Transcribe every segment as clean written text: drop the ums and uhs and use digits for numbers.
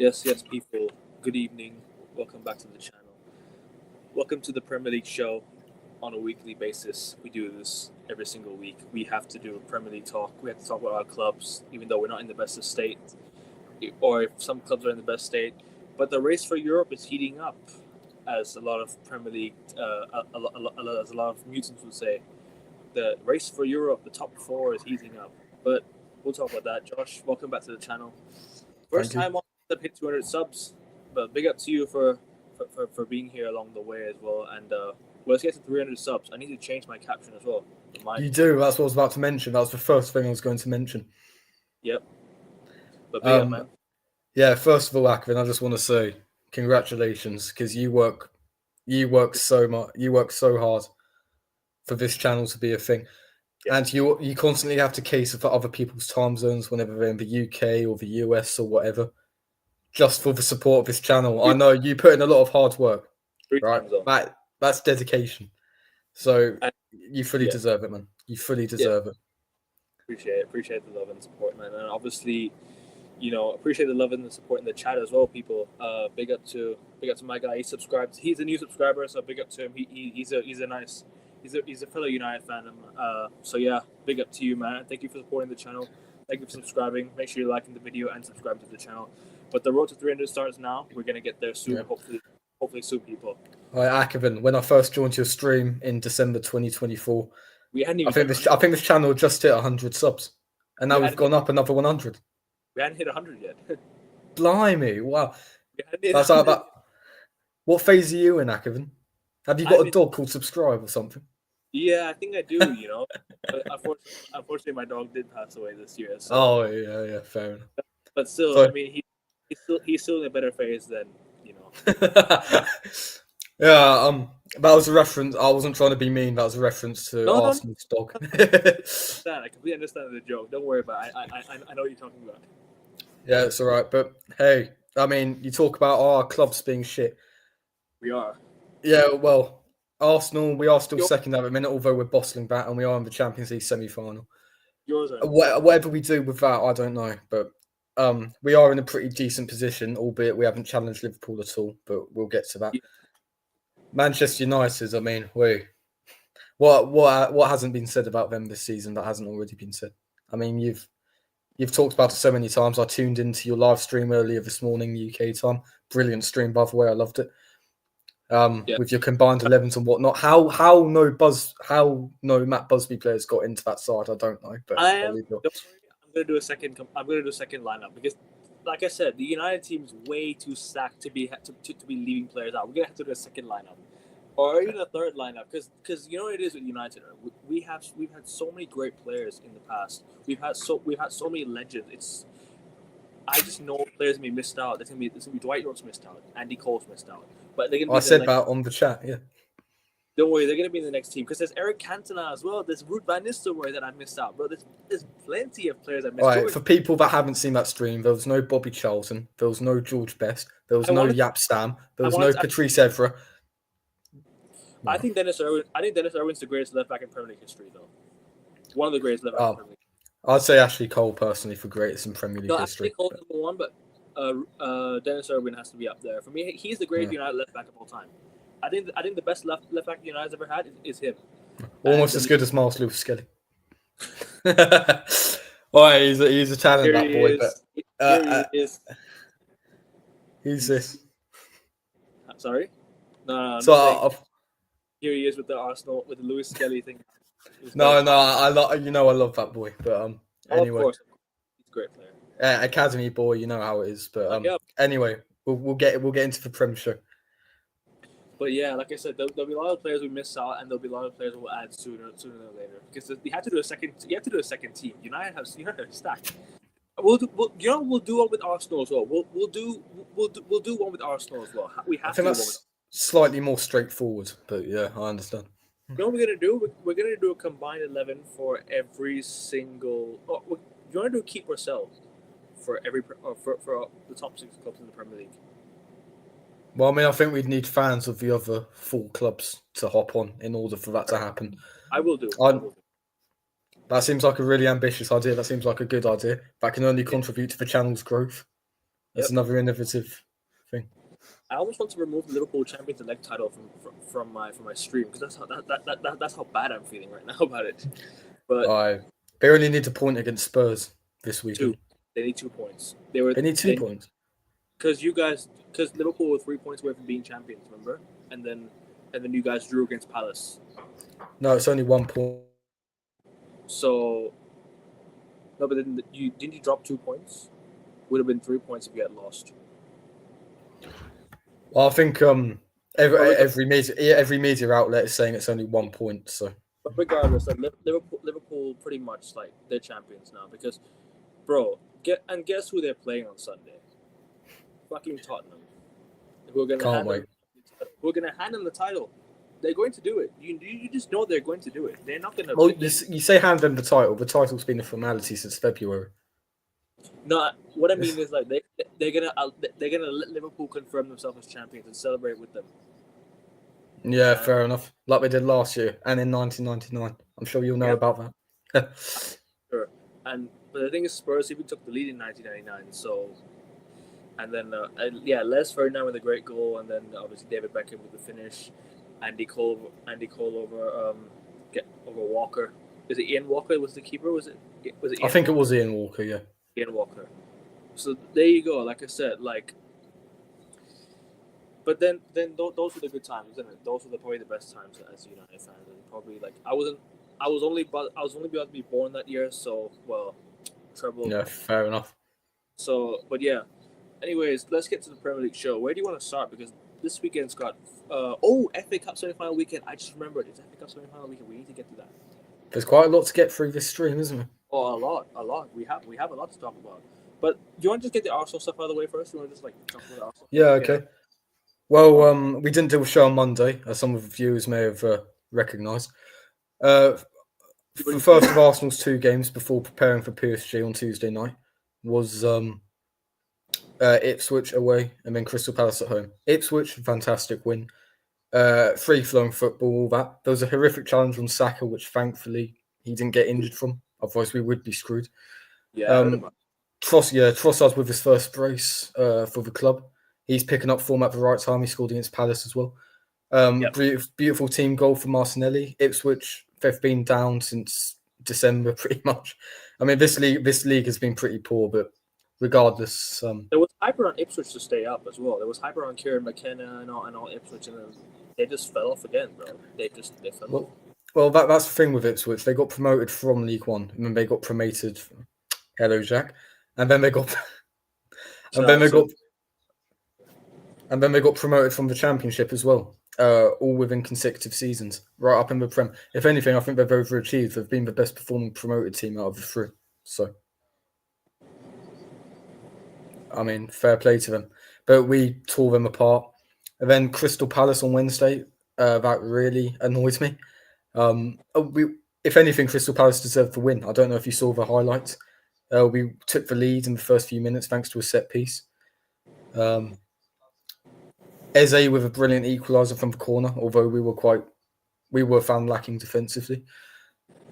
Yes, people. Good evening. Welcome back to the channel. Welcome to the Premier League show on a weekly basis. We do this every single week. We have to do a Premier League talk. We have to talk about our clubs, even though we're not in the best of state, or if some clubs are in the best state. But the race for Europe is heating up, as a lot of Premier League, as a lot of mutants would say. The race for Europe, the top four, is heating up. But we'll talk about that. Josh, welcome back to the channel. First time on the hit 200 subs, but big up to you for being here along the way as well. And let's get to 300 subs. I need to change my caption as well. You do. That's what I was about to mention. That was the first thing I was going to mention. Yep. But big up, man. Yeah. First of all, Akvin, I just want to say congratulations because you work so much. You work so hard for this channel to be a thing. Yep. And you constantly have to cater for other people's time zones whenever they're in the UK or the US or whatever, just for the support of this channel. I know you put in a lot of hard work, right? That's dedication. So you fully deserve it, man. You fully deserve it. Appreciate the love and support, man. And obviously, appreciate the love and the support in the chat as well, people. Big up to my guy. He subscribed. He's a new subscriber, so big up to him. He's a fellow United fan. So yeah, big up to you, man. Thank you for supporting the channel. Thank you for subscribing. Make sure you're liking the video and subscribing to the channel. But the road to 300 starts now. We're gonna get there soon. Yeah. Hopefully soon, people. All right, Akvin, when I first joined your stream in December 2024, I think this channel just hit 100 subs, and now we've gone up another 100. We hadn't hit 100 yet. Blimey! Wow. That's like that. What phase are you in, Akvin? Have you got a dog called Subscribe or something? Yeah, I think I do. But unfortunately, my dog did pass away this year. So. Oh yeah, fair enough. But still, so, I mean, he's still in a better phase than. Yeah, that was a reference. I wasn't trying to be mean. That was a reference to Arsenal's dog. I completely understand the joke. Don't worry about it. I know what you're talking about. Yeah, it's all right. But hey, I mean, you talk about our clubs being shit. We are. Yeah, well, Arsenal, we are still second at the minute, although we're bottling that, and we are in the Champions League semi-final. Yours are. Whatever we do with that, I don't know, but. We are in a pretty decent position, albeit we haven't challenged Liverpool at all, but we'll get to that. Yeah. Manchester United, I mean, what hasn't been said about them this season that hasn't already been said? I mean, you've talked about it so many times. I tuned into your live stream earlier this morning, UK time. Brilliant stream, by the way. I loved it. With your combined 11s and whatnot. How no Matt Busby players got into that side, I don't know. But I'm gonna do a second lineup because, like I said, the United team is way too stacked to be leaving players out. We're gonna have to do a second lineup, or even a third lineup, because you know what it is with United. We've had so many great players in the past. We've had so many legends. I just know players gonna be missed out. There's gonna be Dwight York's missed out, Andy Cole's missed out, but they're gonna be. I said that on the chat, yeah. Don't worry, they're going to be in the next team because there's Eric Cantona as well. There's Ruud van Nistelrooy that I missed out, bro. There's plenty of players I missed out. All right, for people that haven't seen that stream, there was no Bobby Charlton, there was no George Best, there was no Jaap Stam, there was no Patrice Evra. I think Dennis Irwin's the greatest left back in Premier League history, though. One of the greatest left backs in Premier League. I'd say Ashley Cole personally for greatest in Premier League history. Ashley Cole's number one, but Dennis Irwin has to be up there for me. He's the greatest United left back of all time. I think the best left back United's ever had is him. Almost as good as Miles Lewis Skelly. All right, he's a talent, that boy. But who's this? Sorry? No. So here he is with the Arsenal with the Lewis Skelly thing. I love that boy. But anyway, of course. He's a great player. Academy boy, you know how it is. But anyway, we'll get into the Prem show. But yeah, like I said, there'll be a lot of players we miss out, and there'll be a lot of players we'll add sooner than later. Because you have to do a second team. United have stacked. We'll do one with Arsenal as well. We'll do one with Arsenal as well. We have. I think that's slightly more straightforward, but yeah, I understand. You know what we're gonna do? We're gonna do a combined 11 for every single. You want to do keep or sell for every for the top 6 clubs in the Premier League. Well, I mean, I think we'd need fans of the other 4 clubs to hop on in order for that to happen. I will do. That seems like a really ambitious idea. That seems like a good idea. That can only contribute to the channel's growth. That's another innovative thing. I almost want to remove the Liverpool Champions Elect title from my stream because that's how bad I'm feeling right now about it. But they only need a point against Spurs this weekend. They need 2 points. They need 2 points. Because Liverpool were 3 points away from being champions, remember? And then you guys drew against Palace. No, it's only 1 point. So no, but then didn't you drop 2 points? Would have been 3 points if you had lost. Well, I think every media outlet is saying it's only 1 point. So, but regardless, like Liverpool pretty much like they're champions now because, bro, guess who they're playing on Sunday? Fucking Tottenham. Who are gonna hand them the title? They're going to do it. You just know they're going to do it. They're not gonna. Well, you say hand them the title. The title's been a formality since February. No, what I mean is like they're gonna let Liverpool confirm themselves as champions and celebrate with them. Yeah, fair enough. Like they did last year and in 1999. I'm sure you'll know about that. Sure. But the thing is, Spurs even took the lead in 1999. So, and then Les Ferdinand with a great goal, and then obviously David Beckham with the finish. Andy Cole over Walker. Is it Ian Walker was the keeper? Was it? I think it was Ian Walker. Yeah. Ian Walker. So there you go. Like I said, like. But then those were the good times, isn't it? Those were probably the best times as a United fan. And probably like I was only about to be born that year, so treble. Yeah, fair enough. So, but yeah. Anyways, let's get to the Premier League show. Where do you want to start? Because this weekend's got FA Cup semi-final weekend. I just remembered it's FA Cup semi-final weekend. We need to get to that. There's quite a lot to get through this stream, isn't there? Oh, a lot. We have a lot to talk about. But do you want to just get the Arsenal stuff out of the way first? You want to just talk about Arsenal? Yeah, okay. Well, we didn't do a show on Monday, as some of the viewers may have recognised. The first of Arsenal's 2 games before preparing for PSG on Tuesday night was Ipswich away and then Crystal Palace at home. Ipswich, fantastic win. Free-flowing football, all that. There was a horrific challenge on Saka, which thankfully he didn't get injured from. Otherwise, we would be screwed. Yeah, Trossard with his first brace for the club. He's picking up form at the right time. He scored against Palace as well. Beautiful team goal for Martinelli. Ipswich, they've been down since December pretty much. I mean, this league has been pretty poor, but regardless, there was hyper on Ipswich to stay up as well. There was hyper on Kieran McKenna and all Ipswich, and then they just fell off again, bro. They fell off. Well, that's the thing with Ipswich. They got promoted from League One, and then they got promoted. Hello, Jack. And then they got promoted from the Championship as well, all within consecutive seasons, right up in the Prem. If anything, I think they've overachieved. They've been the best performing promoted team out of the 3. So, I mean, fair play to them. But we tore them apart. And then Crystal Palace on Wednesday, that really annoys me. If anything, Crystal Palace deserved the win. I don't know if you saw the highlights. We took the lead in the first few minutes thanks to a set piece. Eze with a brilliant equaliser from the corner, although we were found lacking defensively.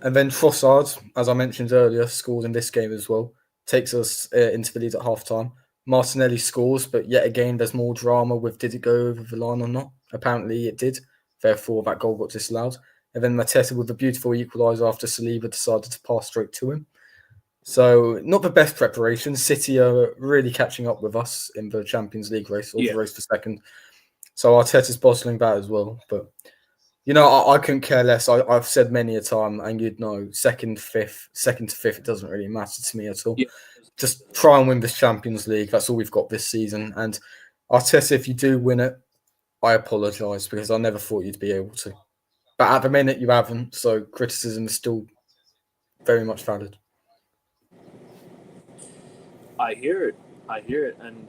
And then Trossard, as I mentioned earlier, scored in this game as well. Takes us into the lead at half-time. Martinelli scores, but yet again, there's more drama with did it go over the line or not? Apparently it did. Therefore, that goal got disallowed. And then Mateta with a beautiful equaliser after Saliba decided to pass straight to him. So, not the best preparation. City are really catching up with us in the Champions League race, or the race for second. So, Arteta's bottling that as well. But, I couldn't care less. I've said many a time, and you'd know, second to fifth, it doesn't really matter to me at all. Yeah. Just try and win this Champions League. That's all we've got this season. And Arteta, if you do win it, I apologise because I never thought you'd be able to. But at the minute, you haven't. So, criticism is still very much valid. I hear it. And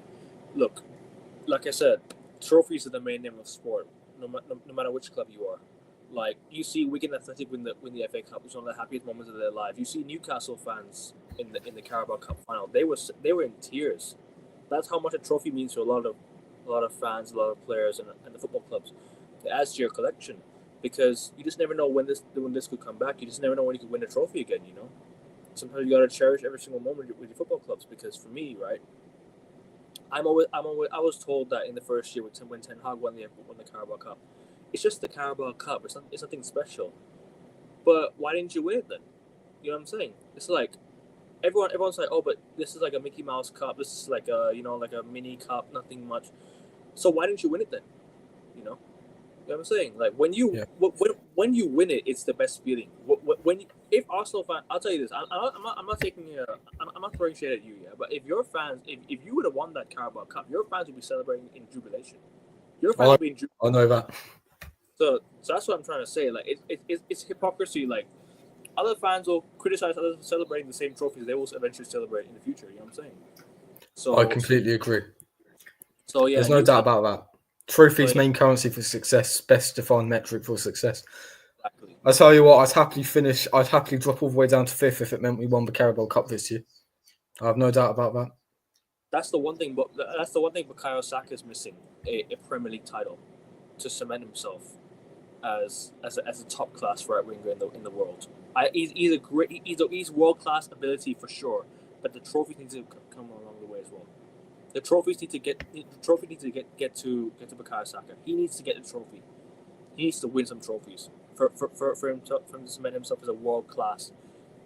look, like I said, trophies are the main name of sport, no matter which club you are. Like, you see Wigan Athletic win the FA Cup, which is one of the happiest moments of their life. You see Newcastle fans in the Carabao Cup final. They were in tears. That's how much a trophy means to a lot of fans, a lot of players, and the football clubs. It adds to your collection because you just never know when this could come back. You just never know when you could win a trophy again. Sometimes you gotta cherish every single moment with your football clubs because for me, right, I was told that in the first year when Ten Hag won the Carabao Cup, it's just the Carabao Cup. It's nothing special. But why didn't you win it then? You know what I'm saying? It's like everyone's like, oh, but this is like a Mickey Mouse Cup. This is like a like a mini cup, nothing much. So why didn't you win it then? You know what I'm saying? Like when you when you win it, it's the best feeling. If Arsenal fan, I'll tell you this, I'm not taking I'm not throwing shade at you, yeah. But if your fans, if you would have won that Carabao Cup, your fans would be celebrating in jubilation. Your fans would be in jubilation. I know that. So that's what I'm trying to say. Like it's hypocrisy. Like other fans will criticize others for celebrating the same trophies they will eventually celebrate in the future. You know what I'm saying? So I completely agree. So yeah, there's no doubt about that. Trophies, main currency for success, best defined metric for success. Exactly. I tell you what, I'd happily drop all the way down to 5th if it meant we won the Carabao Cup this year. I have no doubt about that. That's the one thing, but Bukayo Saka is missing a Premier League title to cement himself as a top class right winger in the world. He's world class ability for sure, but the trophies need to come along the way as well. The trophies need to get to Bukayo Saka. He needs to get the trophy. He needs to win some trophies for him to cement himself as a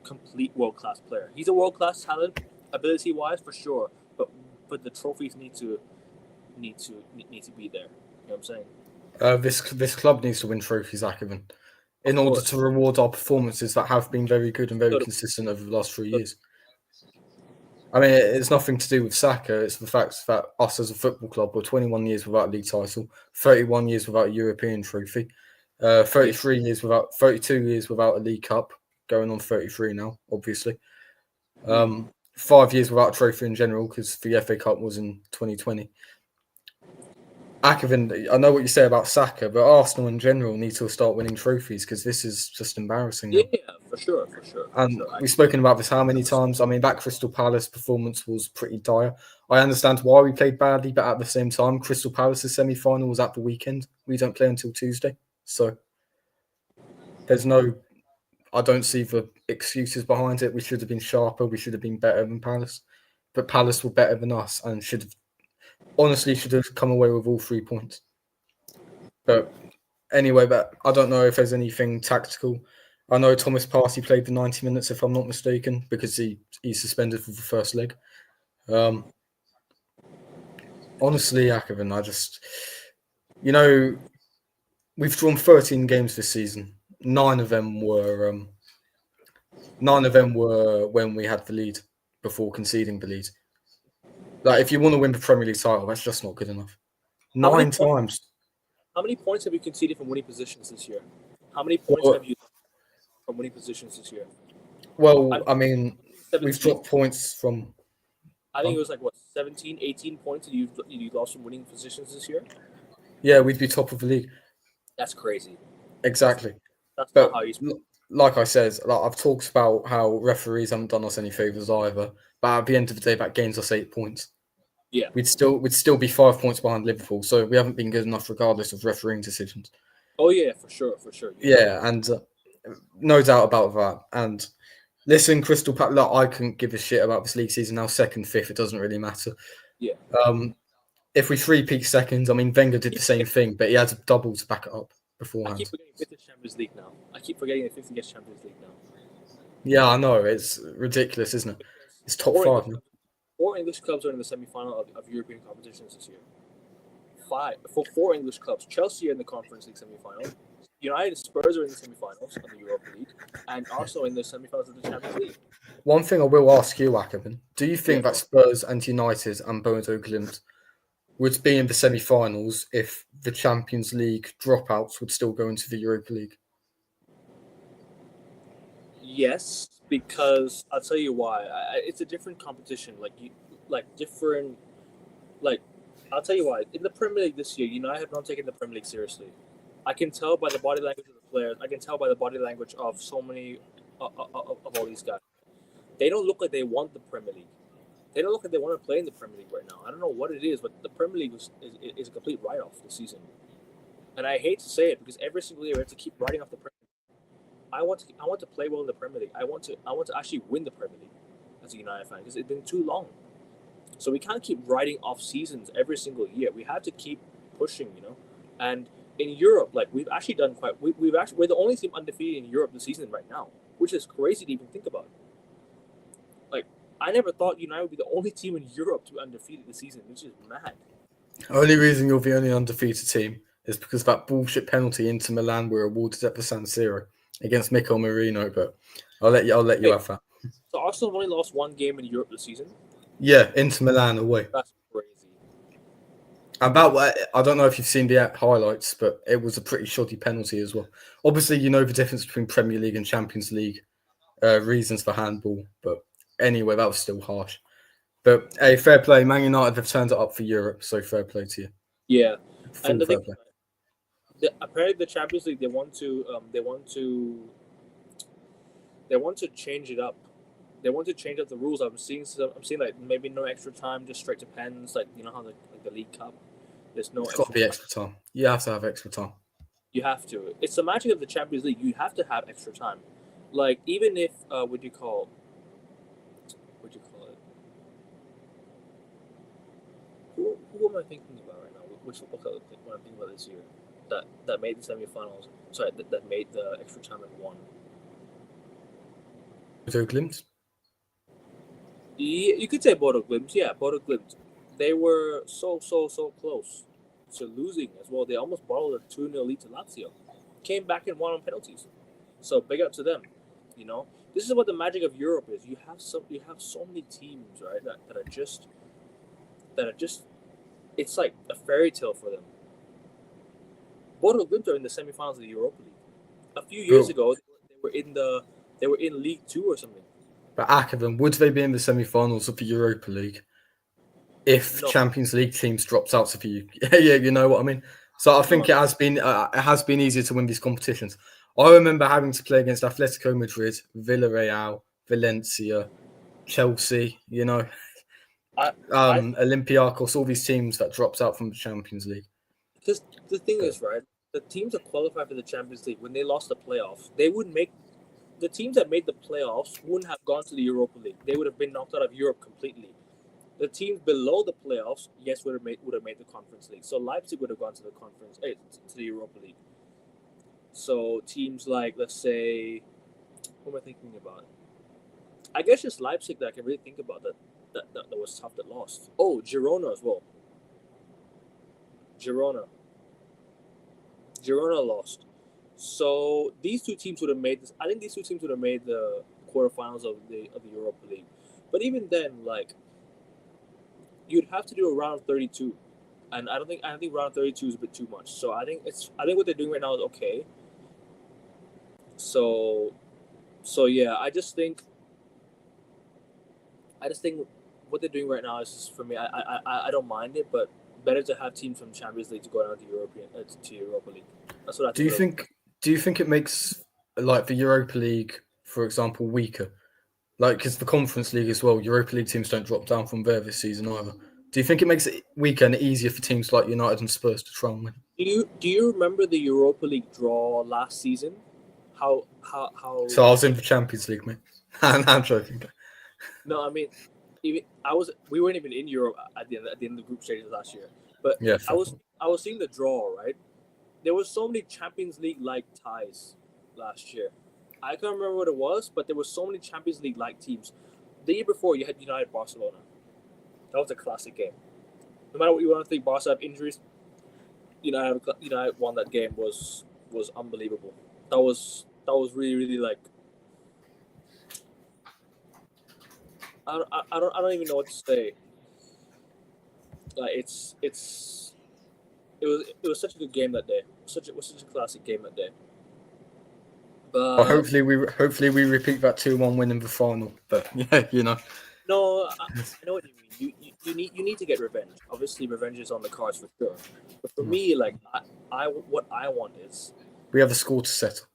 complete world class player. He's a world class talent, ability wise for sure, but the trophies need to be there. You know what I'm saying? This club needs to win trophies, Akerman, in order to reward our performances that have been very good and very consistent over the last 3 years. I mean, it's nothing to do with Saka. It's the fact that us as a football club were 21 years without a league title, 31 years without a European trophy, 32 years without a League Cup, going on 33 now, obviously. 5 years without a trophy in general because the FA Cup was in 2020. Akerman, I know what you say about Saka, but Arsenal in general need to start winning trophies because this is just embarrassing now. Yeah, for sure. And we've spoken about this how many times? I mean, that Crystal Palace performance was pretty dire. I understand why we played badly, but at the same time, Crystal Palace's semi-final was at the weekend. We don't play until Tuesday. So I don't see the excuses behind it. We should have been sharper. We should have been better than Palace. But Palace were better than us and should have come away with all 3 points. But anyway, I don't know if there's anything tactical. I know Thomas Partey played the 90 minutes, if I'm not mistaken, because he's suspended for the first leg. Honestly, Akerman, we've drawn 13 games this season. 9 of them were when we had the lead before conceding the lead. Like, if you want to win the Premier League title, that's just not good enough. 9 times. How many points have you conceded from winning positions this year? How many points have you from winning positions this year? Well, I mean, we've dropped points from... I think it was 17, 18 points that you lost from winning positions this year? Yeah, we'd be top of the league. That's crazy. Exactly. That's not how you... Like I said, I've talked about how referees haven't done us any favours either. But at the end of the day, that gains us 8 points. Yeah. We'd still be 5 points behind Liverpool. So we haven't been good enough regardless of refereeing decisions. Oh, yeah, for sure. Yeah, and no doubt about that. And listen, Crystal Palace, I couldn't give a shit about this league season now. 2nd, 5th, it doesn't really matter. Yeah. If we 3-peat seconds, I mean, Wenger did the same thing, but he had a double to back it up beforehand. I keep forgetting 5th is Champions League now. I keep forgetting that 5th gets Champions League now. Yeah, I know. It's ridiculous, isn't it? It's top 5 now. 4 English clubs are in the semi-final of European competitions this year. 5 for 4 English clubs. Chelsea are in the Conference League semi-final. United, Spurs are in the semi-finals of the Europa League, and also in the semi-finals of the Champions League. One thing I will ask you, Ackerman, do you think that Spurs and United and Bodo Glimt would be in the semi-finals if the Champions League dropouts would still go into the Europa League? Yes, because I'll tell you why. It's a different competition. I'll tell you why. In the Premier League this year, United have not taken the Premier League seriously. I can tell by the body language of the players. I can tell by the body language of so many of all these guys. They don't look like they want the Premier League. They don't look like they want to play in the Premier League right now. I don't know what it is, but the Premier League is a complete write-off this season. And I hate to say it because every single year we have to keep writing off the Premier League. I want to play well in the Premier League. I want to actually win the Premier League as a United fan because it's been too long. So we can't keep writing off seasons every single year. We have to keep pushing, And in Europe, like we've actually done quite. We're the only team undefeated in Europe this season right now, which is crazy to even think about. Like I never thought United would be the only team in Europe to be undefeated this season, which is mad. Only reason you're the only undefeated team is because of that bullshit penalty Inter Milan were awarded at the San Siro against Mikel Merino. But I'll let you have that. So Arsenal only lost one game in Europe this season. Yeah, Inter Milan away. That's crazy. About I don't know if you've seen the highlights, but it was a pretty shoddy penalty as well. Obviously, you know the difference between Premier League and Champions League reasons for handball, but anyway, that was still harsh. But hey, fair play. Man United have turned it up for Europe, so fair play to you. Yeah, Full and the fair thing, play. apparently the Champions League they want to change it up. They want to change up the rules. I'm seeing like maybe no extra time, just straight to pens. Like how the League Cup. There's no. It's got to be extra time. You have to have extra time. You have to. It's the magic of the Champions League. You have to have extra time. Like even if what do you call it? Who am I thinking about right now? Which football club when I'm thinking about this year that made the semifinals? Sorry, that made the extra time and won. Bodo Glimt? Yeah, you could say Bodo Glimt. Yeah, Bodo Glimt. They were so close to losing as well. They almost bottled a 2-0 lead to Lazio. Came back and won on penalties. So big up to them. This is what the magic of Europe is. You have so many teams, right? That are just it's like a fairy tale for them. Bodo Glimt are in the semifinals of the Europa League. A few years ago, they were in League 2 or something. But Ackerman, would they be in the semi-finals of the Europa League if Champions League teams dropped out of you? Yeah, you know what I mean. So I think it has been easier to win these competitions. I remember having to play against Atletico Madrid, Villarreal, Valencia, Chelsea. Olympiacos, all these teams that dropped out from the Champions League. Because the thing is, right, the teams that qualified for the Champions League, when they lost the playoffs, they wouldn't make the teams that made the playoffs wouldn't have gone to the Europa League. They would have been knocked out of Europe completely. The teams below the playoffs, yes, would have made the Conference League. So Leipzig would have gone to the to the Europa League. So teams like, let's say, what am I thinking about? I guess just Leipzig that I can really think about that was tough that lost. Oh, Girona as well. Girona lost. So these two teams would have made this. I think these two teams would have made the quarterfinals of the Europa League. But even then, like, you'd have to do a round of 32, and I think round 32 is a bit too much. So I think what they're doing right now is okay. So yeah, I just think what they're doing right now is just, for me, I don't mind it, but better to have teams from Champions League to go down to Europa League. That's what I think. Do you think it makes, like, the Europa League, for example, weaker? Like, because the Conference League as well, Europa League teams don't drop down from there this season either. Do you think it makes it weaker and easier for teams like United and Spurs to try and win? Do you remember the Europa League draw last season? How? So I was in the Champions League, mate. I'm joking. No, I mean, we weren't even in Europe at the end of the group stages last year. But yeah, I was seeing the draw, right? There was so many Champions League-like ties last year. I can't remember what it was, but there were so many Champions League-like teams. The year before, you had United Barcelona. That was a classic game. No matter what you want to think, Barca have injuries. United won that game was unbelievable. That was really, really, like, I don't even know what to say. Like, it was such a good game that day. It was such a classic game that day. But well, hopefully we repeat that 2-1 win in the final. But yeah, No, I know what you mean. You need to get revenge. Obviously, revenge is on the cards for sure. But for me, like, what I want is we have a score to settle.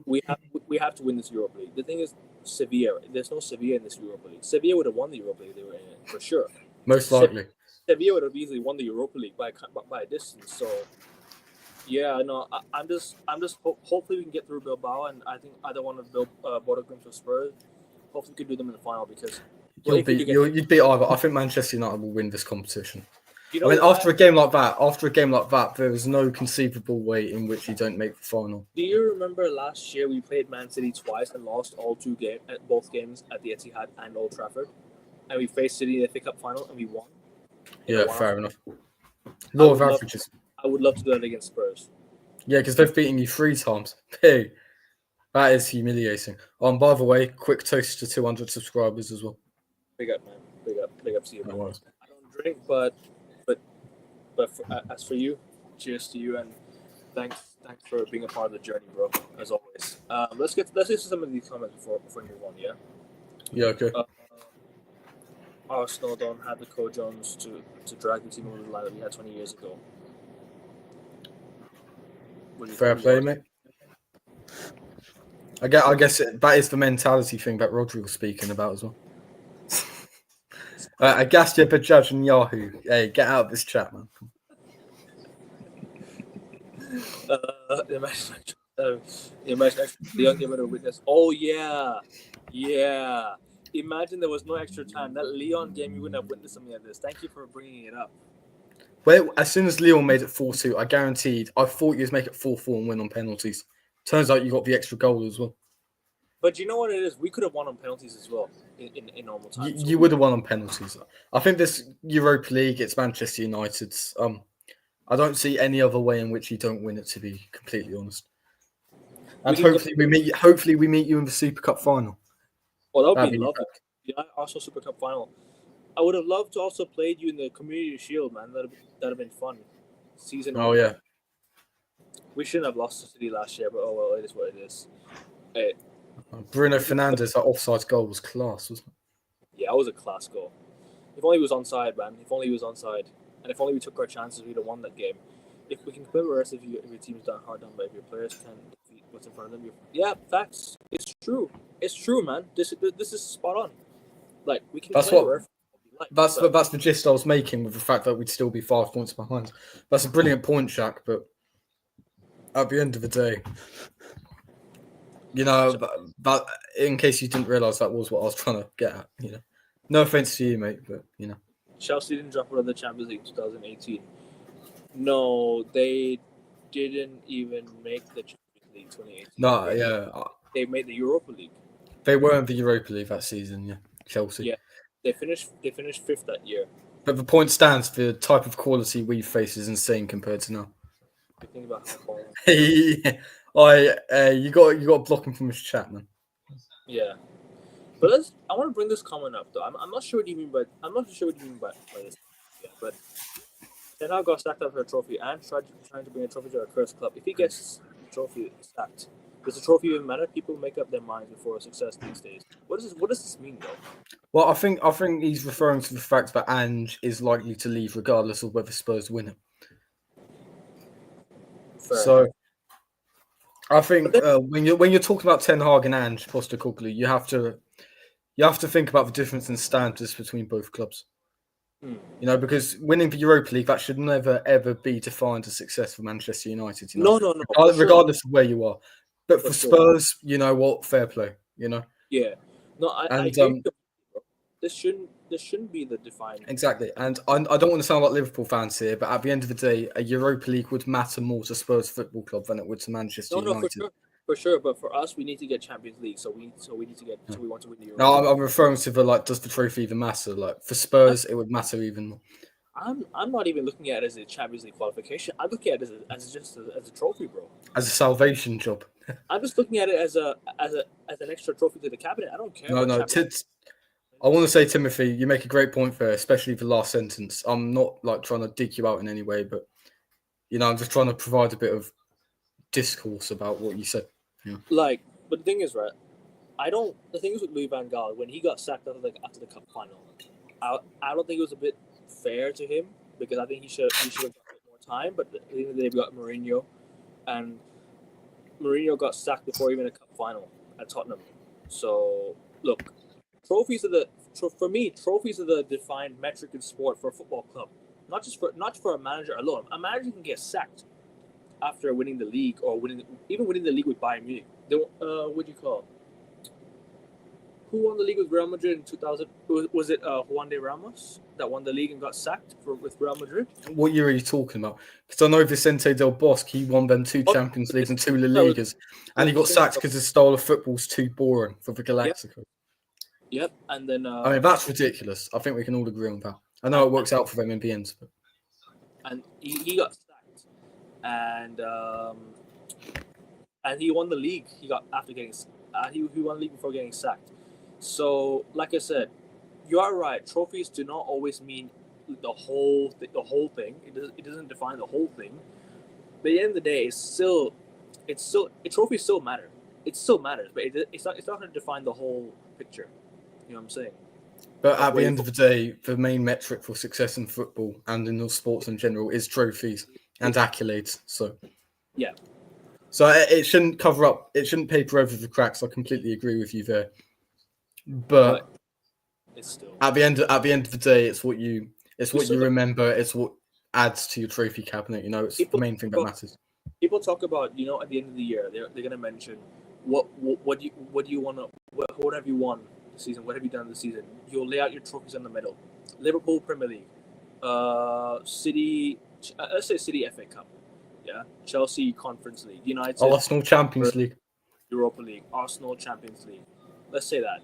we have to win this Europa League. The thing is, Sevilla. There's no Sevilla in this Europa League. Sevilla would have won the Europa League. They were in it for sure. Most likely. Sevilla would have easily won the Europa League by a distance. So, yeah, no, I'm just hopefully we can get through Bilbao, and I think either one of Bodo Glimt or Spurs. Hopefully we can do them in the final, because Well, You'd beat either. I think Manchester United will win this competition. you know I mean, why? after a game like that, there is no conceivable way in which you don't make the final. Do you remember last year we played Man City twice and lost both games at the Etihad and Old Trafford, and we faced City in the FA Cup final and we won. Yeah, fair enough. Law of averages. I would love to do that against Spurs. Yeah, because they've beaten you 3 times. Hey, that is humiliating. By the way, quick toast to 200 subscribers as well. Big up, man. Big up to you, man. No I don't drink, but as for you, cheers to you, and thanks for being a part of the journey, bro. As always. Let's get to some of these comments before we move on. Yeah. Yeah. Okay. Arsenal don't have the co-Jones to drag the team over the line that we had 20 years ago. Fair play, mate. I guess that is the mentality thing that Rodri was speaking about as well. Agastya Bajaj and Yahoo. Hey, get out of this chat, man. Imagine Leon giving a witness. Oh yeah. Imagine there was no extra time. That Leon game, you wouldn't have witnessed something like this. Thank you for bringing it up. Well, as soon as Leon made it 4-2, I thought you was make it 4-4 and win on penalties. Turns out you got the extra goal as well. But you know what it is? We could have won on penalties as well in normal times. You would have won on penalties. I think this Europa League, it's Manchester United's. I don't see any other way in which you don't win it, to be completely honest. And hopefully we meet you in the Super Cup final. Well, that would be lovely. Yeah, also Super Cup final. I would have loved to also played you in the Community Shield, man. That'd have been fun. Season. Oh yeah. We shouldn't have lost to City last year, but oh well, it is what it is. Hey. Bruno Fernandes, that offside goal was class, wasn't it? Yeah, it was a class goal. If only he was onside, man. If only he was onside. And if only we took our chances, we'd have won that game. If we can play worse, if your team's hard done by, if your players can defeat what's in front of them, yeah, facts. It's true. It's true, man. This is spot on. Like, we can play worse. That's the gist I was making with the fact that we'd still be 5 points behind. That's a brilliant point, Jack, but at the end of the day, you know, but in case you didn't realise, that was what I was trying to get at, you know. No offence to you, mate, but, you know. Chelsea didn't drop out of the Champions League 2018. No, they didn't even make the Champions League 2018. No, yeah. They made the Europa League. They were in the Europa League that season, yeah. Chelsea. Yeah, they finished 5th that year. But the point stands, the type of quality we face is insane compared to now. Think about how far. You got blocking from his chat, man. Yeah, but I want to bring this comment up though. I'm not sure what you mean by this. Yeah, but Ten Hag got sacked after a trophy and trying to bring a trophy to a cursed club. If he gets the trophy sacked, does the trophy even matter? People make up their minds before a success these days. What does this mean though? Well, I think he's referring to the fact that Ange is likely to leave regardless of whether Spurs win it. Fair. So, I think when you're talking about Ten Hag and Ange Postecoglou, you have to think about the difference in standards between both clubs. You know, because winning the Europa League, that should never ever be defined as success for Manchester United. You know? No. Regardless of where you are, but for Spurs, you know what? Fair play. You know. Yeah. No, I this shouldn't be the defining. Exactly, and I don't want to sound like Liverpool fans here, but at the end of the day, a Europa League would matter more to Spurs Football Club than it would to Manchester United. For sure. But for us, we need to get Champions League, so we want to win the Europa. No, I'm referring to does the trophy even matter? Like for Spurs, it would matter even more. I'm not even looking at it as a Champions League qualification. I'm looking at it as just a trophy, bro. As a salvation job. I'm just looking at it as an extra trophy to the cabinet. I don't care. No. I want to say, Timothy, you make a great point there, especially the last sentence. I'm not like trying to dig you out in any way, but you know, I'm just trying to provide a bit of discourse about what you said. Yeah. Like, but the thing is, right? The thing is with Louis van Gaal, when he got sacked after the cup final, I don't think it was a bit fair to him because I think he should have got a bit more time. But they've got Mourinho, and Mourinho got sacked before even a cup final at Tottenham. So look. Trophies are the defined metric in sport for a football club, not for a manager alone. A manager can get sacked after winning the league or winning the league with Bayern Munich. What do you call? who won the league with Real Madrid in 2000? Was it Juan de Ramos that won the league and got sacked with Real Madrid? What year are you talking about? Because I know Vicente Del Bosque, he won them 2 Champions Leagues and 2 La Ligas, and he got sacked because his style of football's too boring for the Galacticos. Yep, and then I mean, that's ridiculous. I think we can all agree on that. I know it works out for them in the end. But... And he got sacked, and he won the league. He got after getting he won the league before getting sacked. So, like I said, you are right. Trophies do not always mean the whole thing. It doesn't define the whole thing. But at the end of the day, trophies still matter. It still matters, but it's not going to define the whole picture. You know what I'm saying? But at the end of the day, the main metric for success in football and in all sports in general is trophies and accolades. So yeah. So it shouldn't cover up. It shouldn't paper over the cracks. I completely agree with you there. But it's still at the end of the day, it's what you remember. It's what adds to your trophy cabinet. You know, it's the main thing that matters. People talk about, at the end of the year, they're going to mention what do you want to, what have you won this season? What have you done this season? You'll lay out your trophies in the middle. Liverpool Premier League, City, let's say City FA Cup, Chelsea Conference League, United Arsenal Champions League, Europa League, Arsenal Champions League. Let's say that,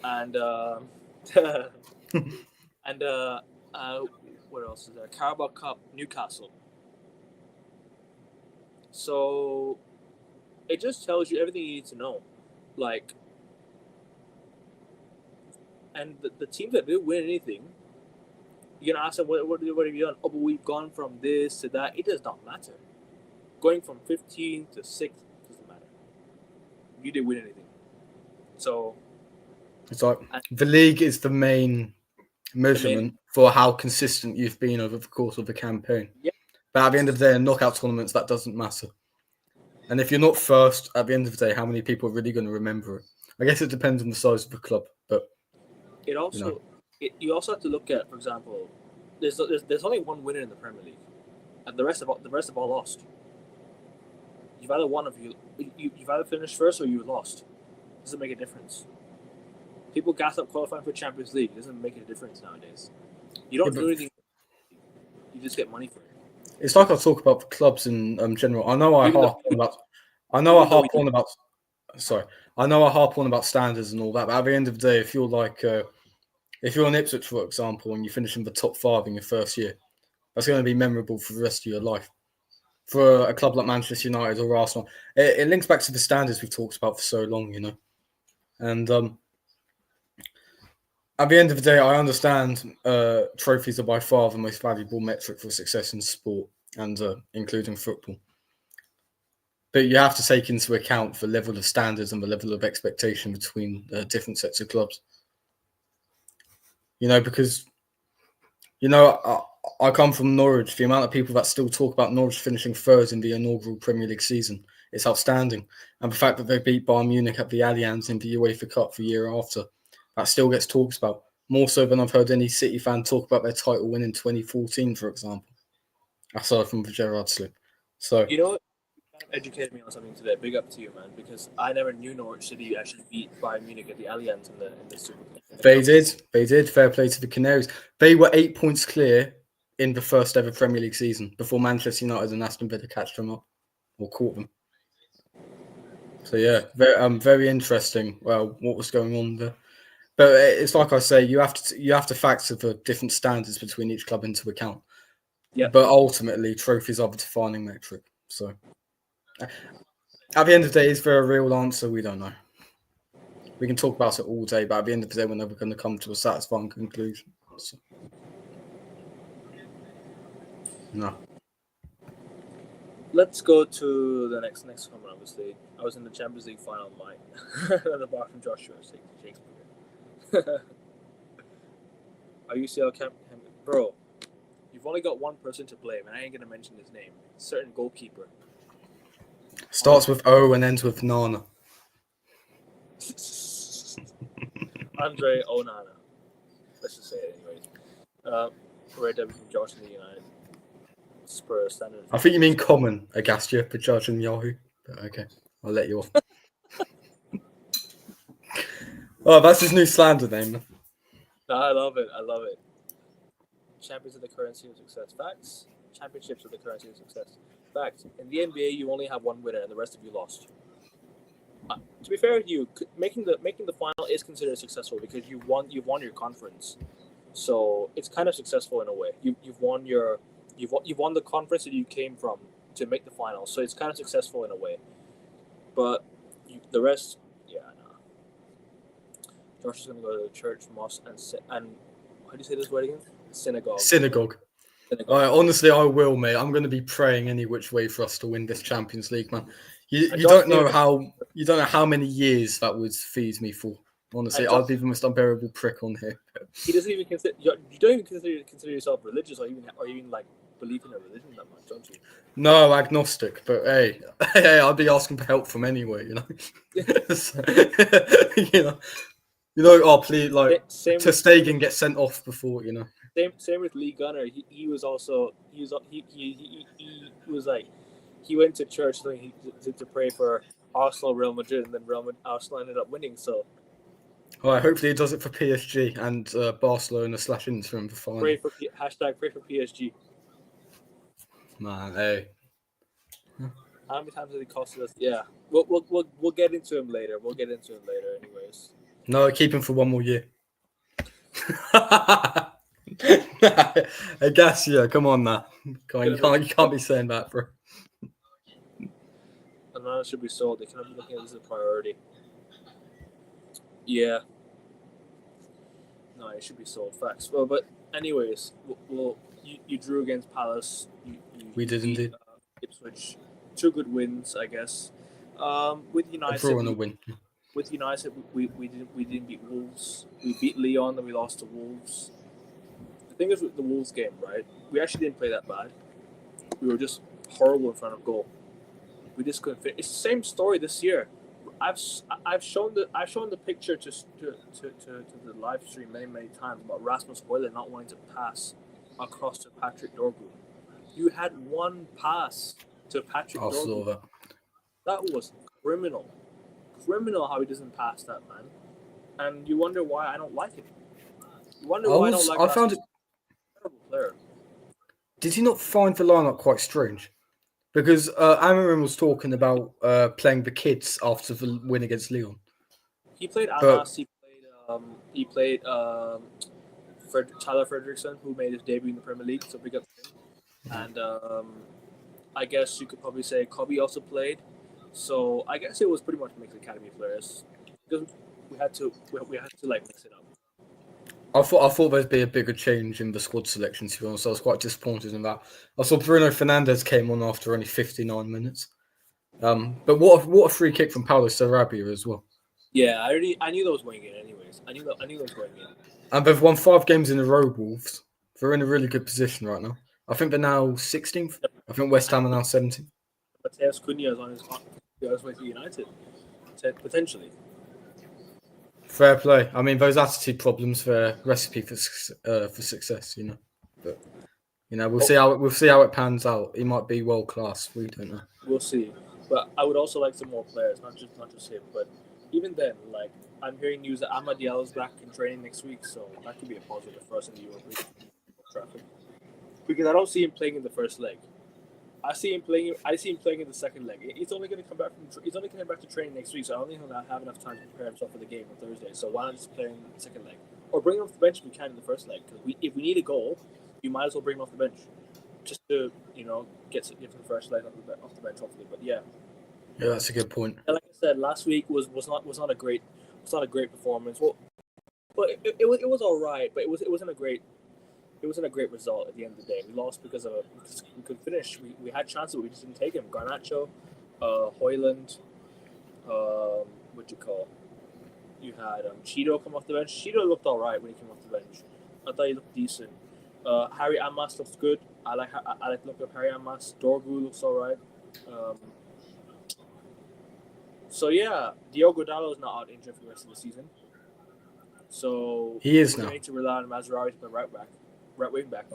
and and what else is there? Carabao Cup, Newcastle. So it just tells you everything you need to know. Like, and the teams that didn't win anything, you're going to ask them, what have you done? Oh, but we've gone from this to that. It does not matter. Going from 15th to 6th doesn't matter. You didn't win anything. So it's like the league is the main measurement for how consistent you've been over the course of the campaign. Yeah. But at the end of the day, in knockout tournaments, that doesn't matter. And if you're not first, at the end of the day, how many people are really going to remember it? I guess it depends on the size of the club, but it also you also have to look at, for example, there's only one winner in the Premier League, and the rest of all lost. You've either finished first or you lost. It doesn't make a difference. People gas up qualifying for Champions League. It doesn't make a difference nowadays. You don't do anything. You just get money for it. It's like I talk about the clubs in general. I know I harp on about standards and all that, but at the end of the day, if you're like if you're an Ipswich, for example, and you finish in the top 5 in your first year, that's going to be memorable for the rest of your life. For a club like Manchester United or Arsenal, it links back to the standards we've talked about for so long, And at the end of the day, I understand trophies are by far the most valuable metric for success in sport, and including football. But you have to take into account the level of standards and the level of expectation between different sets of clubs. Because, I come from Norwich. The amount of people that still talk about Norwich finishing third in the inaugural Premier League season, it's outstanding. And the fact that they beat Bayern Munich at the Allianz in the UEFA Cup the year after, that still gets talked about. More so than I've heard any City fan talk about their title win in 2014, for example. Aside from the Gerrard slip. So, you know what? You kind of educated me on something today. Big up to you, man, because I never knew Norwich City actually beat Bayern Munich at the Allianz in the Super League. They did. Fair play to the Canaries. They were 8 points clear in the first ever Premier League season before Manchester United and Aston Villa catched them up or caught them. So yeah, very interesting. Well, what was going on there? But it's like I say, you have to factor the different standards between each club into account. Yeah. But ultimately, trophies are the defining metric. So at the end of the day, is there a real answer? We don't know. We can talk about it all day, but at the end of the day, we're never going to come to a satisfying conclusion. So, no. Let's go to the next comment, obviously. I was in the Champions League final, apart from Joshua Shakespeare. Are you still bro? You've only got one person to blame, and I ain't gonna mention his name. A certain goalkeeper. Starts with O and ends with Nana. Andre Onana. Let's just say it anyways. Red Devil from Josh in the United. Spurs standard. I think you mean common Agastia, but judge in Yahoo. But okay, I'll let you off. Oh, that's his new slander name. No, I love it. I love it. Champions are the currency of success. Facts. Championships are the currency of success. Facts. In the NBA, you only have one winner, and the rest of you lost. To be fair with you, making the final is considered successful because you've won your conference, so it's kind of successful in a way. You've won the conference that you came from to make the final, so it's kind of successful in a way. But the rest, yeah, no. Josh is gonna go to the church, mosque, and how do you say this word again? Synagogue. Synagogue. Honestly, I will, mate. I'm going to be praying any which way for us to win this Champions League, man. You don't know how many years that would feed me for. Honestly, I'd be the most unbearable prick on here. He doesn't even consider you don't even consider yourself religious or even like believe in a religion that much, don't you? No, agnostic, but hey, I'd be asking for help from anywhere, you know. So, oh please, like Ter Stegen get sent off before, you know. Same with Lee Gunner. He was like he went to church to pray for Arsenal, Real Madrid, and then Arsenal ended up winning. So, all right, hopefully he does it for PSG and Barcelona / Inter in the final. Pray for PSG. Man, hey. How many times has it costed us? Yeah, we'll get into him later. Anyways. No, keep him for one more year. I guess, yeah. Come on, now. You can't be saying that, bro. And now it should be sold. They cannot be looking at this as a priority. Yeah. No, it should be sold. Facts. Well, but anyways, you drew against Palace. We did indeed. Ipswich. 2 good wins, I guess. With United, a win. With United, we didn't beat Wolves. We beat Lyon, then we lost to Wolves. The thing is with the Wolves game, right? We actually didn't play that bad. We were just horrible in front of goal. We just couldn't fit. It's the same story this year. I've shown the picture to the live stream many times about Rasmus Højlund not wanting to pass across to Patrick Dorgu. You had one pass to Patrick Dorgu. Saw that. That was criminal. Criminal how he doesn't pass that, man. And you wonder why I don't like him. You wonder why I don't like him. I found it terrible player. Did you not find the lineup quite strange? Because Amorim was talking about playing the kids after the win against Lyon. He played Amas. He played Tyler Fredrickson, who made his debut in the Premier League, so big up to him. And I guess you could probably say Kobe also played. So I guess it was pretty much mixed academy players because we had to like mix it up. I thought there'd be a bigger change in the squad selection, to be honest. I was quite disappointed in that. I saw Bruno Fernandes came on after only 59 minutes. But what a free kick from Paulo Sarabia as well. Yeah, I knew those going in anyways. I knew those going in. And they've won 5 games in a row, Wolves. They're in a really good position right now. I think they're now 16th. I think West Ham are now 17th. Mateus Cunha is on his way to United, potentially. Fair play. I mean, those attitude problems are a recipe for success, you know. But you know, we'll see how it pans out. He might be world class. We don't know. We'll see. But I would also like some more players, not just him. But even then, like I'm hearing news that Amad Diallo's back in training next week, so that could be a positive for us in the European traffic. Because I don't see him playing in the first leg. I see him playing in the second leg. He's only going to come back to training next week, so I don't think he'll have enough time to prepare himself for the game on Thursday. So why not just play him in the second leg, or bring him off the bench if we can in the first leg? Because if we need a goal, you might as well bring him off the bench, just to get the first leg off the bench, hopefully. But yeah, that's a good point. And like I said, last week was not a great performance. Well, but it was all right, but it wasn't a great. It wasn't a great result at the end of the day. We lost because we could finish. We had chances, but we just didn't take them. Garnacho, Højlund, you had Cheeto come off the bench. Cheeto looked all right when he came off the bench. I thought he looked decent. Harry Amas looks good. I like the look of Harry Amas. Dorgu looks all right. So yeah, Diogo Dalot is not out injured for the rest of the season. So he is now. We need to rely on Mazraoui to play right wing back.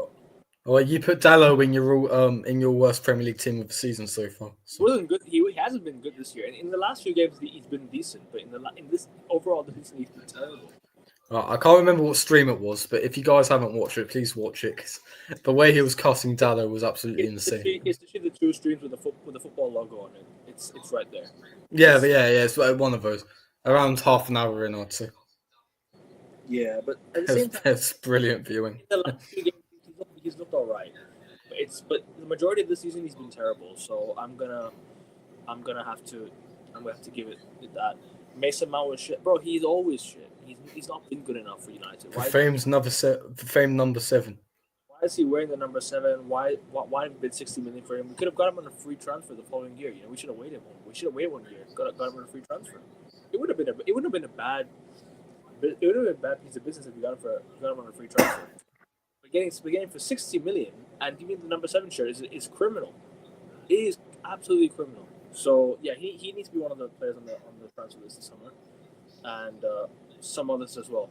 Well, you put Dallo in your worst Premier League team of the season so far. He So. wasn't good. He hasn't been good this year. And in the last few games, he's been decent. But in this overall this season, he's been terrible. I can't remember what stream it was, but if you guys haven't watched it, please watch it. 'Cause the way he was cussing Dallo was absolutely insane. It's the two streams with the football logo on it. It's right there. Yeah, it's one of those. Around half an hour in, I'd say. Yeah, but at the same time, it's brilliant viewing. In the last few games, he's looked all right. But the majority of the season he's been terrible. So I'm gonna have to give it that. Mason Mount was shit, bro. He's always shit. He's not been good enough for United. Fame's number 7. Why is he wearing the number 7? Why have we bid 60 million for him? We could have got him on a free transfer the following year. We should have waited one. We should have waited 1 year. Got him on a free transfer. It would have been a bad piece of business if we got him on a free transfer. But getting for 60 million and giving the number 7 shirt is criminal. It is absolutely criminal. So yeah, he needs to be one of the players on the transfer list this summer, and some others as well.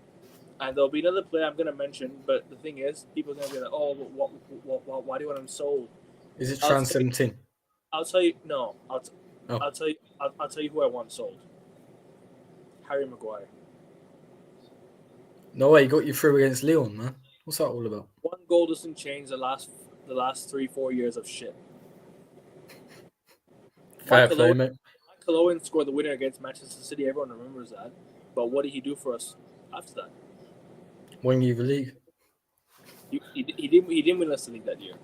And there'll be another player I'm going to mention, but the thing is, people are going to be like, "Oh, but why do you want him sold?" Is it Trans 17? I'll tell you. No, I'll tell you who I want sold. Harry Maguire. No way, he got you through against Leon, man. What's that all about? 1 goal doesn't change the last 3-4 years of shit. Fair play, mate. Michael Owen scored the winner against Manchester City. Everyone remembers that. But what did he do for us after that? Won you the league. He didn't win us the league that year.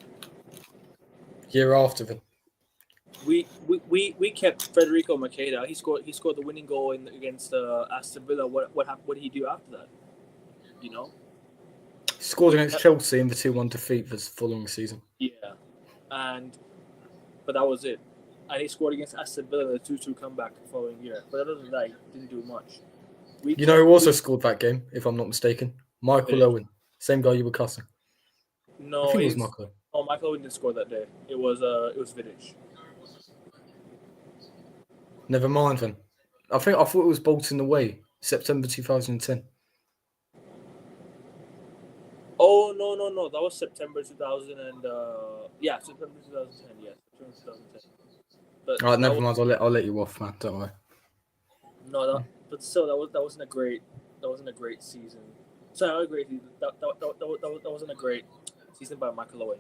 Year after them. We kept Federico Makeda. He scored the winning goal against Aston Villa. What did he do after that? He scored against Chelsea in the 2-1 defeat this following season. Yeah, but that was it. And he scored against Aston Villa in the 2-2 comeback the following year. But other than that, he didn't do much. Who also scored that game, if I'm not mistaken? Michael Owen. Same guy you were cussing. No, I think it was Michael. Oh, Michael Owen didn't score that day. It was Vidic. Never mind then. I thought it was Bolton away, September 2010. Oh no! That was September 2000 and September 2010. Yeah, September 2010. But all right, never mind. I'll let you off, man. Don't worry. No, but still, that wasn't a great season. Sorry, not a great season. That wasn't a great season by Michael Owen.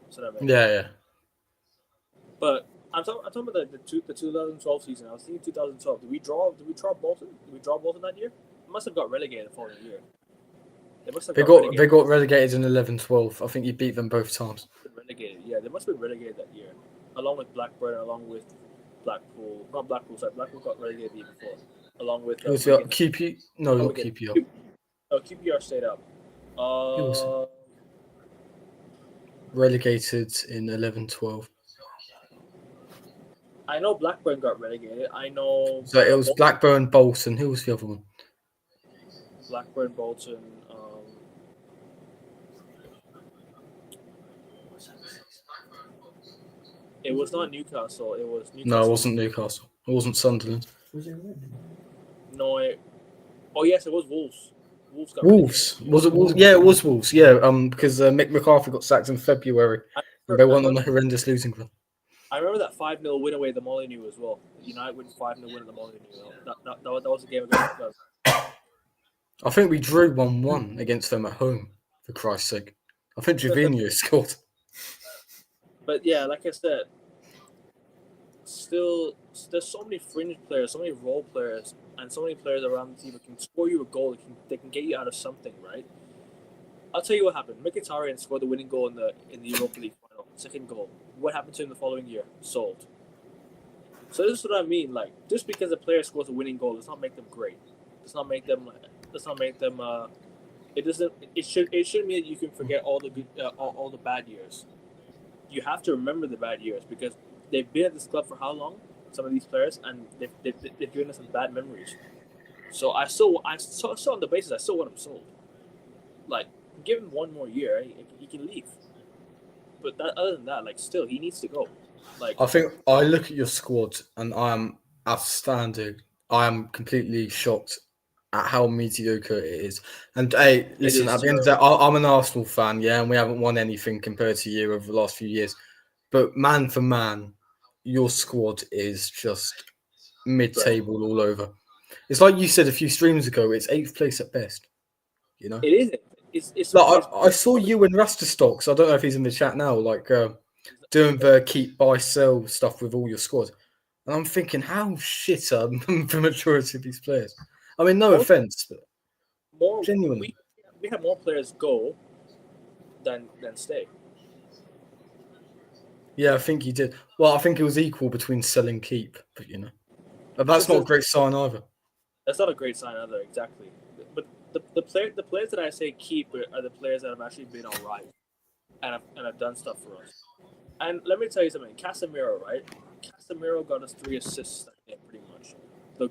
So that yeah. But I'm talking about the 2012 season. I was thinking 2012. Did we draw Bolton? Did we draw Bolton that year? They must have got relegated the following year. They got relegated in 11-12. I think you beat them both times. Relegated, yeah. They must have been relegated that year, along with Blackburn, along with Blackpool. Not Blackpool. Sorry, Blackpool got relegated the year before. Along with QP. No, not QPR. No, QPR stayed up. Relegated in 11-12. I know Blackburn got relegated. I know. So it was Blackburn, Bolton. Who was the other one? Blackburn, Bolton. It was not Newcastle. It was Newcastle. No, it wasn't Newcastle. It wasn't Sunderland. Was it Reading? No. Oh yes, it was Wolves. Wolves. Was it Wolves? Yeah, it was Wolves. Yeah, because Mick McCarthy got sacked in February. They went on a horrendous losing run. I remember that 5-0 win away at the Molineux as well. United win 5-0 win at the Molineux. That was a game against us. I think we drew 1-1 against them at home, for Christ's sake. I think Jovino scored. But yeah, like I said, still, there's so many fringe players, so many role players, and so many players around the team that can score you a goal. They can get you out of something, right? I'll tell you what happened. Mkhitaryan scored the winning goal in the Europa League final, second goal. What happened to him the following year? Sold. So this is what I mean. Like, just because a player scores a winning goal does not make them great. Does not make them. It doesn't. It should mean that you can forget all the good, all the bad years. You have to remember the bad years because they've been at this club for how long? Some of these players, and they've given us some bad memories. So I still on the basis I still want him sold. Like, give him 1 more year, he can leave. But other than that, like, still he needs to go. Like, I think I look at your squad and I am outstanding. I am completely shocked at how mediocre it is. And hey, listen, is at the end of the day, I'm an Arsenal fan, yeah, and we haven't won anything compared to you over the last few years. But man for man, your squad is just mid-table all over. It's like you said a few streams ago, it's 8th place at best. You know? It isn't. It's like, I saw you and Rasterstock, so I don't know if he's in the chat now, like doing the keep, buy, sell stuff with all your squad. And I'm thinking, how shit are the majority of these players? I mean, no offense, but genuinely. We have more players go than stay. Yeah, I think you did. Well, I think it was equal between sell and keep, but you know. But that's not a great sign either. That's not a great sign either, exactly. But the players that I say keep are the players that have actually been all right and have done stuff for us. And let me tell you something, Casemiro, right? Casemiro got us 3 assists that game, pretty much. The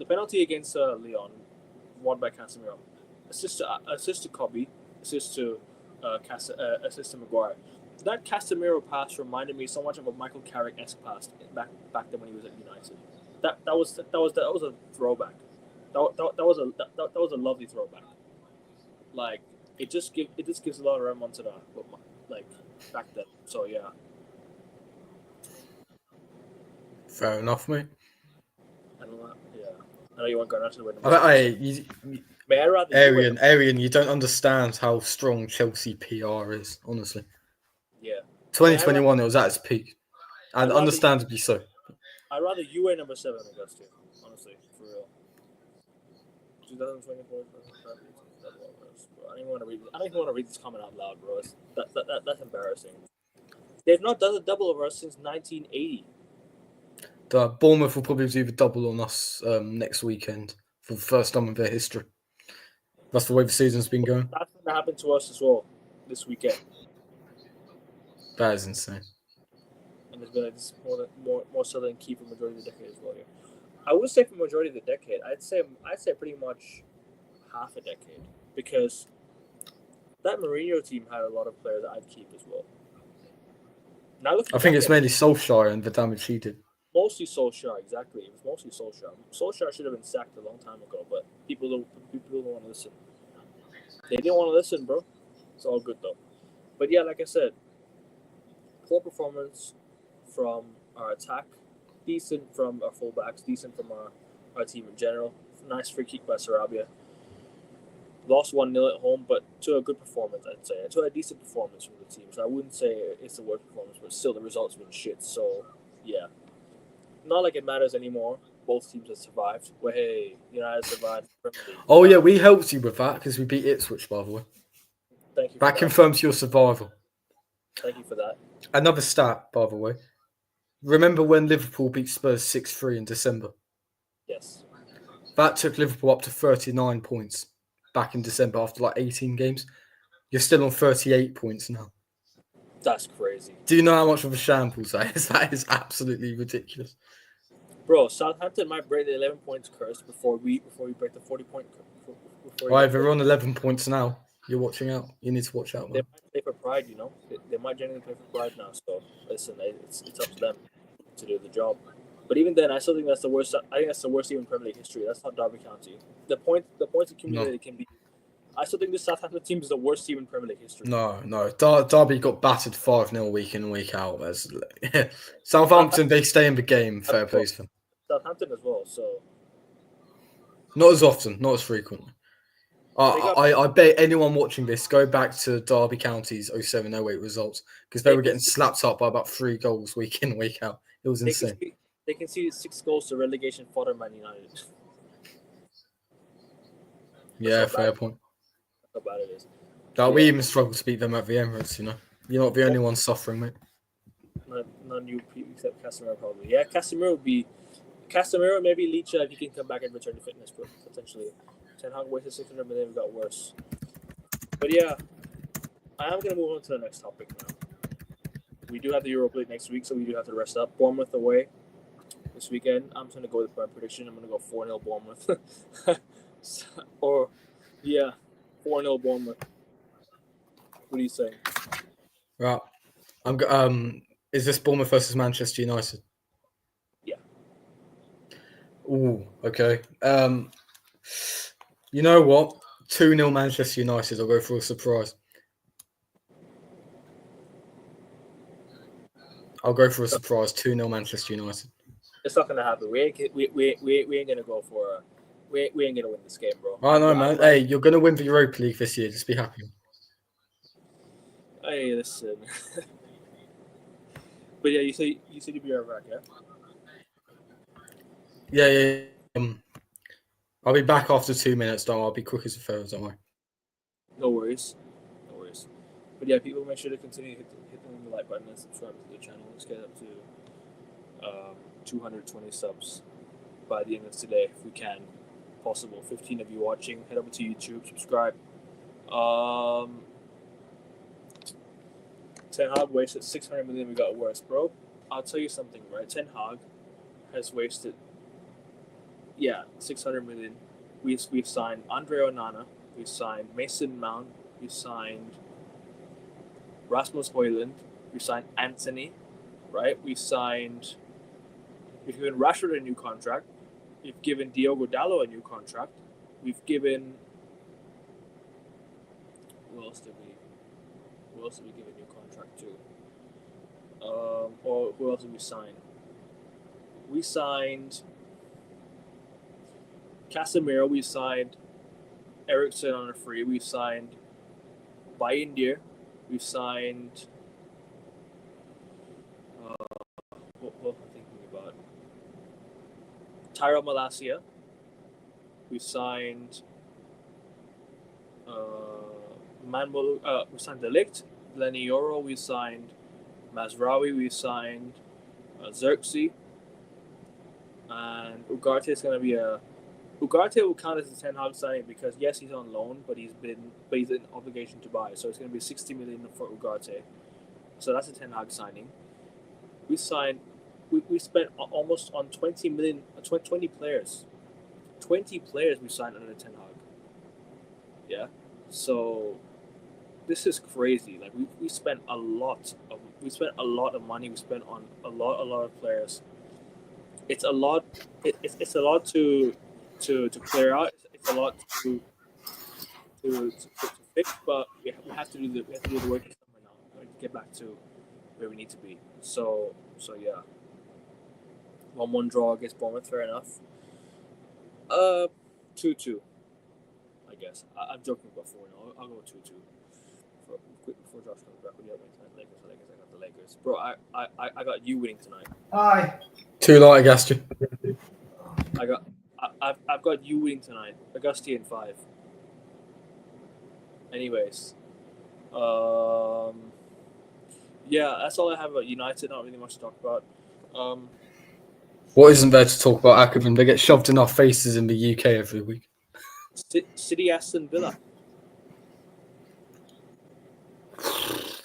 penalty against Leon, won by Casemiro. Assist to Kobe, assist to Maguire. That Casemiro pass reminded me so much of a Michael Carrick-esque pass back then when he was at United. That was a throwback. That was a lovely throwback. Like it just gives a lot of remontada, like back then. So yeah. Fair enough, mate. I know you want Garnacho to win. Arian, you don't understand how strong Chelsea PR is, honestly. Yeah. 2021, it was at its peak, and understandably so. I'd rather you wear number 7 than Augusto, honestly, for real. 2024. I don't even want to read this comment out loud, bro. That's embarrassing. They've not done a double over us since 1980. Bournemouth will probably do the double on us next weekend for the first time in their history. That's the way the season's been going. That's going to happen to us as well this weekend. That is insane. And there's been more so than keep for the majority of the decade as well. Yeah. I would say for the majority of the decade, I'd say pretty much half a decade, because that Mourinho team had a lot of players that I'd keep as well. Now I think it's mainly Solskjaer and the damage he did. Mostly Solskjaer, exactly. It was mostly Solskjaer. Solskjaer should have been sacked a long time ago, but people don't want to listen. They didn't want to listen, bro. It's all good though. But yeah, like I said, poor performance from our attack, decent from our fullbacks, decent from our team in general. Nice free kick by Sarabia. Lost 1-0 at home, but to a good performance, I'd say. To a decent performance from the team. So I wouldn't say it's the worst performance, but still the results have been shit. So, yeah. Not like it matters anymore. Both teams have survived. Well, hey, United survived. Oh, yeah, we helped you with that because we beat Ipswich, by the way. Thank you. That confirms your survival. Thank you for that. Another stat, by the way. Remember when Liverpool beat Spurs 6-3 in December? Yes. That took Liverpool up to 39 points back in December after like 18 games. You're still on 38 points now. That's crazy. Do you know how much of a shambles that is? That is absolutely ridiculous. Bro, Southampton might break the 11 points curse before we break the 40-point curse. Right, they're on 11 points now. You're watching out. You need to watch out, man. They might play for pride, you know. They might genuinely play for pride now. So listen, it's up to them to do the job. But even then, I still think that's the worst. I think that's the worst team in Premier League history. That's not Derby County. The points accumulated can be. I still think this Southampton team is the worst team in Premier League history. No. Derby got battered 5-0 week in and week out. Southampton, they stay in the game. Fair play to them. Southampton as well. So not as often, not as frequently. I bet anyone watching this go back to Derby County's 07-08 results, because they were getting slapped up by about 3 goals week in, week out. It was insane. They conceded 6 goals to relegation fodder Man United. Yeah, fair point. How bad it is. We even struggled to beat them at the Emirates, you know. You're not the only one suffering, mate. None you except Casemiro probably. Yeah, Casemiro maybe Licha if he can come back and return to fitness, but potentially. Ten Hag wasted 600 million, got worse. But yeah, I am going to move on to the next topic now. We do have the Europa League next week, so we do have to rest up. Bournemouth away this weekend. I'm going to go with my prediction. I'm going to go 4-0 Bournemouth. 4-0 Bournemouth. What do you say? Right. Is this Bournemouth versus Manchester United? Yeah. Ooh, okay. You know what? 2-0 Manchester United. I'll go for a surprise. I'll go for a surprise. 2-0 Manchester United. It's not gonna happen. We ain't gonna go for. We ain't gonna win this game, bro. I know, man. Hey, you're gonna win the Europa League this year. Just be happy. Hey, listen. But yeah, you say you'd be right back, yeah? Yeah. I'll be back after 2 minutes. Don't worry. I'll be quick as a ferret. Don't worry. No worries. But yeah, people make sure to continue hit the like button and subscribe to the channel. Let's get up to 220 subs by the end of today, if we can. Possible. 15 of you watching. Head over to YouTube, subscribe. Ten Hag wasted 600 million. We got worse, bro. I'll tell you something, right? Ten Hag has wasted 600 million. We've signed Andre Onana. We've signed Mason Mount. We've signed Rasmus Højlund. We've signed Anthony, right? We've given Rashford a new contract. We've given Diogo Dalot a new contract. We've given who else did we give a new contract to? Or who else did we sign? We signed Casemiro. We signed Eriksen on a free. We signed Bayindir. We've signed. What am I thinking about? Tyrell Malacia. We've signed. We signed De Ligt, Lenny Yoro. We signed Mazraoui. We signed Xerxes. And Ugarte is going to be Ugarte will count as a Ten Hag signing because yes, he's on loan, but he's in obligation to buy. So it's going to be 60 million for Ugarte. So that's a Ten Hag signing. We signed. We spent almost on 20 million, 20 players. 20 players we signed under Ten Hag. Yeah. So this is crazy. Like we spent a lot of money. We spent on a lot of players. It's a lot. It's a lot to clear out. It's a lot to fix. But we have to do the work this summer now to get back to where we need to be. So yeah. 1-1 draw against Bournemouth. Fair enough. 2-2. I guess. I'm joking about 4-0. I'll go 2-2. Before Josh comes back with the other Lakers. I got the Lakers. Bro, I got you winning tonight. Hi. Too light, Augusty. I've got you winning tonight. Augusty in 5. Anyways. Yeah, that's all I have about United. Not really much to talk about. What isn't there to talk about, Ackerman? They get shoved in our faces in the UK every week. City Aston Villa.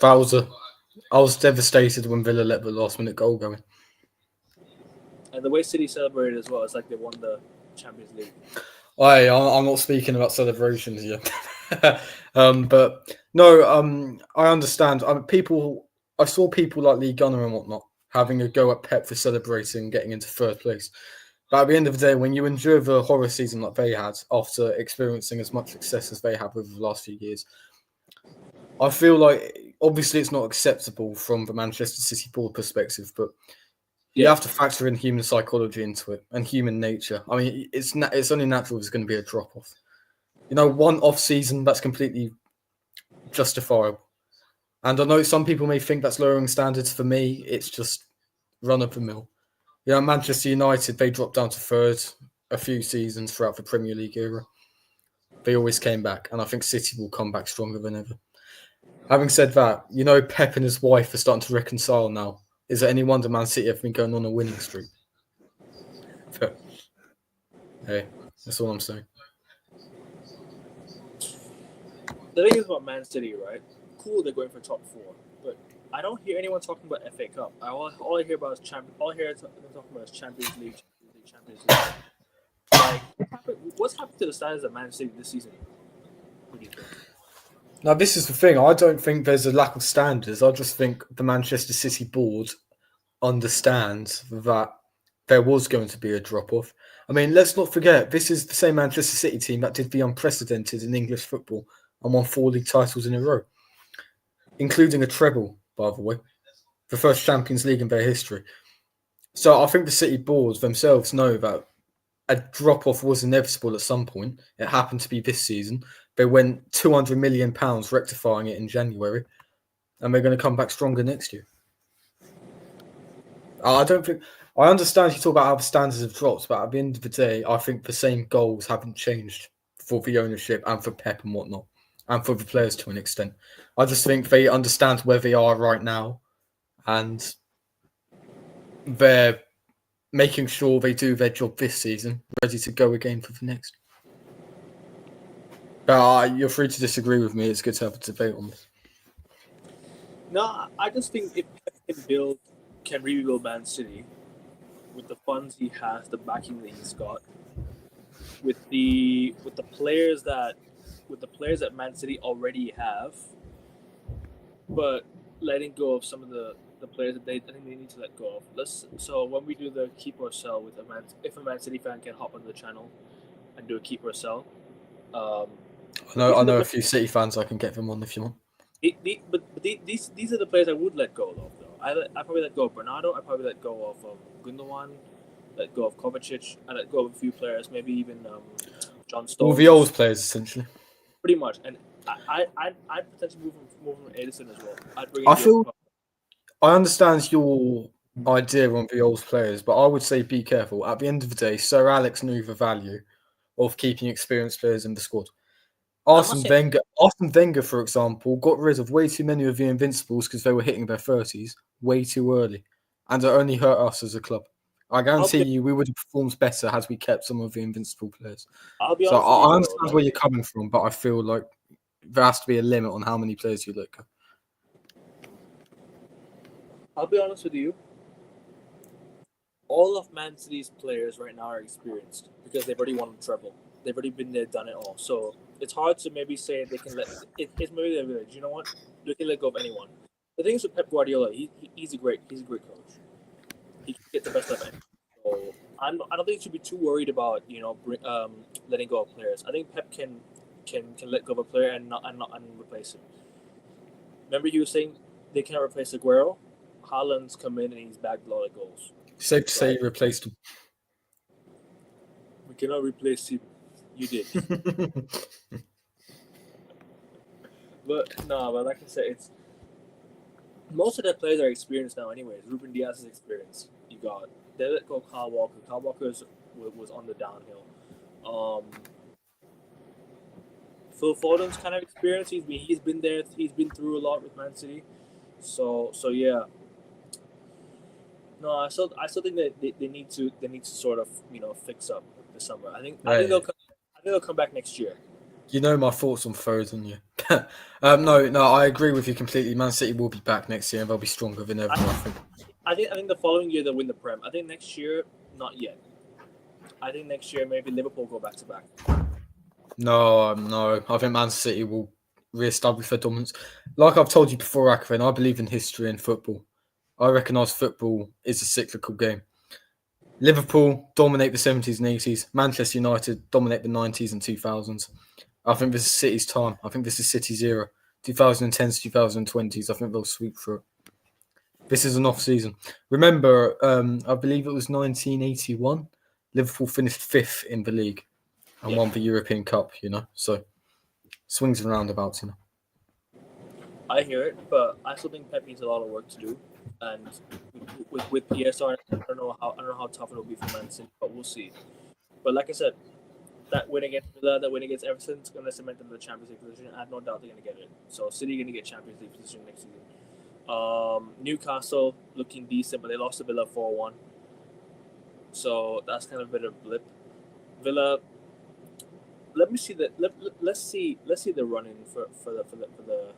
I was devastated when Villa let the last minute goal go in. And the way City celebrated as well, it's like they won the Champions League. I'm not speaking about celebrations yet. But no, I understand. I saw people like Lee Gunner and whatnot having a go at Pep for celebrating getting into third place. But at the end of the day, when you endure the horror season like they had after experiencing as much success as they have over the last few years, I feel like obviously it's not acceptable from the Manchester City board perspective, but you have to factor in human psychology into it and human nature. I mean, it's only natural there's going to be a drop-off. You know, one off-season, that's completely justifiable. And I know some people may think that's lowering standards. For me, it's just run-of-the-mill. You know, Manchester United, they dropped down to third a few seasons throughout the Premier League era. They always came back, and I think City will come back stronger than ever. Having said that, you know, Pep and his wife are starting to reconcile now. Is it any wonder Man City have been going on a winning streak? Hey, that's all I'm saying. The thing is about Man City, right? Cool, they're going for top 4, but I don't hear anyone talking about FA Cup. All I hear about is Champions League. Like, what's happened to the standards of Man City this season? What do you think? Now, this is the thing. I don't think there's a lack of standards. I just think the Manchester City board understands that there was going to be a drop-off. I mean, let's not forget, this is the same Manchester City team that did the unprecedented in English football and won 4 league titles in a row, including a treble, by the way, the first Champions League in their history. So I think the City boards themselves know that a drop-off was inevitable at some point. It happened to be this season. They went £200 million rectifying it in January, and they're going to come back stronger next year. I understand you talk about how the standards have dropped, but at the end of the day, I think the same goals haven't changed for the ownership and for Pep and whatnot, and for the players to an extent. I just think they understand where they are right now, and they're making sure they do their job this season, ready to go again for the next. But you're free to disagree with me. It's good to have a debate on this. No, I just think if Pep can rebuild Man City with the funds he has, the backing that he's got, with the players that Man City already have, but letting go of some of the players that I think they need to let go of. So when we do the keep or sell with if a Man City fan can hop on the channel and do a keep or sell. I know a few City fans. I can get them on if you want. These are the players I would let go of, though. I probably let go of Bernardo. I probably let go of Gundogan. Let go of Kovacic. I let go of a few players, maybe even John Stones. All the old players, essentially. Pretty much, and I'd potentially move from Edison as well. I'd bring in I understand your idea on the old players, but I would say be careful. At the end of the day, Sir Alex knew the value of keeping experienced players in the squad. Arsene Wenger, for example, got rid of way too many of the Invincibles because they were hitting their 30s way too early, and it only hurt us as a club. I guarantee you we would have performed better had we kept some of the Invincible players. I'll be so honest I understand where you're coming from, but I feel like there has to be a limit on how many players you let go. I'll be honest with you. All of Man City's players right now are experienced because they've already won the treble. They've already been there, done it all. So it's hard to maybe say they can let it's maybe they're village. You know what? They can let go of anyone. The thing is with Pep Guardiola, he's a great coach. He can get the best of it. So I don't think you should be too worried about letting go of players. I think Pep can let go of a player and replace him. Remember you were saying they cannot replace Aguero. Haaland's come in and he's bagged a lot of goals. Safe to say you replaced him. We cannot replace him. You did. But like I said, it's most of the players are experienced now anyways. Ruben Diaz is experienced. You got they let go Kyle Walker. Kyle Walker was on the downhill. Phil Foden's kind of experienced. He's been there. He's been through a lot with Man City. So yeah. No, I still think that they need to sort of fix up this summer. I think they'll come back next year. You know my thoughts on Foden, yeah. No, I agree with you completely. Man City will be back next year and they'll be stronger than ever. I think the following year they'll win the Prem. I think next year, not yet. I think next year maybe Liverpool go back to back. No. I think Man City will re-establish their dominance. Like I've told you before, Akvin, I believe in history and football. I recognise football is a cyclical game. Liverpool dominate the 70s and 80s. Manchester United dominate the 90s and 2000s. I think this is City's time. I think this is City's era. 2010s, 2020s. I think they'll sweep through it. This is an off season. Remember, I believe it was 1981. Liverpool finished 5th in the league and won the European Cup, So, swings and roundabouts, I hear it, but I still think Pep needs a lot of work to do. And with PSR, I don't know how tough it'll be for Man City, but we'll see. But like I said, that win against Villa, that win against Everton, is going to cement them in the Champions League position. I have no doubt they're going to get it. So City going to get Champions League position next season. Newcastle looking decent, but they lost to Villa 4-1. So that's kind of a bit of a blip. Villa. Let me see let's see the run-in for the.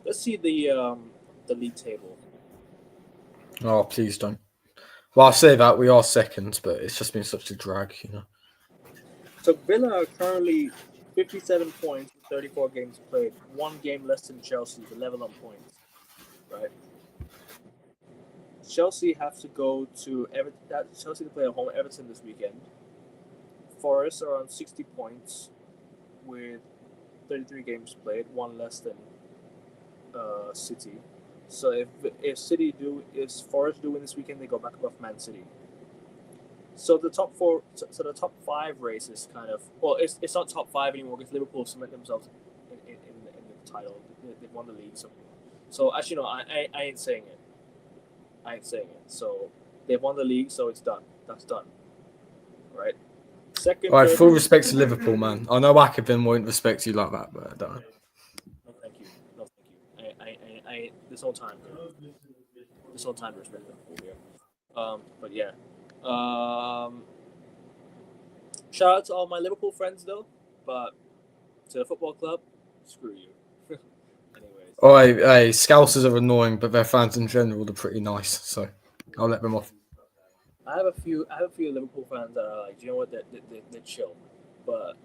Let's see the league table. Oh, please don't. Well, I say that we are second, but it's just been such a drag, So Villa are currently 57 points in 34 games played. 1 game less than Chelsea, the level on points, right? Chelsea have to go to Chelsea to play at home Everton this weekend. Forest are on 60 points with 33 games played, one less than City. So if Forest do win this weekend, they go back above Man City. So the top the top 5 race is kind of it's not top 5 anymore because Liverpool cement themselves in the title. They've won the league. So actually no, I ain't saying it. So they've won the league, so it's done. That's done. Right. Second. All right, full respect to Liverpool, man. I know Akabin won't respect you like that, but I don't know. No, thank you. There's no time. There's no time to respect Liverpool here. But yeah. Shout out to all my Liverpool friends though, but to the football club, screw you. Anyways. All right, hey, Scousers are annoying, but their fans in general are pretty nice, so I'll let them off. I have a few Liverpool fans that are like, you know what, they're chill, but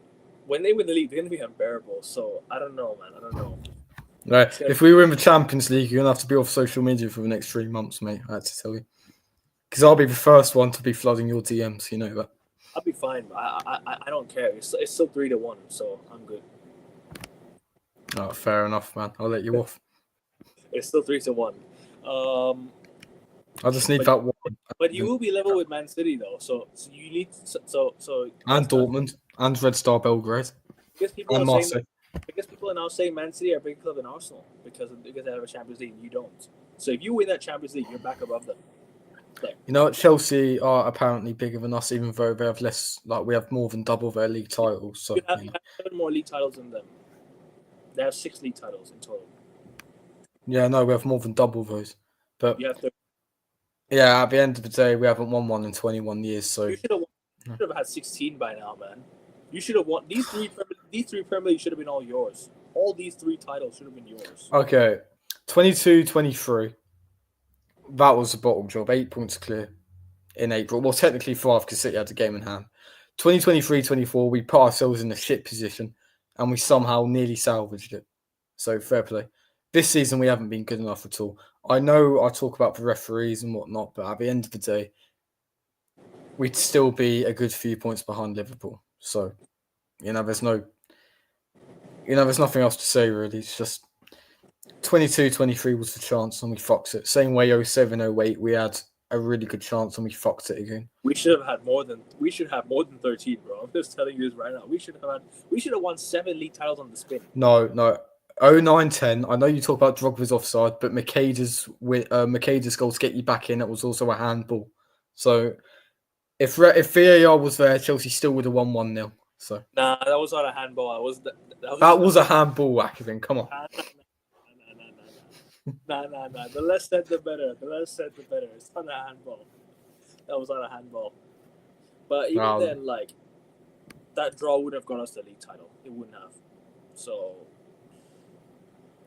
when they win the league, they're gonna be unbearable. So I don't know, man. I don't know. Right, if we win the Champions League, you're gonna have to be off social media for the next 3 months, mate. I had to tell you, because I'll be the first one to be flooding your DMs. You know that. I'll be fine. But I don't care. It's still 3-1, so I'm good. Oh, fair enough, man. I'll let you off. It's still 3-1. I just need that one. But you will be level with Man City though, so you need so. And Dortmund and Red Star Belgrade. Because people and are saying people are now saying Man City are a bigger club than Arsenal because they have a Champions League and you don't. So if you win that Champions League, you're back above them. There. You know what? Chelsea are apparently bigger than us, even though they have less. Like we have more than double their league titles. So you have 7 more league titles than them. They have 6 league titles in total. Yeah, no, we have more than double those. But you have 30. Yeah, at the end of the day, we haven't won one in 21 years. So you should have had 16 by now, man. You should have won these three Premier League should have been all yours. All these 3 titles should have been yours. Okay, 22-23. That was a bottom job. 8 points clear in April. Well, technically 5 because City had a game in hand. 2023-24, we put ourselves in a shit position and we somehow nearly salvaged it. So fair play. This season, we haven't been good enough at all. I know I talk about the referees and whatnot, but at the end of the day, we'd still be a good few points behind Liverpool. So, there's nothing else to say, really. It's just 22-23 was the chance and we fucked it. Same way 07-08, we had a really good chance and we fucked it again. We should have more than 13, bro. I'm just telling you this right now. We should have won 7 league titles on the spin. No. 09-10. I know you talk about Drogba's offside, but Makeda's goal to get you back in, it was also a handball. So if VAR was there, Chelsea still would have won 1-0. So nah, that was not a handball. That was a handball, Akavin. Come on. Nah. The less said, the better. It's not a handball. That was not a handball. But even then, like, that draw would have got us the league title. It wouldn't have. So,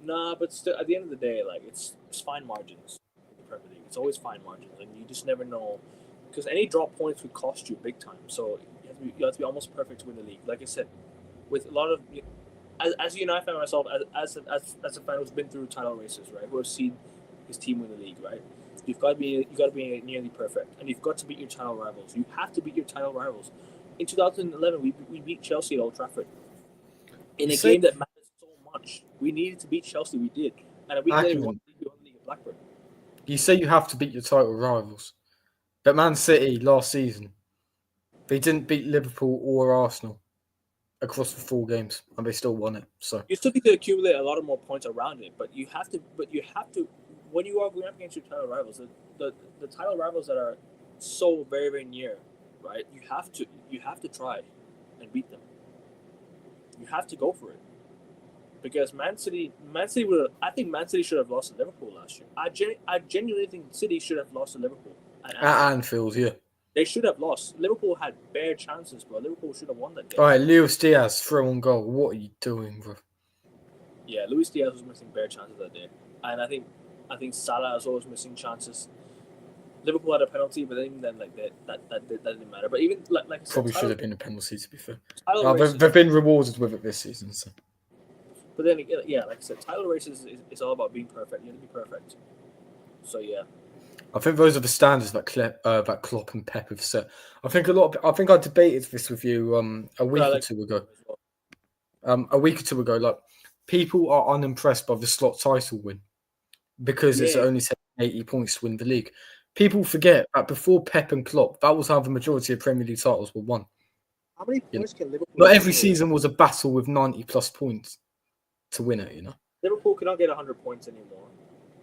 nah, but still, at the end of the day, like, it's fine margins in the Premier League. It's always fine margins, and you just never know. Because any drop points would cost you big time. So, you have to be almost perfect to win the league. Like I said, with a lot of... As a United fan myself, as a fan who's been through title races, right, who have seen his team win the league, right, you got to be nearly perfect, and you've got to beat your title rivals. You have to beat your title rivals. In 2011, we beat Chelsea at Old Trafford in a game that matters so much. We needed to beat Chelsea. We did, and a week later we won the league at Blackburn. You say you have to beat your title rivals, but Man City last season, they didn't beat Liverpool or Arsenal across the 4 games, and they still won it. So you still need to accumulate a lot of more points around it, but you have to. When you are going up against your title rivals, the title rivals that are so very, very near, right? You have to try and beat them. You have to go for it, because Man City would. I think Man City should have lost to Liverpool last year. I genuinely think City should have lost to Liverpool at Anfield. Yeah. They should have lost. Liverpool had bare chances, bro. Liverpool should have won that game. All right, Luis Diaz, throw on goal. What are you doing, bro? Yeah, Luis Diaz was missing bare chances that day. And I think Salah as well was missing chances. Liverpool had a penalty, but even then, like that didn't matter. But even like I said, probably should have been a penalty, to be fair. They've been rewarded with it this season. So. But then, yeah, like I said, title races is all about being perfect. You have to be perfect. So yeah. I think those are the standards that Klopp and Pep have set. I think I think I debated this with you a week or two ago. A week or two ago, like people are unimpressed by the slot title win because it's only taken 80 points to win the league. People forget that before Pep and Klopp, that was how the majority of Premier League titles were won. How many points can Liverpool? Not every season was a battle with 90+ points to win it. You know, Liverpool cannot get 100 points anymore.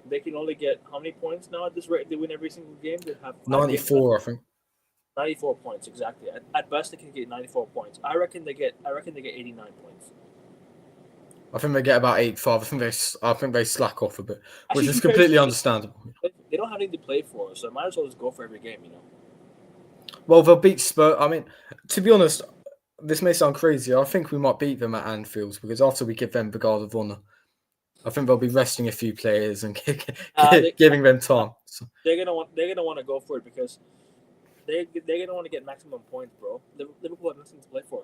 They can only get how many points now at this rate? They win every single game. They have 94, I think. 94 points exactly. At best, they can get 94 points. I reckon they get 89 points. I think they get about 85. I think they slack off a bit, which is completely understandable. They don't have anything to play for, so might as well just go for every game, you know. Well, they'll beat Spurs. I mean, to be honest, this may sound crazy. I think we might beat them at Anfield because after we give them the guard of honour, I think they'll be resting a few players and giving them time. So. They're gonna want to go for it because they're gonna want to get maximum points, bro. Liverpool have nothing to play for.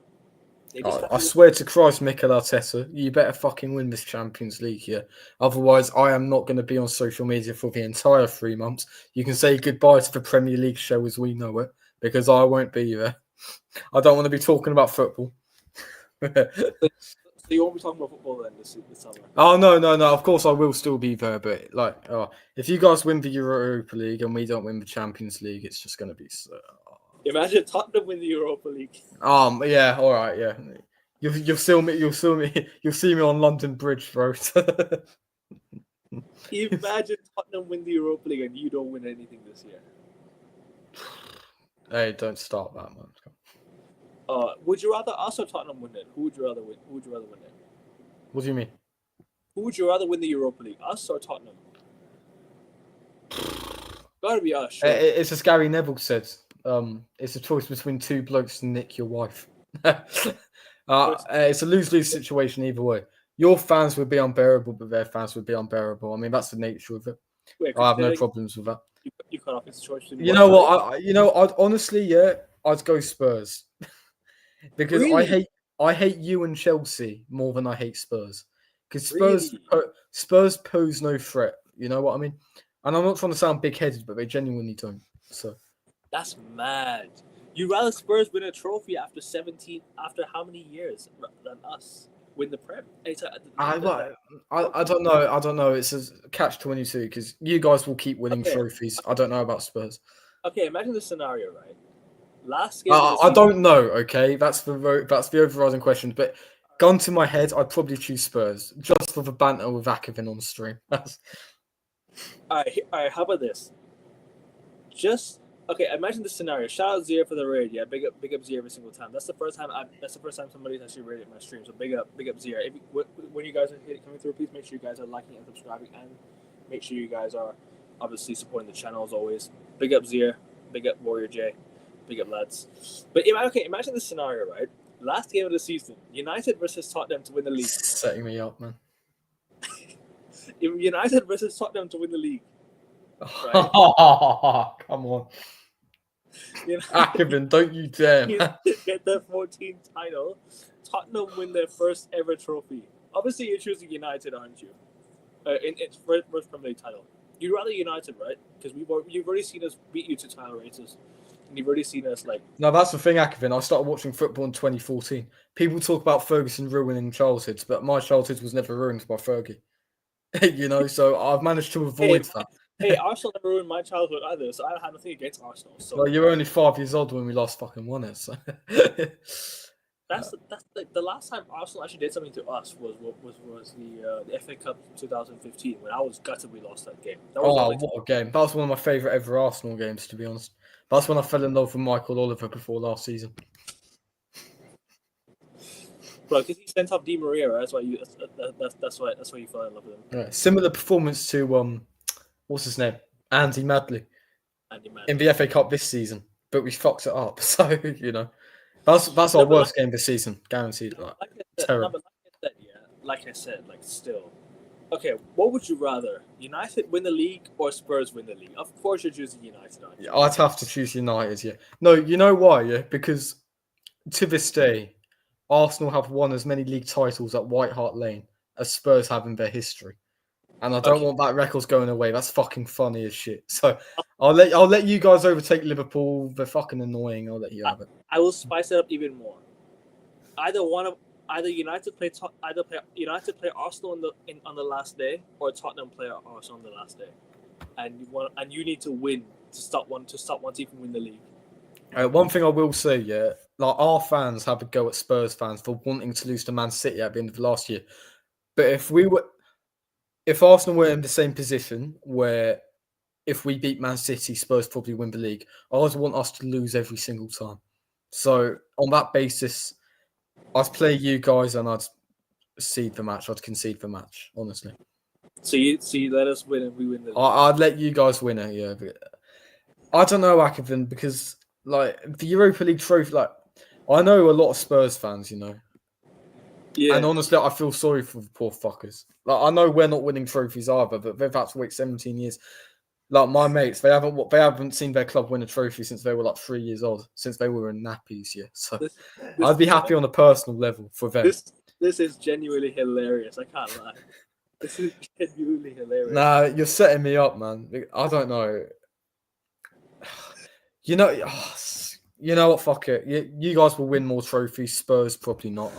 I swear to Christ, Mikel Arteta, you better fucking win this Champions League here. Otherwise, I am not going to be on social media for the entire 3 months. You can say goodbye to the Premier League show as we know it, because I won't be there. I don't want to be talking about football. So you won't be talking about football then this summer? Oh, no. Of course, I will still be there. But, if you guys win the Europa League and we don't win the Champions League, it's just going to be so... Imagine Tottenham win the Europa League. Yeah, all right, yeah. You'll see me on London Bridge Road. Imagine Tottenham win the Europa League and you don't win anything this year. Hey, don't start that, man. Would you rather us or Tottenham win it? Who would you rather win? it? What do you mean? Who would you rather win the Europa League, us or Tottenham? Gotta be us. Sure. It's as Gary Neville said. It's a choice between two blokes to nick your wife. It's a lose-lose situation either way. Your fans would be unbearable, but their fans would be unbearable. I mean, that's the nature of it. I have no problems with that. You cut off its choice. You know what? I'd honestly, I'd go Spurs because really? I hate you and Chelsea more than I hate Spurs because Spurs pose no threat. You know what I mean? And I'm not trying to sound big-headed, but they genuinely don't. So. That's mad. You'd rather Spurs win a trophy after how many years than us win the Prem? I don't know. It's a catch-22 because you guys will keep winning trophies. I don't know about Spurs. Okay, imagine the scenario, right? Last game. I don't know. Okay, that's the overriding question. But gun to my head, I'd probably choose Spurs just for the banter with Akevin on the stream. All right. How about this? Okay, imagine the scenario. Shout out Zia for the raid. Yeah, big up Zia every single time. That's the first time somebody's actually raided my stream. So big up Zia. When you guys are coming through, please make sure you guys are liking and subscribing, and make sure you guys are obviously supporting the channel as always. Big up Zia. Big up Warrior J. Big up lads. But imagine the scenario, right? Last game of the season, United versus Tottenham to win the league. Setting me up, man. United versus Tottenham to win the league. Right? Come on. Akevin, don't you dare, man. Get their 14th title. Tottenham win their first ever trophy. Obviously, you're choosing United, aren't you? In its first Premier League title. You'd rather United, right? Because you've already seen us beat you to title races. And you've already seen us like... No, that's the thing, Akevin. I started watching football in 2014. People talk about Ferguson ruining childhoods, but my childhood was never ruined by Fergie. So I've managed to avoid that. Hey, Arsenal never ruined my childhood either, so I had nothing against Arsenal. So well, you were only 5 years old when we last fucking won it. So that's the last time Arsenal actually did something to us was the FA Cup 2015 when I was gutted we lost that game. What a game! That was one of my favourite ever Arsenal games, to be honest. That's when I fell in love with Michael Oliver before last season. Bro, because he sent off Di Maria, right? That's why you fell in love with him. Yeah, similar performance to what's his name? Andy Madley. In the FA Cup this season, but we fucked it up. So that's our worst game this season, guaranteed. Terrible. Like I said, still. Okay, what would you rather? United win the league or Spurs win the league? Of course, you're choosing United, aren't you? I'd have to choose United. Yeah. No, you know why? Yeah, because to this day, Arsenal have won as many league titles at White Hart Lane as Spurs have in their history. and I don't want that records going away. That's fucking funny as shit. So I'll let you guys overtake Liverpool. They're fucking annoying. I'll let you have it. I will spice it up even more. Either United play Arsenal on the last day, or Tottenham play Arsenal on the last day, and you need to win to stop one team from winning the league. One thing I will say, yeah, like our fans have a go at Spurs fans for wanting to lose to Man City at the end of last year. But if Arsenal were in the same position where if we beat Man City, Spurs probably win the league, I always want us to lose every single time. So on that basis, I'd play you guys and I'd concede the match, honestly. So you let us win and we win the league. I'd let you guys win it, yeah. But I don't know, Akavin, because like the Europa League trophy, like I know a lot of Spurs fans, you know. Yeah. And honestly, I feel sorry for the poor fuckers. Like I know we're not winning trophies either, but they've had to wait 17 years. Like my mates, they haven't seen their club win a trophy since they were like 3 years old, since they were in nappies, yeah. So I'd be happy on a personal level for them. This is genuinely hilarious. I can't lie. This is genuinely hilarious. Nah, you're setting me up, man. I don't know. You know what? Fuck it. You guys will win more trophies. Spurs probably not.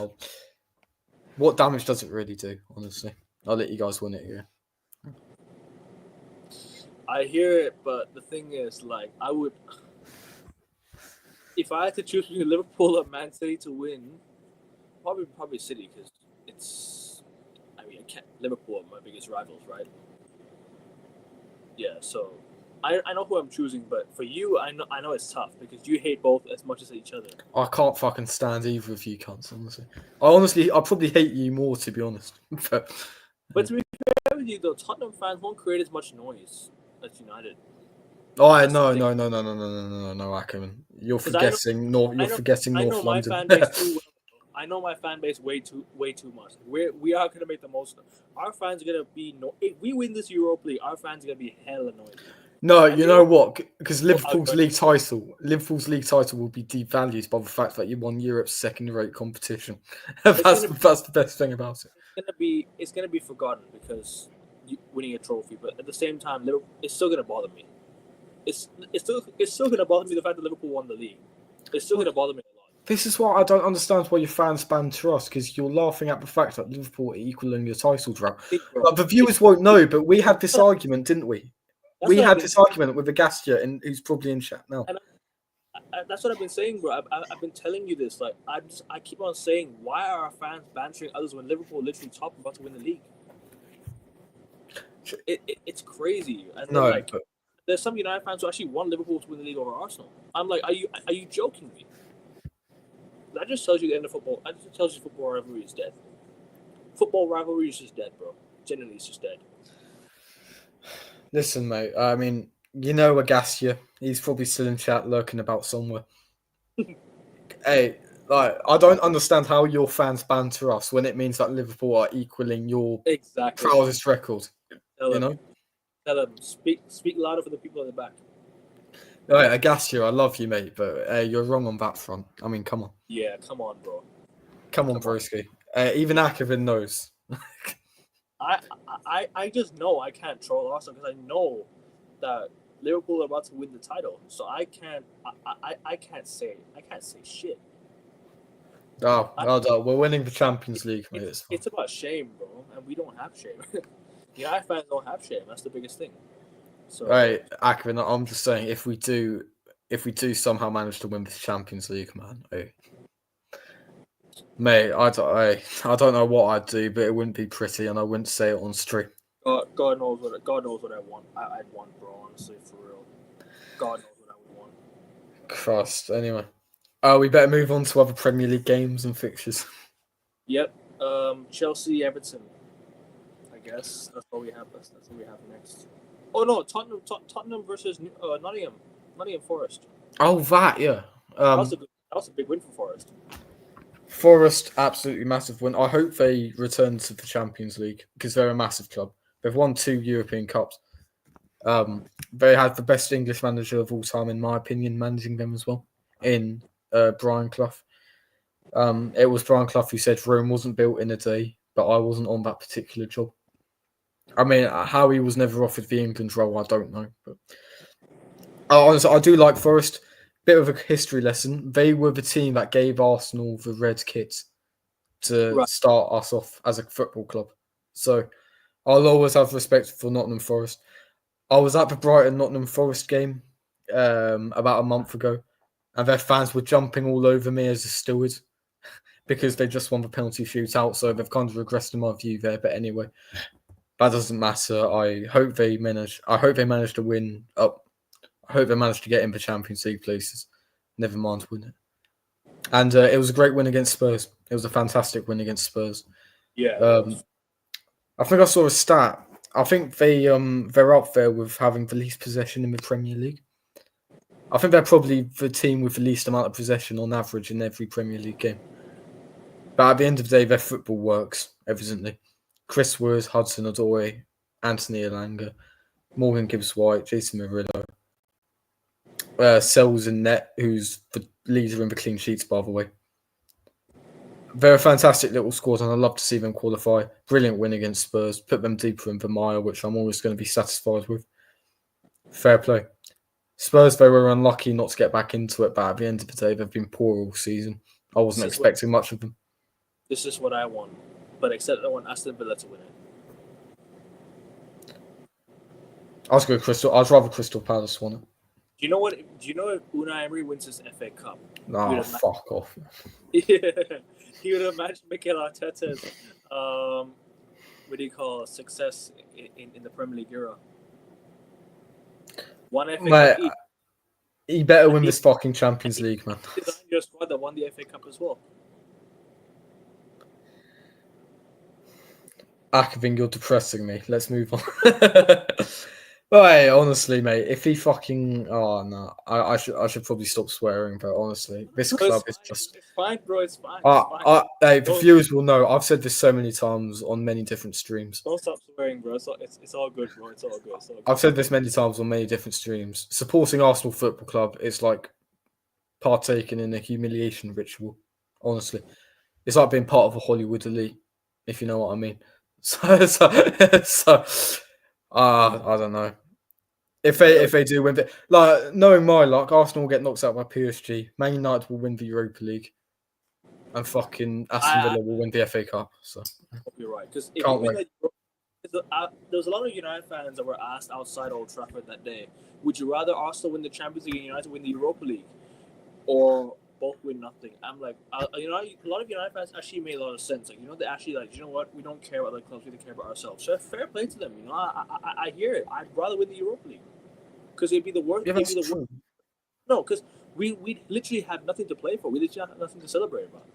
What damage does it really do? Honestly, I'll let you guys win it. Yeah. I hear it, but the thing is, like, I would, if I had to choose between Liverpool or Man City to win, probably City, because it's, I mean, Liverpool are my biggest rivals, right? Yeah, so I know who I'm choosing, but for you, I know it's tough because you hate both as much as each other. I can't fucking stand either of you cunts, honestly. I probably hate you more, to be honest. But to be fair with you, though, Tottenham fans won't create as much noise as United. Oh, no, Ackerman. You're forgetting forgetting North London. My fan base too well. I know my fan base way too much. We are gonna make the most of it. Our fans are gonna be if we win this Europa League, our fans are gonna be hell annoyed. No, you know what? Because Liverpool's league title will be devalued by the fact that you won Europe's second-rate competition. That's the best thing about it. It's gonna be forgotten because winning a trophy, but at the same time, Liverpool, it's still gonna bother me. It's still gonna bother me the fact that Liverpool won the league. It's still gonna bother me a lot. This is why I don't understand why your fans banter us, because you're laughing at the fact that Liverpool are equaling your title drought. Like, the viewers won't know, but we had this argument, didn't we? We had this argument with Agastia, who's probably in chat now. That's what I've been saying, bro. I've been telling you this. Like, I keep on saying, why are our fans bantering others when Liverpool literally top about to win the league? It's crazy. And then, there's some United fans who actually want Liverpool to win the league over Arsenal. I'm like, are you joking me? That just tells you the end of football. That just tells you football rivalry is dead. Football rivalry is just dead, bro. Genuinely, it's just dead. Listen, mate. I mean, you know Agastia. He's probably still in chat, lurking about somewhere. Hey, like, I don't understand how your fans banter us when it means that Liverpool are equaling your proudest record. Tell them, speak louder for the people at the back. All right, Agastia, I love you, mate, but you're wrong on that front. I mean, come on. Yeah, come on, bro. Come on, broski. Even Akavin knows. I just know I can't troll Arsenal because I know that Liverpool are about to win the title, so I can't say shit. We're winning the Champions League, mate. It's about shame, bro, and we don't have shame. The United fans don't have shame. That's the biggest thing. So, right, Akavin, I'm just saying, if we do somehow manage to win the Champions League, man, mate, I don't know what I'd do, but it wouldn't be pretty, and I wouldn't say it on stream. God knows what I want. I'd want, bro. Honestly, for real. God knows what I would want. Christ. Anyway, we better move on to other Premier League games and fixtures. Yep. Chelsea, Everton. I guess that's what we have. That's what we have next. Oh no, Tottenham versus Nottingham Forest. Oh, that yeah. That was a big win for Forest. Forest, absolutely massive win. I hope they return to the Champions League because they're a massive club. They've won 2 European Cups. They had the best English manager of all time, in my opinion, managing them as well, in Brian Clough. It was Brian Clough who said Rome wasn't built in a day, but I wasn't on that particular job. I mean, how he was never offered the England role, I don't know. But honestly, I do like Forest. Bit of a history lesson. They were the team that gave Arsenal the red kit to start us off as a football club. So I'll always have respect for Nottingham Forest. I was at the Brighton Nottingham Forest game about a month ago, and their fans were jumping all over me as a steward because they just won the penalty shootout. So they've kind of regressed in my view there. But anyway, that doesn't matter. I hope they manage to win up. I hope they manage to get in the Champions League places. Never mind win it. And it was a great win against Spurs. It was a fantastic win against Spurs. Yeah. I think I saw a stat. I think they're up there with having the least possession in the Premier League. I think they're probably the team with the least amount of possession on average in every Premier League game. But at the end of the day, their football works, evidently. Chris Wood, Hudson-Odoi, Anthony Elanga, Morgan Gibbs-White, Jason Murillo, Sells in net, who's the leader in the clean sheets, by the way. They're a fantastic little squad, and I'd love to see them qualify. Brilliant win against Spurs. Put them deeper in the mire, which I'm always going to be satisfied with. Fair play. Spurs, they were unlucky not to get back into it, but at the end of the day, they've been poor all season. I wasn't expecting much of them. This is what I want, but except I want Aston Villa to win it. I'd rather Crystal Palace won it. Do you know what? Do you know if Unai Emery wins his FA Cup? Nah, fuck off. Yeah, he would have matched Mikel Arteta's what do you call success in the Premier League era. One FA Cup each. He better win this fucking Champions League, man. Designed your squad that won the FA Cup as well. Akavin, you're depressing me. Let's move on. But hey, honestly, mate, if he fucking I should probably stop swearing. But honestly, this club is just. It's fine, bro. It's fine. Hey, the viewers will know. I've said this so many times on many different streams. Don't stop swearing, bro. It's all good, bro. It's all good. It's all good. I've said this many times on many different streams. Supporting Arsenal Football Club is like partaking in a humiliation ritual. Honestly, it's like being part of a Hollywood elite, if you know what I mean. I don't know. If they do win, like knowing my luck, Arsenal will get knocked out by PSG. Man United will win the Europa League, and fucking Aston Villa will win the FA Cup. So you're right, because there was a lot of United fans that were asked outside Old Trafford that day, would you rather Arsenal win the Champions League and United win the Europa League, or both win nothing? I'm like, a lot of United fans actually made a lot of sense. Like, they actually like, you know what? We don't care about other clubs. We care about ourselves. So fair play to them. I hear it. I'd rather win the Europa League because it'd be the worst. Yeah, that's true. No, because we literally have nothing to play for. We literally have nothing to celebrate about.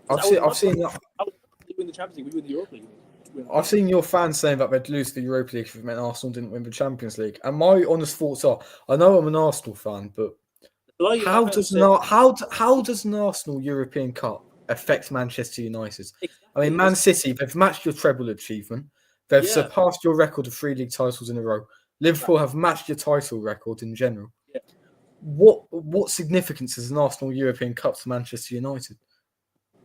I've seen that. I would win the Champions League. We win the Europa League. I've seen your fans saying that they'd lose the Europa League if it meant Arsenal didn't win the Champions League. And my honest thoughts are, I know I'm an Arsenal fan, but how does an Arsenal European Cup affect Manchester United? Exactly. I mean, Man City, they've matched your treble achievement. They've surpassed your record of 3 league titles in a row. Liverpool have matched your title record in general. Yeah. What significance is an Arsenal European Cup to Manchester United?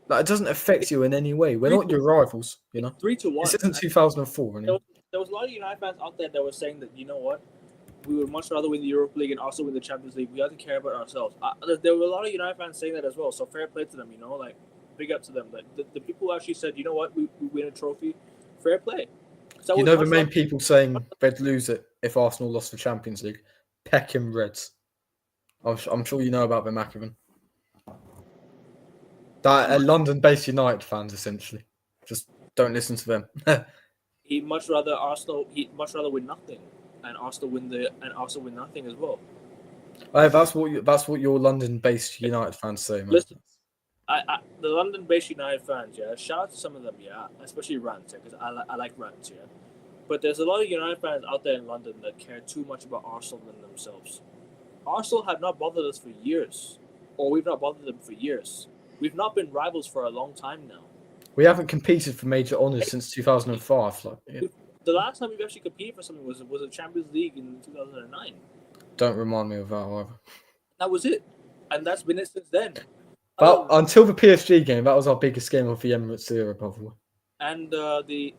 Like, it doesn't affect you in any way. We're not your rivals, 3-1. This isn't 2004 anymore. There was a lot of United fans out there that were saying that, you know what? We would much rather win the Europa League and also win the Champions League. We have to care about ourselves. There were a lot of United fans saying that as well. So fair play to them, like big up to them. Like the people who actually said, you know what, we win a trophy. Fair play. The main people saying they'd lose it if Arsenal lost the Champions League. Peckham Reds. I'm sure you know about them, Ackerman. That London-based United fans, essentially. Just don't listen to them. He'd much rather win nothing. And Arsenal win nothing as well. Hey, that's what your London-based United fans say, man. Listen, the London-based United fans, shout out to some of them, especially Rant, because I like Rant, But there's a lot of United fans out there in London that care too much about Arsenal than themselves. Arsenal have not bothered us for years, or we've not bothered them for years. We've not been rivals for a long time now. We haven't competed for major honours since 2005. The last time we've actually competed for something was the Champions League in 2009. Don't remind me of that, either. That was it. And that's been it since then. But until the PSG game, that was our biggest game of the Emirates era, by the way. and the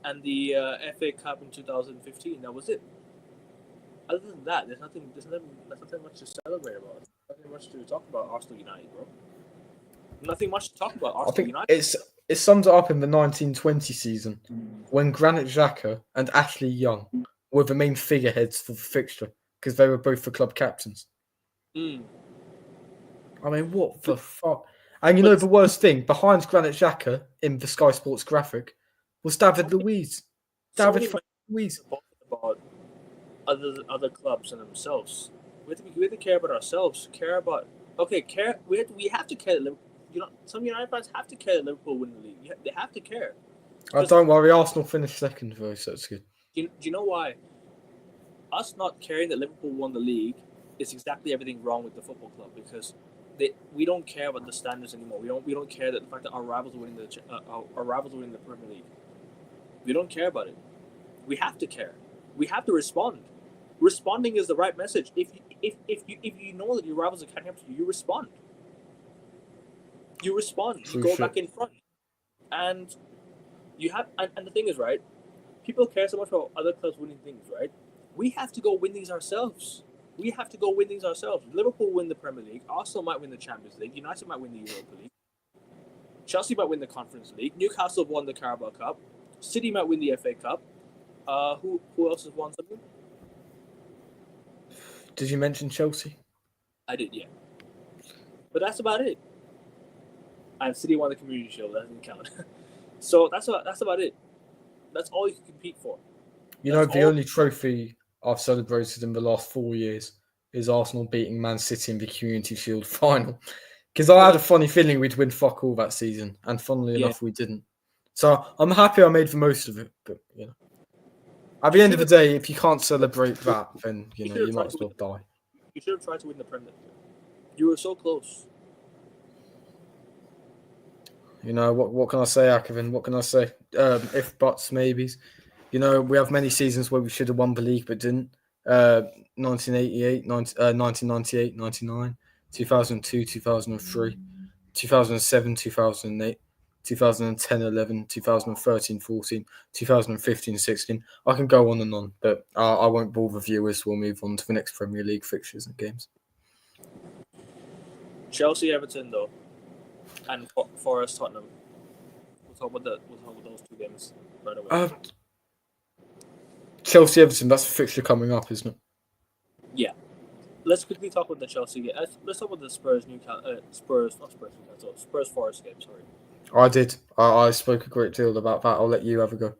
FA Cup in 2015. That was it. Other than that, there's nothing much to celebrate about. Nothing much to talk about Arsenal United, bro. Nothing much to talk about I Arsenal think United. it sums it up in the 1920 season when Granit Xhaka and Ashley Young were the main figureheads for the fixture because they were both the club captains. Mm. I mean, what the fuck? And you know the worst thing, behind Granit Xhaka in the Sky Sports graphic was David Luiz. David Luiz. About other clubs and themselves. We have to care about ourselves. Care about we have to care. You know, some United fans have to care that Liverpool win the league. They have to care. Don't worry, Arsenal finished second, though, so it's good. Do you know why? Us not caring that Liverpool won the league is exactly everything wrong with the football club because we don't care about the standards anymore. We don't care that the fact that our rivals are winning the Premier League. We don't care about it. We have to care. We have to respond. Responding is the right message. If you know that your rivals are catching up to you, you respond. You respond. You go back in front, and you have. And the thing is, right? People care so much about other clubs winning things, right? We have to go win these ourselves. Liverpool win the Premier League. Arsenal might win the Champions League. United might win the Europa League. Chelsea might win the Conference League. Newcastle won the Carabao Cup. City might win the FA Cup. Who else has won something? Did you mention Chelsea? I did, yeah. But that's about it. And City won the Community Shield. That doesn't count. So that's about it. That's all you can compete for. The only trophy I've celebrated in the last 4 years is Arsenal beating Man City in the Community Shield final. Because I had a funny feeling we'd win fuck all that season, and funnily enough, we didn't. So I'm happy I made the most of it. But at the end of the day, if you can't celebrate that, then you might as well die. You should have tried to win the Premier League. You were so close. What can I say, Akevin? What can I say? If buts, maybes. We have many seasons where we should have won the league but didn't. 1988, 1998, 99, 2002, 2003, 2007, 2008, 2010, 11, 2013, 14, 2015, 16. I can go on and on, but I won't bore the viewers. We'll move on to the next Premier League fixtures and games. Chelsea, Everton, though, and Forest, Tottenham. We'll talk about those two games right away. Chelsea, Everton. That's the fixture coming up, isn't it? Yeah. Let's quickly talk about the Chelsea game. Let's talk about the Spurs Forest game. Sorry. I did. I spoke a great deal about that. I'll let you have a go.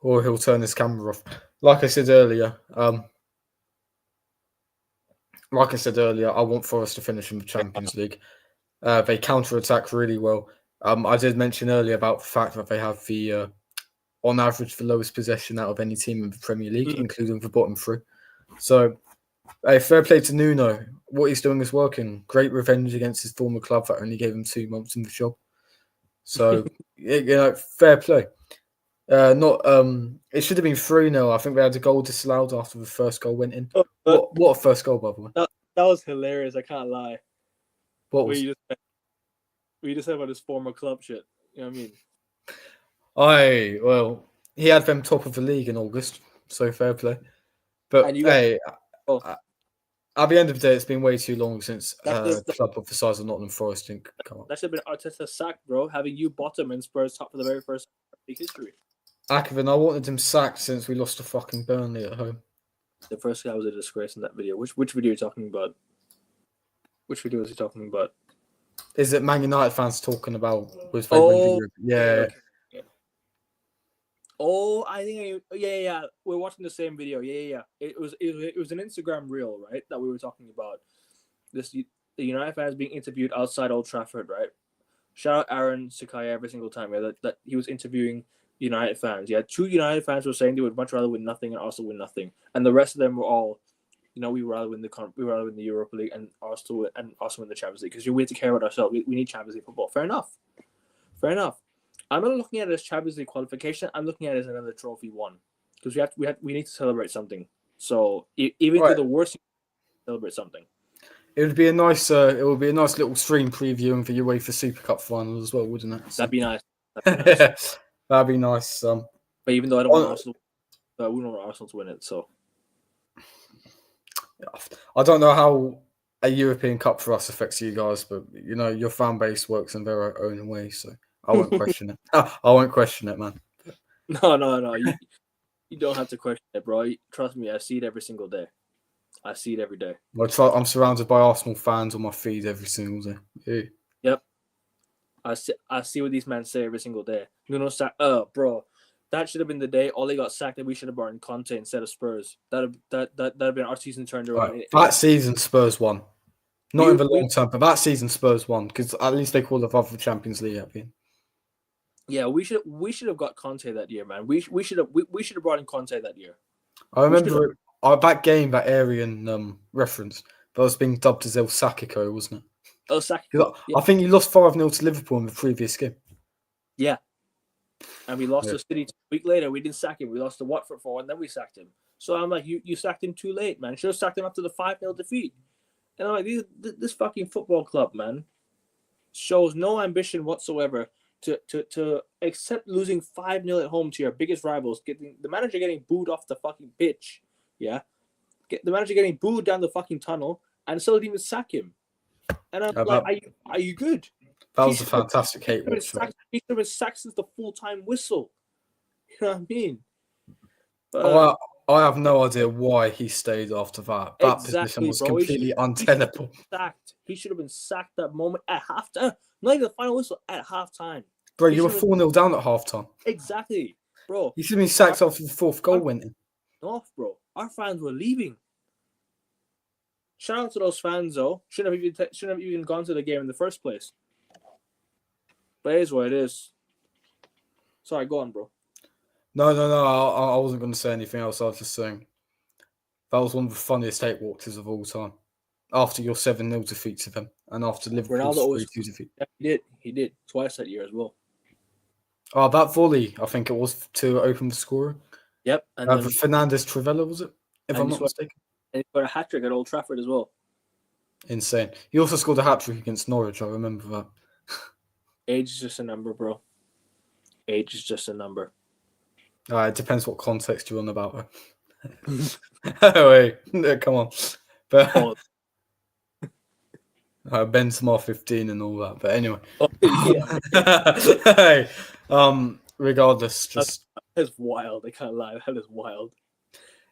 Or he'll turn his camera off. Like I said earlier, I want Forest to finish in the Champions League. They counter-attack really well. I did mention earlier about the fact that they have the, on average, the lowest possession out of any team in the Premier League, including the bottom three. So, fair play to Nuno. What he's doing is working. Great revenge against his former club that only gave him 2 months in the job. So, fair play. It should have been 3-0. I think they had a goal disallowed after the first goal went in. What a first goal, by the way. That was hilarious. I can't lie. What was? We just said about his former club shit. You know what I mean? Well, he had them top of the league in August, so fair play. But at the end of the day, it's been way too long since a club of the size of Nottingham Forest didn't come up. That should have been Arteta's sack, bro. Having you bottom and Spurs top for the very first league history. Akevin, I wanted him sacked since we lost to fucking Burnley at home. The first guy was a disgrace in that video. Which video are you talking about? Which video was he talking about? Is it Man United fans talking about? Yeah. Oh, I think yeah. We're watching the same video. Yeah. It was an Instagram reel, right? That we were talking about. The United fans being interviewed outside Old Trafford, right? Shout out Aaron Sakaya every single time. Yeah, that he was interviewing United fans. Yeah, 2 United fans were saying they would much rather win nothing and Arsenal win nothing, and the rest of them were all, we rather win the Europa League and Arsenal win the Champions League because we have to care about ourselves. We need Champions League football. Fair enough. I'm not looking at it as Champions League qualification. I'm looking at it as another trophy won because we need to celebrate something. So even through the worst, celebrate something. It would be a nice little stream previewing for UEFA Super Cup final as well, wouldn't it? So, That'd be nice. That'd be nice. that'd be nice. But even though I don't want Arsenal, I wouldn't want Arsenal to win it. So I don't know how a European Cup for us affects you guys, but you know your fan base works in their own way, so I won't question it. I won't question it, man. No. You don't have to question it, bro. Trust me, I see it every single day. I see it every day. I'm surrounded by Arsenal fans on my feed every single day. Yeah. Yep. I see what these men say every single day. Bro, that should have been the day Ole got sacked and we should have brought in Conte instead of Spurs. That'd have been our season turned around. Right. That season Spurs won. Not in the long term, but that season Spurs won because at least they called above the Champions League. Yeah, we should have got Conte that year, man. We should have brought in Conte that year. I remember that game, that Aryan reference, that was being dubbed as El Sacico, wasn't it? El Sacico. Yeah. I think you lost 5-0 to Liverpool in the previous game. Yeah. And we lost to City 2 week later. We didn't sack him. We lost to Watford 4, and then we sacked him. So I'm like, you sacked him too late, man. Should have sacked him after the 5-0 defeat. And I'm like, this fucking football club, man, shows no ambition whatsoever to accept losing 5-0 at home to your biggest rivals, getting the manager getting booed off the fucking pitch, the manager getting booed down the fucking tunnel, and still didn't even sack him. And I'm like, are you good? That was a fantastic hate watch. He should have been sacked since the full-time whistle. You know what I mean? But, I have no idea why he stayed after that. That position was completely untenable. He should have been sacked that moment at halftime. Not even the final whistle, at halftime. Bro, you were 4-0 down at halftime. Exactly, bro. You should have been sacked after the fourth goal went in. Off, bro. Our fans were leaving. Shout out to those fans, though. Shouldn't have even gone to the game in the first place. But it is what it is. Sorry, go on, bro. No. I wasn't going to say anything else. I was just saying that was one of the funniest hate watches of all time. After your 7-0 defeat to them, and after Liverpool's 3-2 defeat. Yeah, he did twice that year as well. Oh, that volley! I think it was to open the scorer. Yep, and then Fernandes Trivella, was it? If I'm not mistaken. And he got a hat trick at Old Trafford as well. Insane. He also scored a hat trick against Norwich. I remember that. Age is just a number, bro. Age is just a number. It depends what context you're on about. Wait, come on. But Benzema 15 and all that. But anyway. Hey, regardless, just that's wild. I can't lie. That is wild.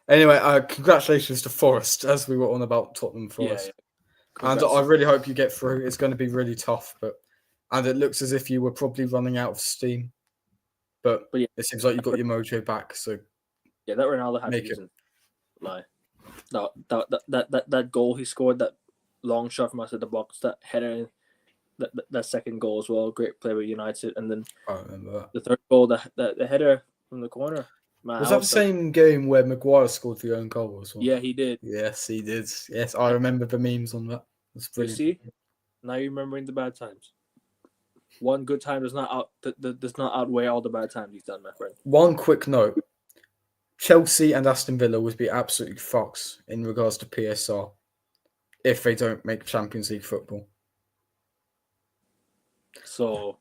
Anyway, congratulations to Forest, as we were on about Tottenham Forest. Yeah. And I really hope you get through. It's going to be really tough, and it looks as if you were probably running out of steam. But yeah, it seems like you got your mojo back. So yeah, that Ronaldo had to lie. That goal he scored, that long shot from outside the box, that header, that second goal as well. Great play with United, and then I remember that. The third goal, the header from the corner. Man, was that the same game where Maguire scored the own goal as well? Yeah, he did. Yes, he did. Yes, I remember the memes on that. That's brilliant. You see, now you're remembering the bad times. One good time does not outweigh all the bad times he's done, my friend. One quick note: Chelsea and Aston Villa would be absolutely fucks in regards to PSR if they don't make Champions League football. So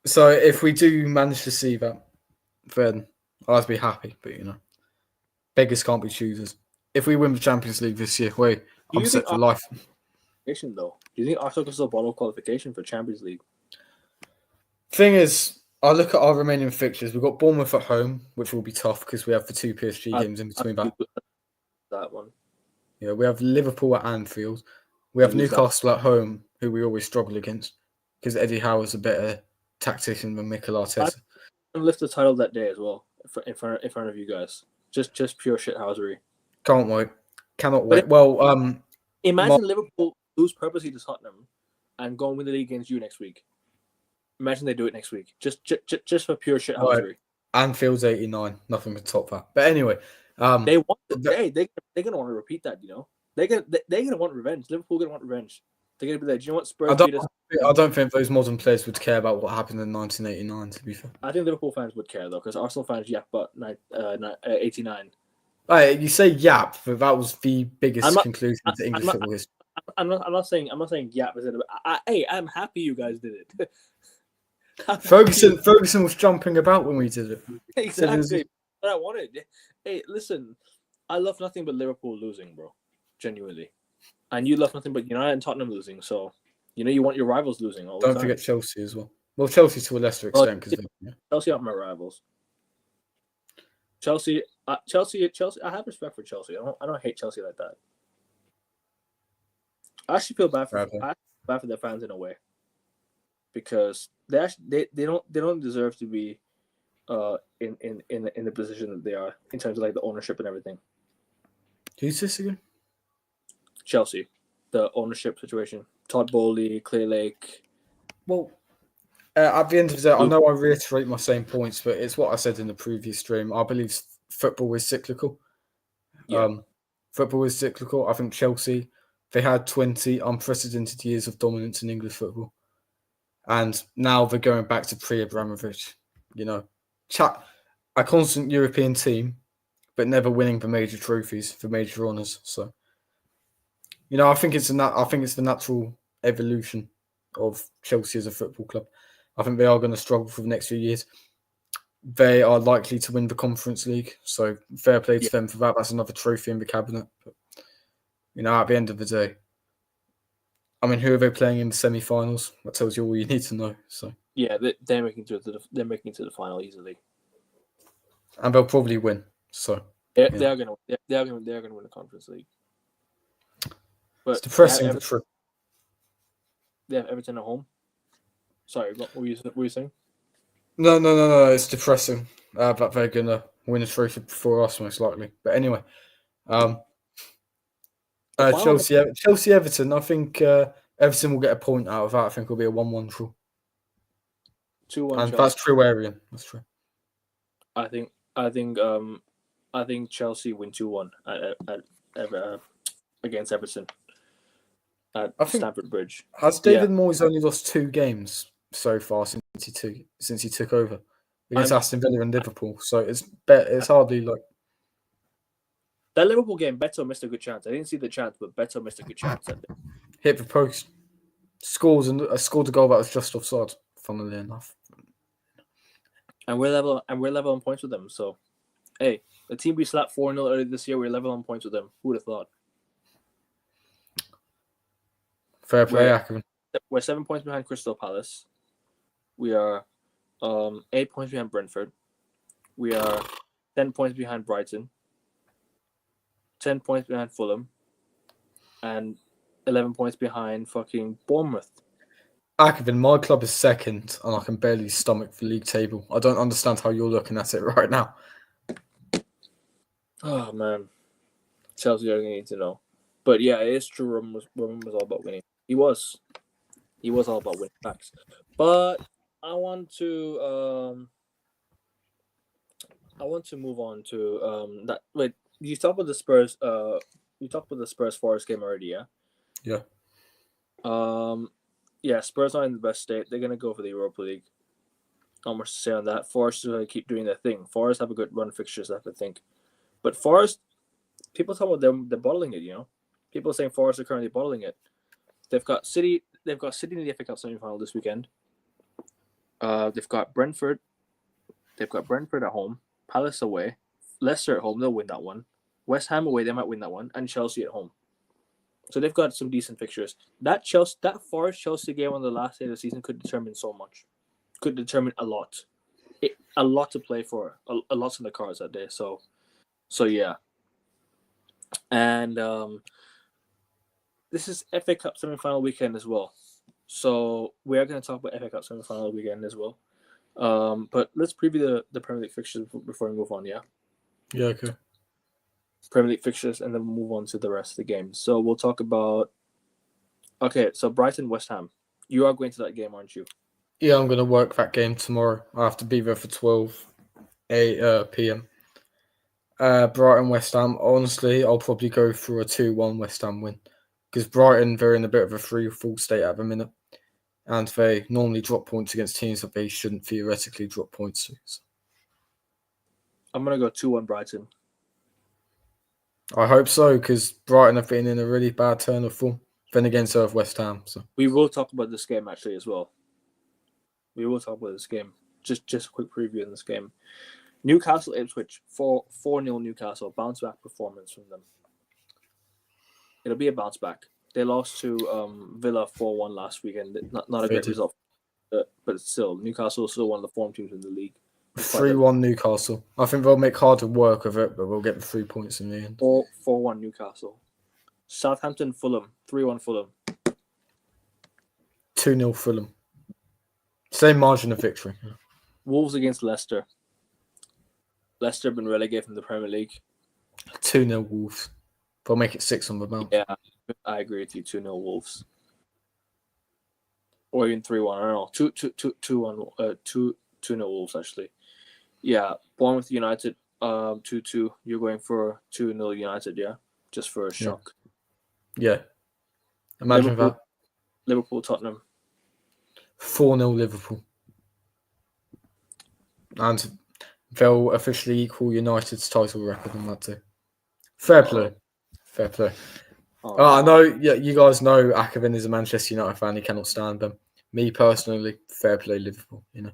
if we do manage to see that, then I'd be happy. But beggars can't be choosers. If we win the Champions League this year, I'm set for life. Though, do you think Arsenal can still bottle qualification for Champions League? Thing is, I look at our remaining fixtures. We've got Bournemouth at home, which will be tough because we have the 2 PSG games in between that one. Yeah, we have Liverpool at Anfield. We have Newcastle at home, who we always struggle against because Eddie Howe's a better tactician than Mikel Arteta. And lift the title that day as well in front of you guys. Just pure shithousery. Can't wait. Cannot wait. Well, imagine Liverpool lose purposely to Tottenham and go and win the league against you next week. Imagine they do it next week. Just for pure shithousery. Right. Anfield's 89. Nothing can top that. But anyway, they want they're gonna want to repeat that. They're gonna want revenge. Liverpool gonna want revenge. They're gonna be like, do you know what, Spurs? I don't think those modern players would care about what happened in 1989. To be fair, I think Liverpool fans would care though, because Arsenal fans but 89. You say yap, but that was the biggest conclusion to English football history. I'm not saying yeah. Hey, I'm happy you guys did it. Ferguson was jumping about when we did it. Exactly what I wanted. Hey, listen, I love nothing but Liverpool losing, bro. Genuinely, and you love nothing but United and Tottenham losing. So, you want your rivals losing all the Don't time. forget Chelsea as well. Well, Chelsea to a lesser extent because Chelsea aren't my rivals. Chelsea. I have respect for Chelsea. I don't hate Chelsea like that. I actually feel bad for their fans in a way, because they don't deserve to be in the position that they are in terms of like the ownership and everything. Who's this again? Chelsea, the ownership situation. Todd Bowley, Clear Lake. Well, at the end of the day, I know I reiterate my same points, but it's what I said in the previous stream. I believe football is cyclical. Yeah. Football is cyclical. I think Chelsea, they had 20 unprecedented years of dominance in English football. And now they're going back to pre-Abramovich. A constant European team, but never winning the major trophies, the major honours. So, I think it's the natural evolution of Chelsea as a football club. I think they are going to struggle for the next few years. They are likely to win the Conference League, so fair play to them for that. That's another trophy in the cabinet. But, at the end of the day, who are they playing in the semi-finals? That tells you all you need to know. So yeah, they're making to the final easily, and they'll probably win. So they are gonna win the Conference League. But it's depressing, but true. They have Everton at home. Sorry, what were you saying? No. It's depressing that they're gonna win a trophy before us, most likely. But anyway, Chelsea, Everton. I think Everton will get a point out of that. I think it'll be a 1-1 draw. 2-1. And that's true, Arian. That's true. I think Chelsea win 2-1 against Everton at Stamford Bridge. Has David Moyes only lost 2 games so far since he took over against Aston Villa and Liverpool? So it's hardly like that Liverpool game. Beto missed a good chance. I didn't see the chance, but Beto missed a good chance. Hit the post, scored a goal that was just offside. Funnily enough, and we're level on points with them. So, hey, the team we slapped 4-0 earlier this year, we're level on points with them. Who would have thought? Fair play, Ackerman. We're 7 points behind Crystal Palace. We are 8 points behind Brentford. We are 10 points behind Brighton. 10 points behind Fulham. And 11 points behind fucking Bournemouth. Ackerman, my club is second, and I can barely stomach the league table. I don't understand how you're looking at it right now. Oh, man. Chelsea are going to need to know. But yeah, it is true. Roman was all about winning. He was all about winning facts. But I want to move on to that. Wait, you talked about the Spurs. You talked about the Spurs Forest game already, yeah? Yeah. Yeah. Spurs are in the best state. They're gonna go for the Europa League. Not much to say on that. Forest is gonna keep doing their thing. Forest have a good run fixtures, I have to think. But Forest, people talk about them. They're bottling it. People are saying Forest are currently bottling it. They've got City in the FA Cup semi-final this weekend. They've got Brentford. They've got Brentford at home. Palace away. Leicester at home. They'll win that one. West Ham away. They might win that one. And Chelsea at home. So they've got some decent fixtures. That Forest Chelsea game on the last day of the season could determine so much. Could determine a lot. A lot to play for. A lot's in the cards that day. So yeah. And this is FA Cup semi-final weekend as well. So we are going to talk about FA Cup semi-final weekend as well. But let's preview the Premier League fixtures before we move on, yeah? Yeah, okay. Premier League fixtures, and then we'll move on to the rest of the games. So we'll talk about... Okay, so Brighton, West Ham. You are going to that game, aren't you? Yeah, I'm going to work that game tomorrow. I have to be there for 12 p.m. Brighton, West Ham. Honestly, I'll probably go for a 2-1 West Ham win. Because Brighton, they're in a bit of a free-fall state at the minute. And they normally drop points against teams that they shouldn't theoretically drop points to. So. I'm going to go 2-1 Brighton. I hope so, because Brighton have been in a really bad turn of form. Then again, so have West Ham. So we will talk about this game actually as well. We will talk about this game. Just a quick preview in this game. Newcastle Ipswich 4-0 Newcastle, bounce back performance from them. It'll be a bounce back. They lost to Villa 4-1 last weekend. Not a great result, but still Newcastle is still one of the form teams in the league. 3-1 Newcastle. I think they'll make harder work of it, but we'll get the 3 points in the end. 4-1 Newcastle. Southampton Fulham 3-1 Fulham. 2-0 Fulham. Same margin of victory. Wolves against Leicester. Leicester have been relegated from the Premier League. 2-0 Wolves. They'll make it 6 on the bounce. Yeah, I agree with you. 2-0 Wolves. Or even 3-1. I don't know. 2-0 Wolves, actually. Yeah, Bournemouth United 2-2. You're going for 2-0 United, yeah? Just for a shock. Yeah. Imagine that. Liverpool Tottenham. 4-0 Liverpool. And they'll officially equal United's title record on that too. Fair play. Fair play. I know, yeah, you guys know Akavin is a Manchester United fan. He cannot stand them. Me personally, fair play Liverpool, you know.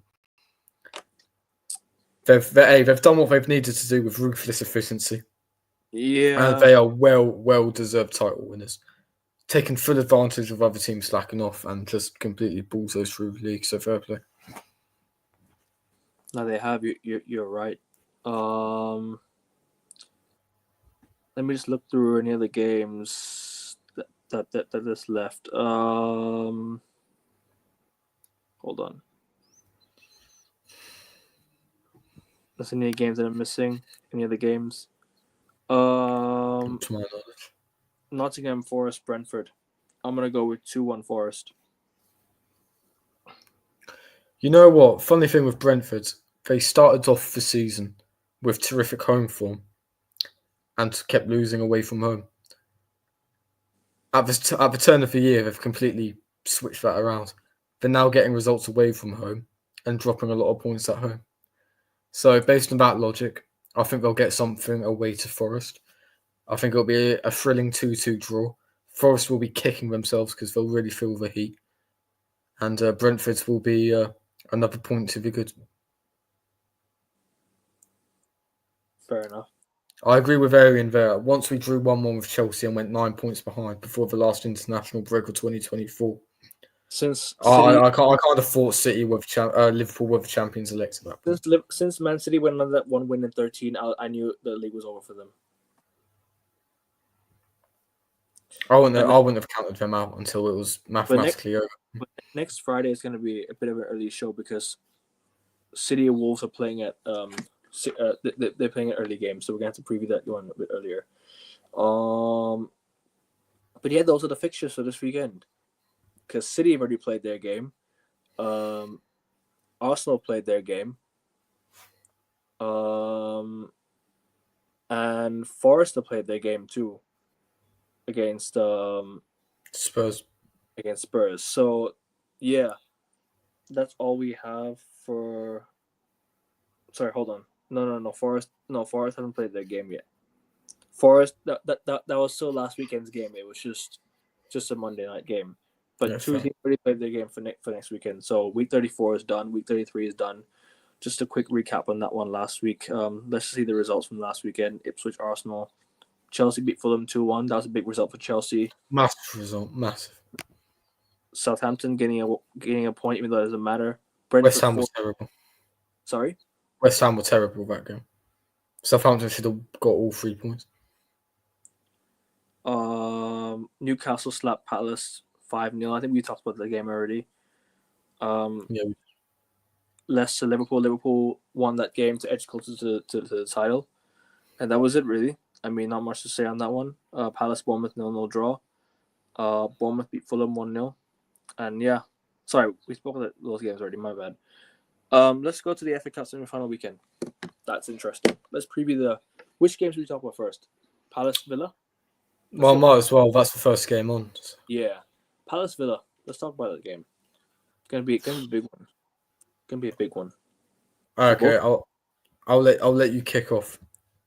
They've done what they've needed to do with ruthless efficiency. Yeah. And they are well-deserved title winners. Taking full advantage of other teams slacking off and just completely bullseye through the league. So fair play. No, they have. You're right. Let me just look through any other games that is left. Hold on. There's any games that I'm missing? Any other games? To my knowledge. Nottingham Forest, Brentford. I'm gonna go with 2-1 Forest. You know what? Funny thing with Brentford, they started off the season with terrific home form and kept losing away from home. At the turn of the year, they've completely switched that around. They're now getting results away from home and dropping a lot of points at home. So based on that logic, I think they'll get something away to Forest. I think it'll be a thrilling 2-2 draw. Forest will be kicking themselves because they'll really feel the heat. And Brentford will be another point to be good. Fair enough. I agree with Arian there. Once we drew 1-1 with Chelsea and went 9 points behind before the last international break of 2024. Since I kind of thought City with Liverpool were the champions elect at that point. Since Man City went on that one win in 13, I knew the league was over for them. I wouldn't have counted them out until it was mathematically over. But next Friday is going to be a bit of an early show because City and Wolves are playing at they're playing an early game, so we're going to have to preview that one a bit earlier. But yeah, those are the fixtures for this weekend. Because City have already played their game. Arsenal played their game. And Forest have played their game too. Against Spurs. Against Spurs. So yeah. That's all we have for sorry, hold on. No. Forest haven't played their game yet. Forest that was still last weekend's game. It was just a Monday night game. But two teams already played their game for next weekend. So week 34 is done. Week 33 is done. Just a quick recap on that one last week. Let's see the results from last weekend. Ipswich, Arsenal. Chelsea beat Fulham 2-1. That was a big result for Chelsea. Massive result. Massive. Southampton getting a point, even though it doesn't matter. Brentford, West Ham was terrible. Sorry? West Ham were terrible that game. Southampton should have got all 3 points. Newcastle slapped Palace 5-0. I think we talked about the game already. Yeah. Leicester, Liverpool won that game to edge closer to the title. And that was it, really. I mean, not much to say on that one. Palace, Bournemouth, 0-0 draw. Bournemouth beat Fulham 1-0. And yeah, sorry, we spoke about those games already, my bad. Let's go to the FA Cup semi-final weekend. That's interesting. Let's preview which games do we talk about first? Palace, Villa? Well, might as well. That's the first game on. Yeah. Palace, Villa. Let's talk about that game. It's gonna be a big one. Gonna be a big one. Okay, I'll let you kick off.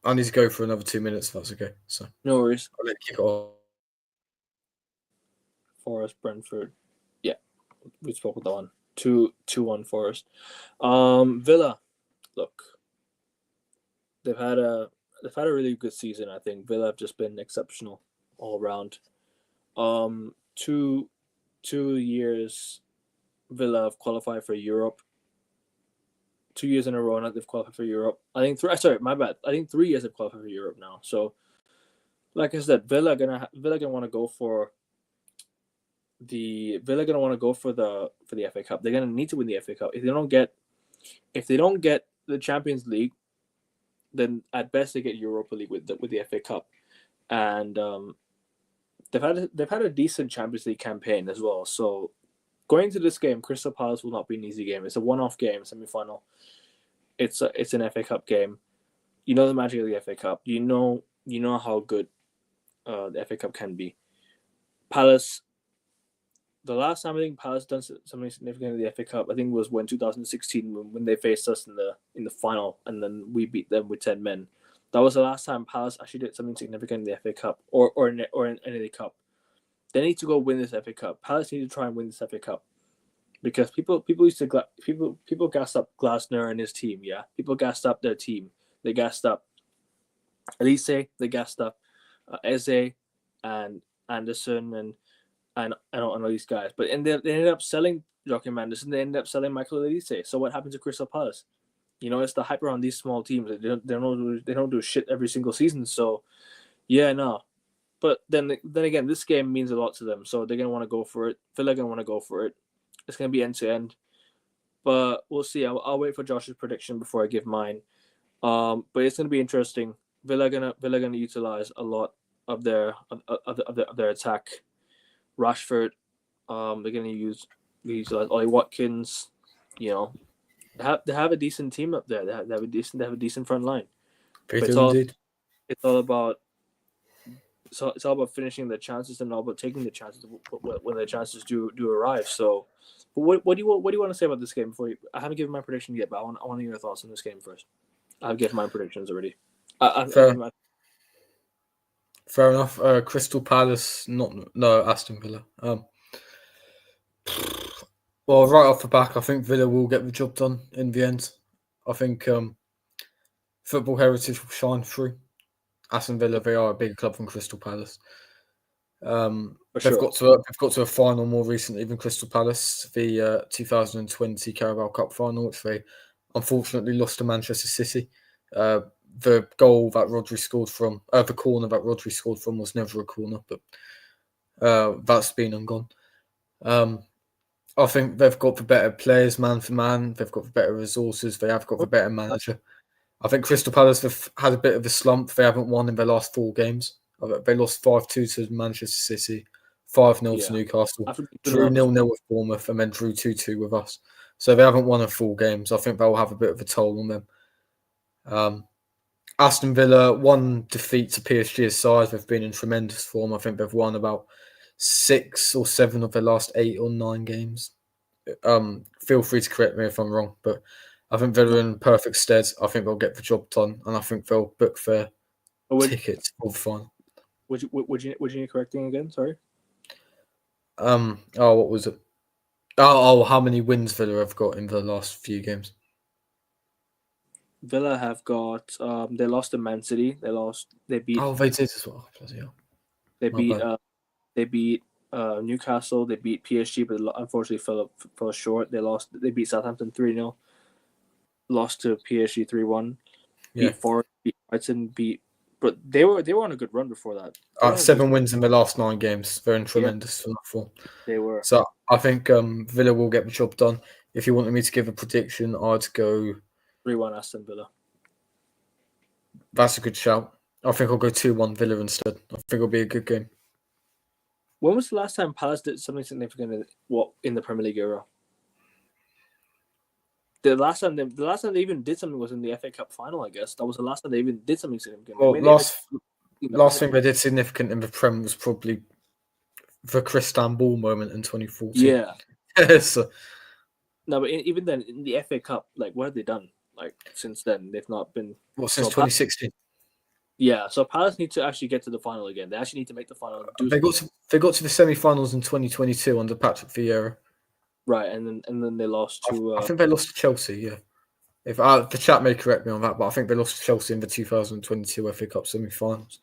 I need to go for another 2 minutes if that's okay. So no worries. I'll let you kick off. Forest, Brentford. Yeah, we spoke with that one. 2-1 Forest. Villa, look, they've had a really good season. I think Villa have just been exceptional all around. 2 years Villa have qualified for Europe. 2 years in a row now they've qualified for Europe. I think my bad. I think 3 years have qualified for Europe now. So, like I said, Villa gonna want to go for the FA Cup. They're gonna need to win the FA Cup. If they don't get the Champions League, then at best they get Europa League with the FA Cup, and they've had a decent Champions League campaign as well. So going into this game, Crystal Palace will not be an easy game. It's a one-off game, semi-final. It's an FA Cup game. You know the magic of the FA Cup. You know how good the FA Cup can be. Palace. The last time I think Palace done something significant in the FA Cup, I think was when 2016 when they faced us in the final, and then we beat them with 10 men. That was the last time Palace actually did something significant in the FA Cup or in any cup. They need to go win this FA Cup. Palace need to try and win this FA Cup because people gassed up Glasner and his team. Yeah, people gassed up their team. They gassed up Elise. They gassed up Eze and Anderson and I don't know these guys, but they ended up selling Joachim Anderson. They ended up selling Michael Elise. So what happened to Crystal Palace? You know, it's the hype around these small teams. They don't do shit every single season. So, yeah, no. But then again, this game means a lot to them. So they're gonna want to go for it. Villa gonna want to go for it. It's gonna be end to end. But we'll see. I'll wait for Josh's prediction before I give mine. But it's gonna be interesting. Villa gonna utilize a lot of their attack. Rashford, they're gonna utilize Ollie Watkins. You know, they have a decent team up there. They have a decent front line. It's all about finishing the chances and all about taking the chances when the chances do arrive. So, but what do you want to say about this game? I haven't given my prediction yet, but I want to hear your thoughts on this game first. I've given my predictions already. Fair enough. Crystal Palace, Aston Villa. Well, right off the back, I think Villa will get the job done in the end. I think football heritage will shine through. Aston Villa, they are a bigger club than Crystal Palace. They've got to a final more recently than Crystal Palace, the 2020 Carabao Cup final, which they unfortunately lost to Manchester City. The goal that Rodri scored from, the corner that Rodri scored from was never a corner, but that's been and gone. I think they've got the better players, man for man. They've got the better resources. They have got the better manager. I think Crystal Palace have had a bit of a slump. They haven't won in their last 4 games. They lost 5-2 to Manchester City, 5-0 to Newcastle, drew 0-0 with Bournemouth, and then drew 2-2 with us. So they haven't won in 4 games. I think that will have a bit of a toll on them. Aston Villa, 1 defeat to PSG's side. They've been in tremendous form. I think they've won about 6 or 7 of their last 8 or 9 games. Feel free to correct me if I'm wrong, but I think they're in perfect stead. I think they'll get the job done, and I think they'll book their tickets for the final. Would you need correcting again? Sorry. What was it? How many wins Villa have got in the last few games? Villa have got. They lost to Man City. They beat. Oh, they did as well. They beat Newcastle. They beat PSG, but unfortunately fell short. They beat Southampton 3-0. Lost to PSG 3-1. Beat Forest. Beat Brighton. But they were on a good run before that. 7 wins in the last 9 games. They're in tremendous form. They were. So I think Villa will get the job done. If you wanted me to give a prediction, I'd go 3-1 Aston Villa. That's a good shout. I think I'll go 2-1 Villa instead. I think it'll be a good game. When was the last time Palace did something significant in the Premier League era? The last time they even did something was in the FA Cup final, I guess. That was the last time they even did something significant. Well, last thing they did significant in the Prem was probably the Christian Ball moment in 2014. Yeah. So, no, but even then, in the FA Cup, like, what have they done? Like, since then, they've not been... Since 2016? Yeah, so Palace need to actually get to the final again. They actually need to make the final. They got to the semi-finals in 2022 under Patrick Vieira. Right, and then they lost to. I think they lost to Chelsea. Yeah, if the chat may correct me on that, but I think they lost to Chelsea in the 2022 FA Cup semi-finals.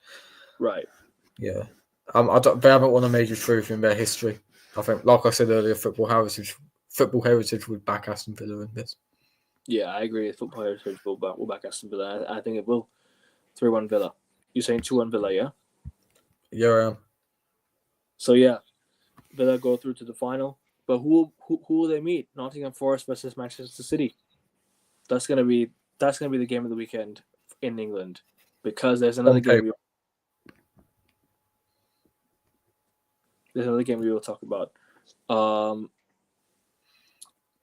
Right. Yeah. They haven't won a major trophy in their history. I think, like I said earlier, football heritage would back Aston Villa in this. Yeah, I agree. Football heritage will back Aston Villa. I think it will. 3-1 Villa. You're saying 2-1 Villa, yeah? Yeah, I am. So yeah, Villa go through to the final. But who will they meet? Nottingham Forest versus Manchester City. That's gonna be the game of the weekend in England, because there's another game. There's another game we will talk about.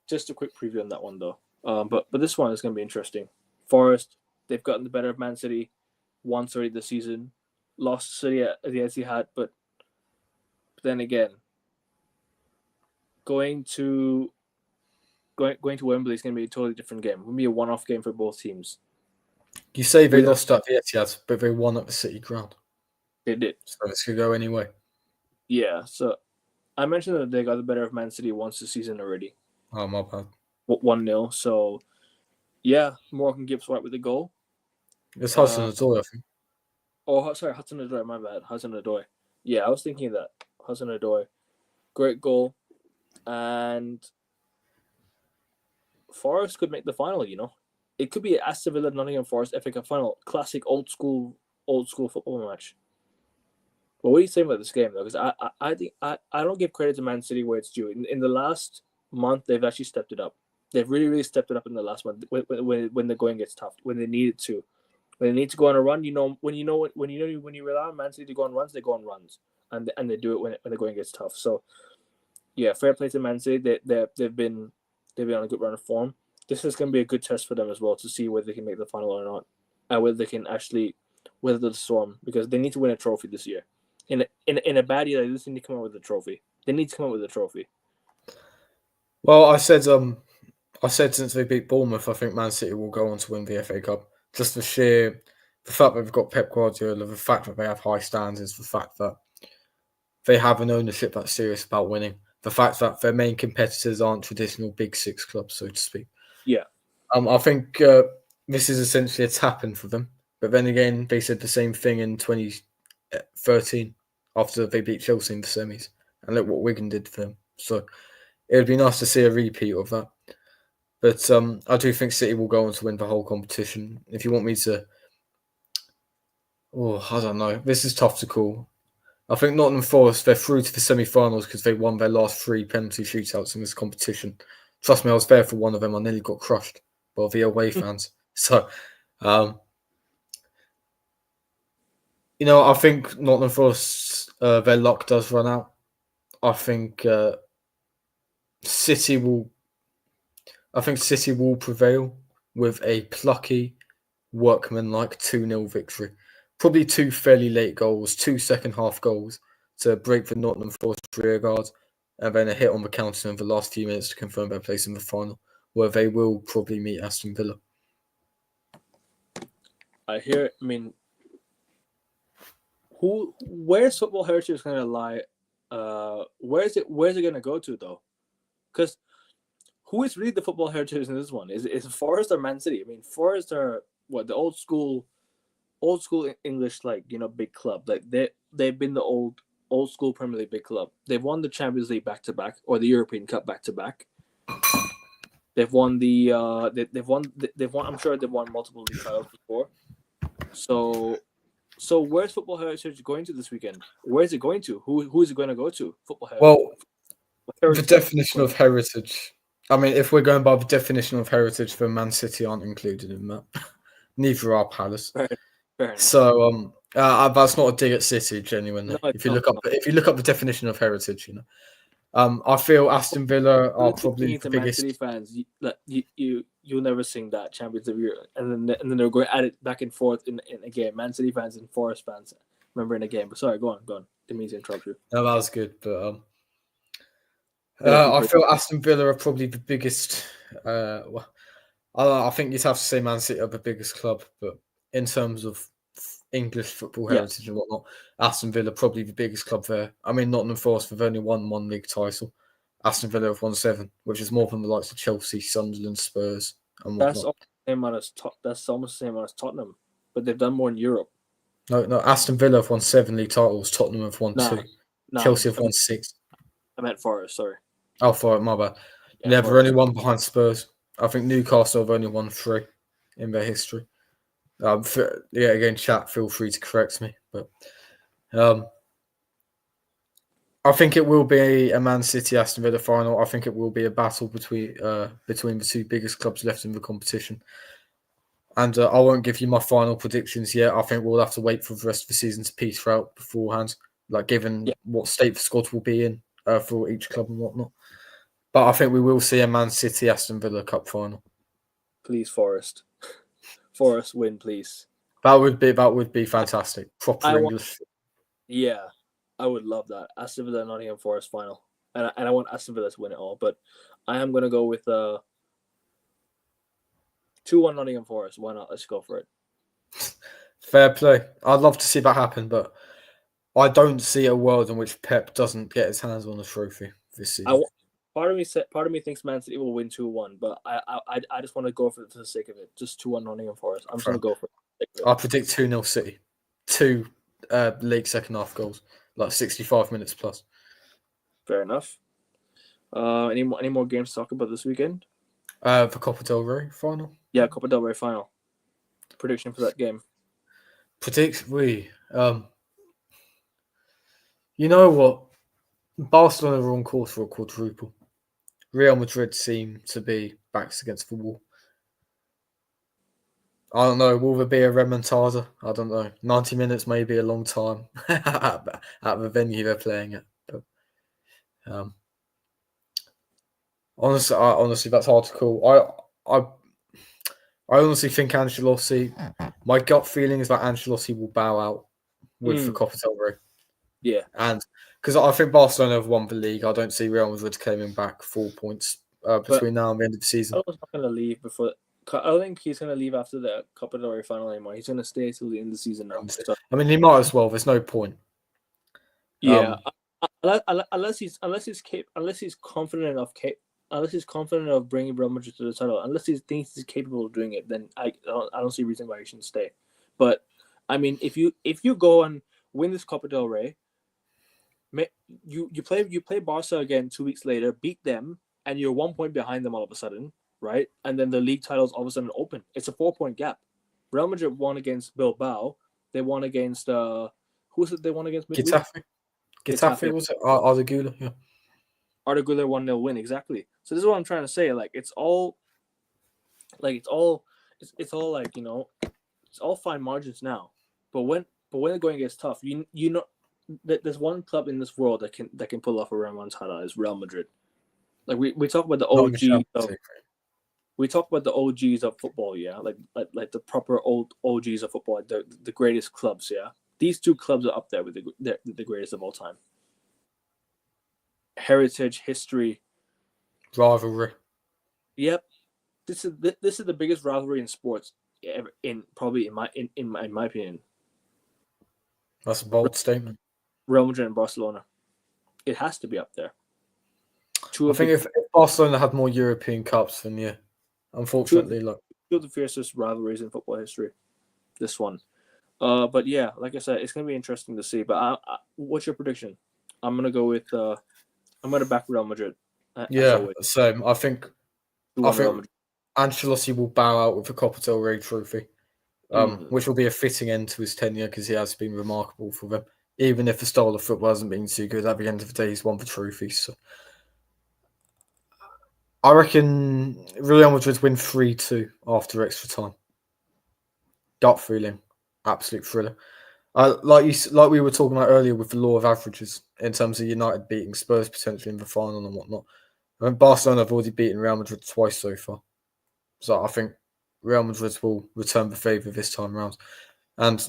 Just a quick preview on that one though. But this one is gonna be interesting. Forest, they've gotten the better of Man City once already this season. Lost to City at the Etihad, but then again, going to Wembley is going to be a totally different game. It will be a one-off game for both teams. You say they lost at the Etihad, but they won at the City ground. They did. So this could go anyway. Yeah, so I mentioned that they got the better of Man City once this season already. Oh, my bad. 1-0. So, yeah, Morgan Gibbs White with the goal. It's Hudson-Odoi, I think. Oh, sorry, Hudson-Odoi, my bad. Hudson-Odoi. Yeah, I was thinking that. Hudson-Odoi. Great goal. And Forest could make the final, you know. It could be Aston Villa Nottingham Forest FA Cup final. Classic old school football match. Well, what are you saying about this game though? Because I think I don't give credit to Man City where it's due. In the last month, they've actually stepped it up. They've really stepped it up in the last month when the going gets tough, when they need it to. When they need to go on a run, when you rely on Man City to go on runs, they go on runs, and they do it when the going gets tough. So, yeah, fair play to Man City. They've been on a good run of form. This is going to be a good test for them as well to see whether they can make the final or not, and whether they can actually weather the storm, because they need to win a trophy this year. In a bad year, they just need to come out with a trophy. They need to come out with a trophy. Well, I said since they beat Bournemouth, I think Man City will go on to win the FA Cup. Just the fact that they've got Pep Guardiola, the fact that they have high standards, the fact that they have an ownership that's serious about winning, the fact that their main competitors aren't traditional Big Six clubs, so to speak. Yeah. I think this is essentially a tap-in for them. But then again, they said the same thing in 2013 after they beat Chelsea in the semis. And look what Wigan did for them. So it would be nice to see a repeat of that. But I do think City will go on to win the whole competition. If you want me to... I don't know. This is tough to call. I think Nottingham Forest, they're through to the semi-finals because they won their last 3 penalty shootouts in this competition. Trust me, I was there for one of them. I nearly got crushed by the away fans. So, I think Nottingham Forest, their luck does run out. I think City will prevail with a plucky, workman-like 2-0 victory. Probably 2 fairly late goals, 2 second-half goals to break the Nottingham Forest rear guard, and then a hit on the counter in the last few minutes to confirm their place in the final, where they will probably meet Aston Villa. Where's football heritage going to lie? Where's it going to go to though? Because who is really the football heritage in this one? Is Forest or Man City? I mean, Forest are the old school English, big club. Like they've been the old school Premier League big club. They've won the Champions League back to back, or the European Cup back to back. They've won they've won. I'm sure they've won multiple league titles before. So where's football heritage going to this weekend? Where is it going to? Who is it going to go to? Football heritage. Well, the definition of heritage. I mean, if we're going by the definition of heritage, then Man City aren't included in that. Neither are Palace. Fair enough. So that's not a dig at City, genuinely. No, if you look up the definition of heritage, I feel Aston Villa are probably the biggest. Man City fans, you'll never sing that Champions of Europe, and then they're going at it back and forth in a game. Man City fans and Forest fans, remember in a game. But sorry, go on. Didn't mean to interrupt you. No, that was good, but I feel Aston Villa are probably the biggest. I think you'd have to say Man City are the biggest club, but in terms of English football Yeah. heritage and whatnot. Aston Villa, probably the biggest club there. I mean, Nottingham Forest have only won one league title. Aston Villa have won 7, which is more than the likes of Chelsea, Sunderland, Spurs, and That's whatnot. that's almost the same amount as Tottenham, but they've done more in Europe. No, Aston Villa have won 7 league titles. Tottenham have won 2. Chelsea have won 6. I meant Forest, sorry. Oh, sorry, my bad. Yeah, They're only one behind Spurs. I think Newcastle have only won 3 in their history. Again, chat, feel free to correct me, but I think it will be a Man City Aston Villa final. I think it will be a battle between the two biggest clubs left in the competition. And I won't give you my final predictions yet. I think we'll have to wait for the rest of the season to peter out beforehand, like given what state the squad will be in for each club and whatnot. But I think we will see a Man City Aston Villa Cup final. Please, Forest. Forest win, please. That would be fantastic. Proper English. Yeah, I would love that. Aston Villa Nottingham Forest final. And I want Aston Villa to win it all, but I am going to go with 2-1 Nottingham Forest. Why not? Let's go for it. Fair play. I'd love to see that happen, but I don't see a world in which Pep doesn't get his hands on a trophy this season. Part of me thinks Man City will win 2-1, but I just want to go for the sake of it. Just 2-1 Nottingham Forest. I'm just going to go for it. I predict 2-0 City. 2 league second half goals, like 65 minutes plus. Fair enough. Any more games to talk about this weekend? The Copa del Rey final. Yeah, Copa del Rey final. Prediction for that game. You know what? Barcelona are on course for a quadruple. Real Madrid seem to be backs against the wall. I don't know. Will there be a remontada? I don't know. 90 minutes may be a long time at the venue they're playing at. But, honestly, that's hard to call. I honestly think Ancelotti. My gut feeling is that Ancelotti will bow out with the Copa del Rey. Yeah, and because I think Barcelona have won the league, I don't see Real Madrid claiming back 4 points between now and the end of the season. I was not going to leave before. I don't think he's going to leave after the Copa del Rey final anymore. He's going to stay till the end of the season now. So. I mean, he might as well. There's no point. Yeah, unless he's confident of bringing Real Madrid to the title, unless he thinks he's capable of doing it, then I don't see a reason why he shouldn't stay. But I mean, if you go and win this Copa del Rey, you play Barca again 2 weeks later, beat them, and you're 1 point behind them all of a sudden, right? And then the league title's all of a sudden open. It's a 4-point gap. Real Madrid won against Bilbao. They won against who was it? They won against Getafe was it? Arda Güler, yeah. Arda Güler 1-0 win, exactly. So this is what I'm trying to say. Like it's all like it's all fine margins now. But when the going gets tough, you know there's one club in this world that can pull off a remontada is Real Madrid. Like we talk about the OGs of football, yeah, like the proper old OGs of football, like the greatest clubs, yeah. These two clubs are up there with the greatest of all time. Heritage, history, rivalry. Yep, this is the biggest rivalry in sports ever, in my opinion. That's a bold statement. Real Madrid and Barcelona, it has to be up there. I think if Barcelona had more European cups, then yeah, unfortunately, two of the fiercest rivalries in football history. This one, but yeah, like I said, it's gonna be interesting to see. But what's your prediction? I'm gonna go with I'm gonna back Real Madrid. Yeah, same. I think Ancelotti will bow out with the Copa del Rey trophy, which will be a fitting end to his tenure because he has been remarkable for them. Even if the style of football hasn't been too good, at the end of the day, he's won the trophies. So I reckon Real Madrid win 3-2 after extra time. Gut feeling, absolute thriller. Like we were talking about earlier with the law of averages in terms of United beating Spurs potentially in the final and whatnot. I mean, Barcelona have already beaten Real Madrid twice so far. So I think Real Madrid will return the favour this time around. And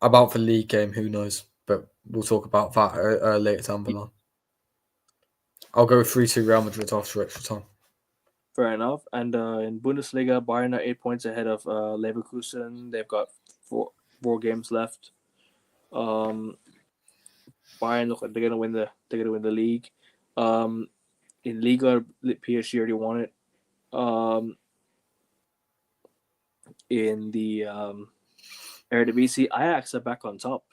about the league game, who knows? But we'll talk about that later down the line. I'll go 3-2 Real Madrid after extra time. Fair enough. And in Bundesliga, Bayern are 8 points ahead of Leverkusen. They've got 4 games left. Bayern look like they're gonna win the league. In Liga, PSG already won it. In the Eredivisie, Ajax are back on top.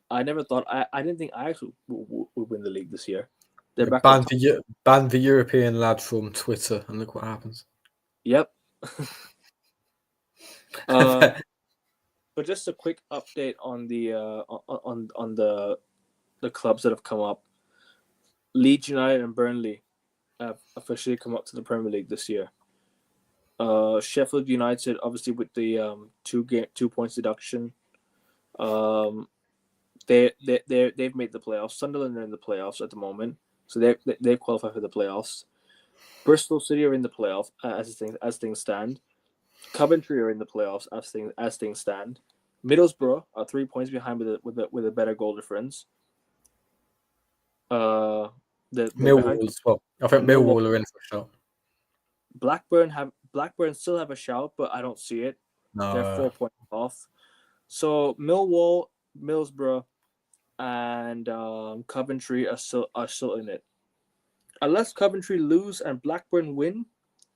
I never thought I didn't think Ajax would win the league this year. They're back on top. Ban the European lad from Twitter, and look what happens. Yep. But just a quick update on the on the clubs that have come up. Leeds United and Burnley have officially come up to the Premier League this year. Sheffield United, obviously with the 2 points deduction, they've made the playoffs. Sunderland are in the playoffs at the moment, so they've qualified for the playoffs. Bristol City are in the playoff as things stand. Coventry are in the playoffs as things stand. Middlesbrough are 3 points behind with a better goal difference. Millwall as well. I think Millwall are in for a shot. Blackburn still have a shout, but I don't see it. No. They're 4 points off. So Millwall, Middlesbrough, and Coventry are still in it. Unless Coventry lose and Blackburn win,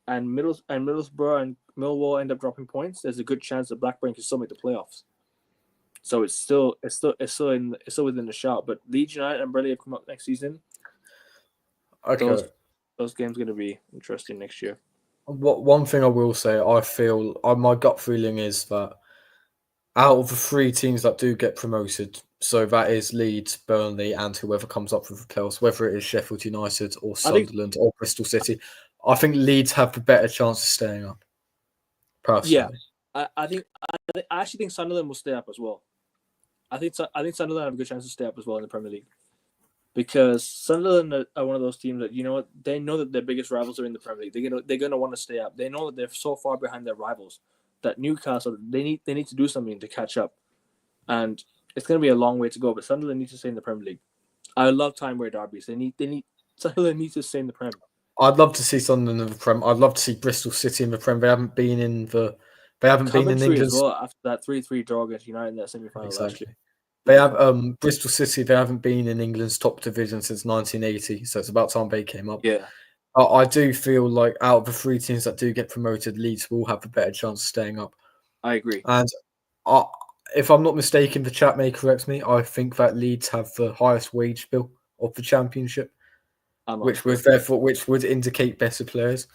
and Middlesbrough and Millwall end up dropping points, there's a good chance that Blackburn can still make the playoffs. So it's still within the shout. But Leeds United and Burnley have come up next season. Okay. Those games are going to be interesting next year. One thing I will say, I feel my gut feeling is that out of the 3 teams that do get promoted, so that is Leeds, Burnley, and whoever comes up with the playoffs, whether it is Sheffield United or Sunderland or Bristol City, I think Leeds have the better chance of staying up. Personally, yeah, I actually think Sunderland will stay up as well. I think Sunderland have a good chance to stay up as well in the Premier League, because Sunderland are one of those teams that they know that their biggest rivals are in the Premier League. They're gonna want to stay up. They know that they're so far behind their rivals that Newcastle they need to do something to catch up, and it's gonna be a long way to go. But Sunderland needs to stay in the Premier League. I love time-wear derbies. Sunderland needs to stay in the Premier. I'd love to see Sunderland in the Prem. I'd love to see Bristol City in the Prem. They haven't been in England as well after that 3-3 draw against United in that semi-final last year. They have Bristol City. They haven't been in England's top division since 1980, so it's about time they came up. Yeah, I do feel like out of the 3 teams that do get promoted, Leeds will have a better chance of staying up. I agree. And if I'm not mistaken, the chat may correct me. I think that Leeds have the highest wage bill of the Championship, which would indicate better players.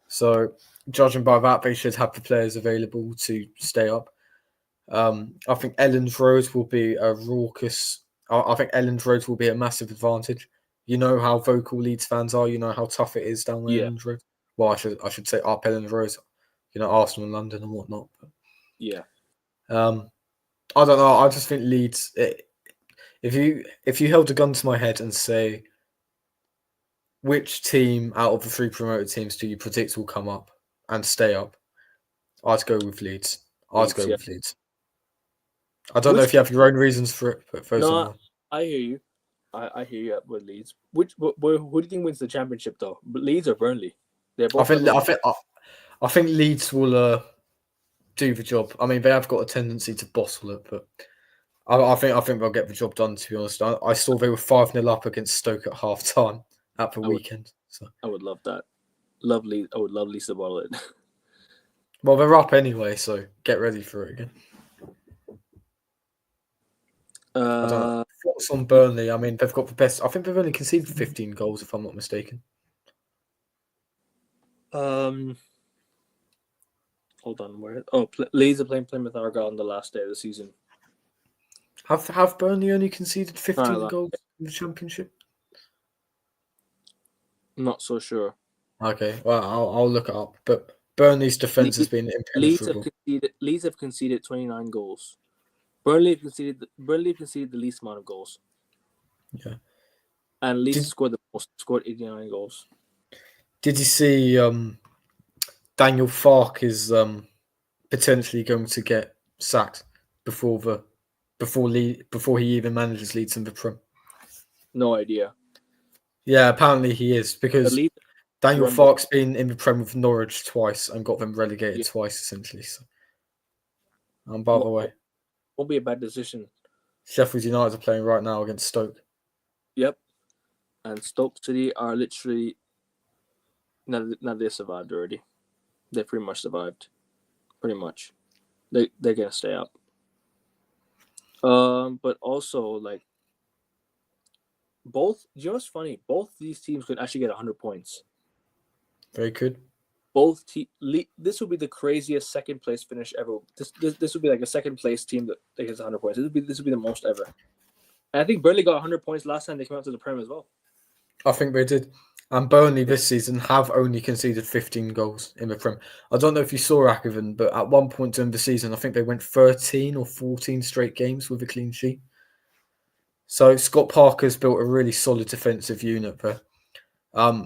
So, judging by that, they should have the players available to stay up. I think Elland Road will be a raucous. I think Elland Road will be a massive advantage. You know how vocal Leeds fans are. You know how tough it is down Elland Road. Well, I should say up Elland Road. Arsenal and London and whatnot. But, yeah. I don't know. I just think Leeds. If you held a gun to my head and say, which team out of the 3 promoted teams do you predict will come up and stay up, I'd go with Leeds. With Leeds. I don't know if you have your own reasons for it, but no, I hear you. I hear you with Leeds. Who do you think wins the Championship though? Leeds or Burnley? They're both. I think Leeds will do the job. I mean, they have got a tendency to bottle it, but I think they'll get the job done. To be honest, I saw they were 5-0 up against Stoke at half time at the weekend. So I would love that. I would love Leeds to bottle it. Well, they're up anyway, so get ready for it again. I don't know. Thoughts on Burnley? I mean, they've got the best. I think they've only conceded 15 goals, if I'm not mistaken. Hold on, where? Leeds are playing Plymouth Argyle on the last day of the season. Have Burnley only conceded 15 goals in the Championship? Not so sure. Okay, well, I'll look it up. But Burnley's defense has been impenetrable. Leeds have conceded 29 goals. Burnley have conceded the least amount of goals. Yeah, and Leeds scored 89 goals. Did you see Daniel Farke is potentially going to get sacked before he even manages Leeds in the Prem? No idea. Yeah, apparently he is, because Daniel Farke's been in the Prem with Norwich twice and got them relegated twice, essentially. So. And by the way, won't be a bad decision. Sheffield United are playing right now against Stoke. Yep. And Stoke City are literally now they survived already. They pretty much survived. Pretty much. They're gonna stay up. But also like both, you know what's funny? Both these teams could actually get 100 points. Very good. Both this would be the craziest second place finish ever. This would be like a second place team that gets 100 points. This would be the most ever. And I think Burnley got 100 points last time they came out to the Prem as well. I think they did. And Burnley this season have only conceded 15 goals in the Prem. I don't know if you saw Akoven, but at one point during the season, I think they went 13 or 14 straight games with a clean sheet. So Scott Parker's built a really solid defensive unit there.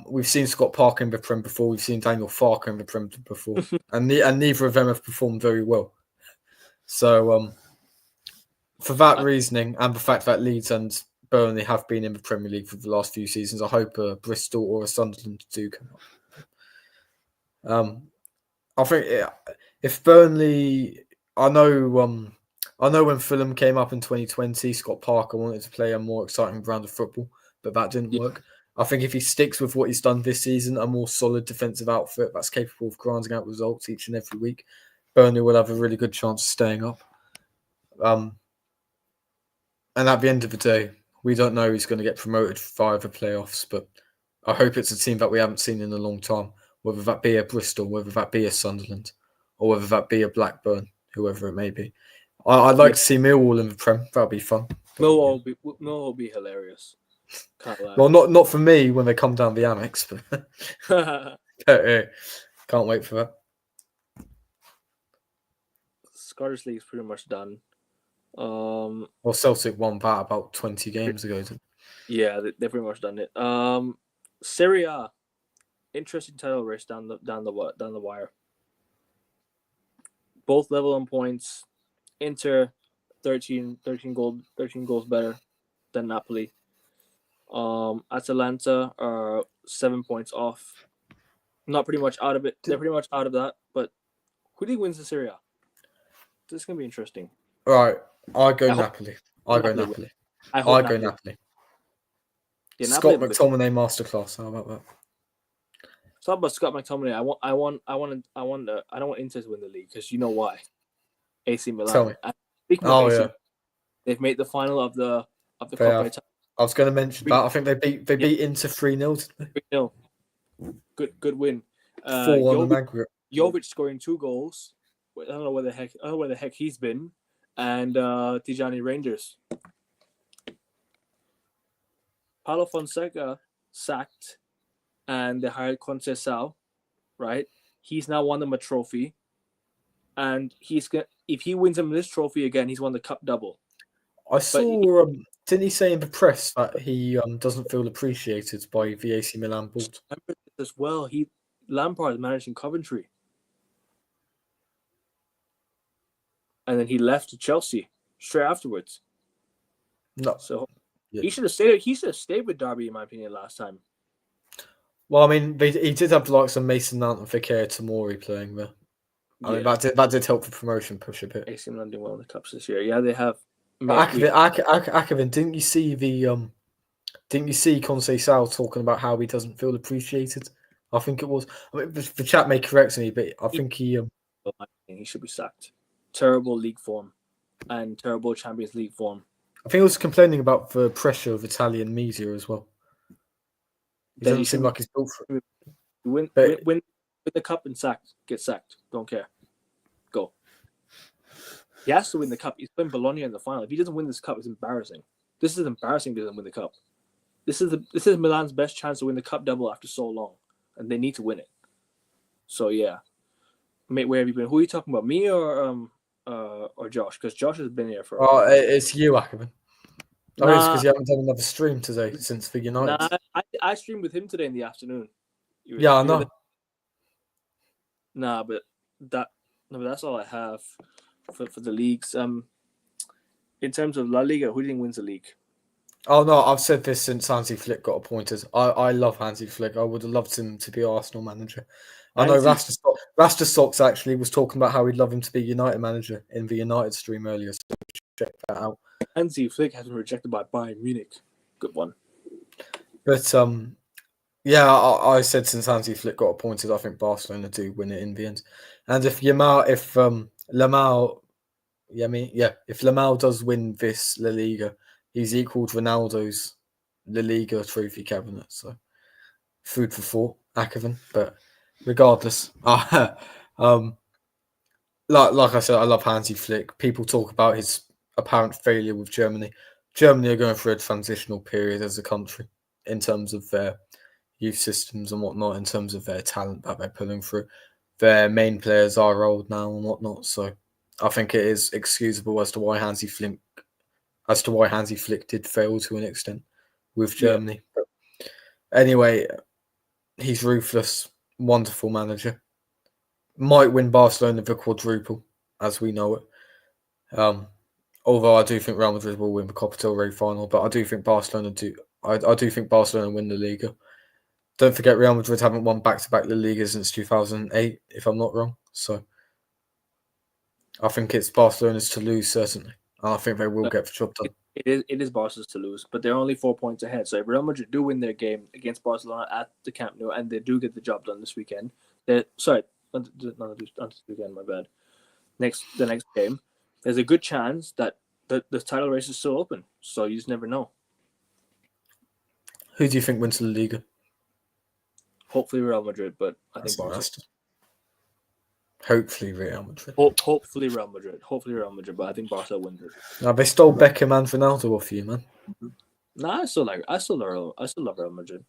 We've seen Scott Parker in the Prem before. We've seen Daniel Farke in the Prem before. and neither of them have performed very well. So for that reasoning and the fact that Leeds and Burnley have been in the Premier League for the last few seasons, I hope Bristol or a Sunderland do come up. I think if Burnley, I know when Fulham came up in 2020, Scott Parker wanted to play a more exciting brand of football, but that didn't work. I think if he sticks with what he's done this season, a more solid defensive outfit that's capable of grinding out results each and every week, Burnley will have a really good chance of staying up. And at the end of the day, we don't know who's going to get promoted via the playoffs, but I hope it's a team that we haven't seen in a long time, whether that be a Bristol, whether that be a Sunderland, or whether that be a Blackburn, whoever it may be. I'd like to see Millwall in the Prem. That'd be fun. Millwall will be hilarious. Can't lie. Well, not for me when they come down the Amex, but can't wait for that. Scottish League's pretty much done. Well, Celtic won that about 20 games ago. Yeah, they've pretty much done it. Serie A, interesting title race down the wire. Both level on points. Inter 13 goals better than Napoli. Atalanta are 7 points off. Not pretty much out of it. They're pretty much out of that. But who do you win the Serie A? This is gonna be interesting. All right, I go Napoli. I go Napoli. Yeah, Scott McTominay masterclass. How about that? It's not about Scott McTominay. I don't want Inter to win the league because you know why. AC Milan. Tell me. Speaking of AC, they've made the final of the Coppa Italia. I was going to mention that. I think they beat Inter 3-0. 3-0. Good win. 4-1 on aggregate. Jovic scoring 2 goals. I don't know where the heck he's been. And Tijani Rangers. Paulo Fonseca sacked, and they hired Conceição, right? He's now won them a trophy, and if he wins them this trophy again, he's won the cup double. I saw. Didn't he say in the press that he doesn't feel appreciated by the AC Milan board? As well, Lampard managing Coventry, and then he left to Chelsea straight afterwards. No, so he should have stayed. He should have stayed with Derby, in my opinion, last time. Well, I mean, he did have the likes of Mason Mount and Fikayo Tomori playing there. I mean, that did help the promotion push a bit. AC Milan doing well in the cups this year. Yeah, they have. Akoven, didn't you see Conceição talking about how he doesn't feel appreciated? I think it was. I mean, the chat may correct me, but I think he should be sacked. Terrible league form and terrible Champions League form. I think he was complaining about the pressure of Italian media as well. He doesn't seem like he's built for it. Win the cup and get sacked. Don't care. Go. He has to win the cup. He's playing Bologna in the final. If he doesn't win this cup, it's embarrassing. This is embarrassing. He doesn't win the cup. This is Milan's best chance to win the cup double after so long, and they need to win it. So yeah, mate, where have you been? Who are you talking about? Me or Josh? Because Josh has been here for. Oh, it's you, Akoven. Oh, it's because you haven't done another stream today since the United. Nah, I streamed with him today in the afternoon. I know. But that's all I have for the leagues. In terms of La Liga, who do you think wins the league? Oh no, I've said this since Hansi Flick got appointed. I love Hansi Flick. I would have loved him to be Arsenal manager. I know Hansi, Rasta Socks actually was talking about how he'd love him to be United manager in the United stream earlier, so check that out. Hansi Flick has been rejected by Bayern Munich. Good one. But yeah, I said since Hansi Flick got appointed, I think Barcelona do win it in the end. And if Lamau does win this La Liga, he's equaled Ronaldo's La Liga trophy cabinet. So food for thought, Akoven. But regardless, like I said, I love Hansi Flick. People talk about his apparent failure with Germany. Germany are going through a transitional period as a country in terms of their youth systems and whatnot, in terms of their talent that they're pulling through. Their main players are old now and whatnot, so I think it is excusable as to why Hansi Flick did fail to an extent with Germany. Yeah. But anyway, he's ruthless, wonderful manager. Might win Barcelona the quadruple, as we know it. Although I do think Real Madrid will win the Copa del Rey final, but I do think Barcelona I do think Barcelona win the Liga. Don't forget, Real Madrid haven't won back-to-back La Liga since 2008, if I'm not wrong. So I think it's Barcelona's to lose, certainly. And I think they will get the job done. It is Barca's to lose, but they're only 4 points ahead. So if Real Madrid do win their game against Barcelona at the Camp Nou and they do get the job done this weekend, not this weekend, my bad. The next game, there's a good chance that the title race is still open. So you just never know. Who do you think wins the Liga? Hopefully Real Madrid, but I think Barca. Hopefully Real Madrid. Hopefully Real Madrid, but I think Barca wins it. Now they stole Beckham and Ronaldo off you, man. Nah, I still love Real Madrid.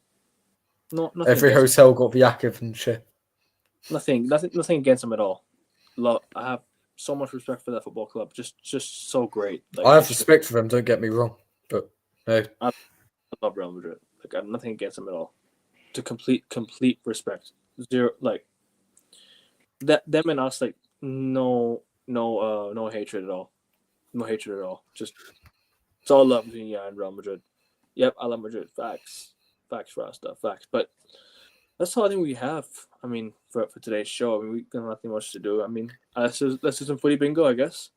No, every hotel got the Yakov and shit. Nothing against them at all. I have so much respect for that football club. Just so great. I have respect for them. Don't get me wrong, but no, I love Real Madrid. Like I have nothing against them at all. To complete respect. Zero them and us, like no hatred at all. No hatred at all. Just it's all love between and Real Madrid. Yep, I love Madrid. Facts, Rasta, facts. But that's all I think we have. I mean, for today's show, I mean, we got nothing much to do. I mean, let's do some footy bingo, I guess.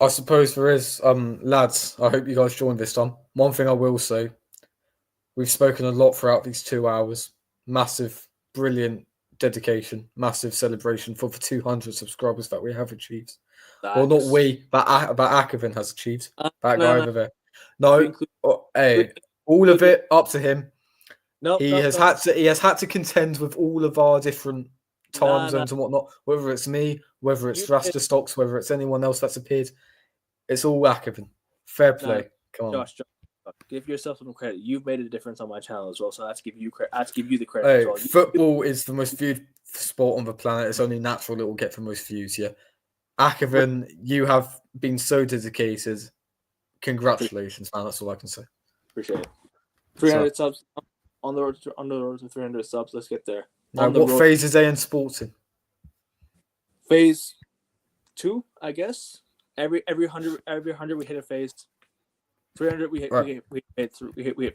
I suppose there is. Lads, I hope you guys joined this time. One thing I will say, we've spoken a lot throughout these 2 hours. Massive, brilliant dedication, massive celebration for the 200 subscribers that we have achieved. Thanks. Well, not we, but Akoven has achieved. That guy over there. No, hey, all of it up to him. He has had to contend with all of our different time zones and whatnot. Whether it's me, whether it's Rasta Stocks, whether it's anyone else that's appeared, it's all Akoven. Fair play. Come on. Josh, give yourself some credit. You've made a difference on my channel as well, so I have to give you credit. I have to give you the credit as well. Football is the most viewed sport on the planet. It's only natural it will get the most views. Yeah, Akoven, you have been so dedicated. Congratulations, man. That's all I can say. Appreciate it. 300 subs on the road to 300 subs. Let's get there. Now, what phase is in Sporting? Phase 2, I guess. Every 100 we hit a phase. 300 we hit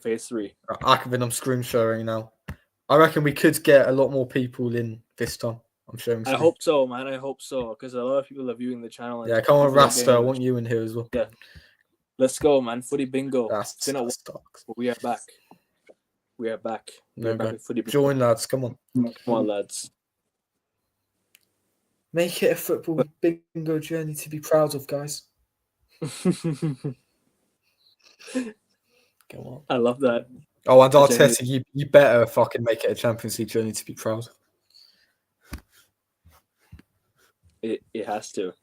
phase 3. Akoven, I'm screen sharing now. I reckon we could get a lot more people in this time. I'm sharing. I hope so, man. I hope so, because a lot of people are viewing the channel. Yeah, come on, Rasta. I want you in here as well. Yeah, let's go, man. Footy bingo. We are back. We are back. Back with footy bingo. Join, lads. Come on. Come on, lads. Make it a football bingo journey to be proud of, guys. Go on. I love that. Oh, and Arteta, you better fucking make it a Champions League journey to be proud. It has to.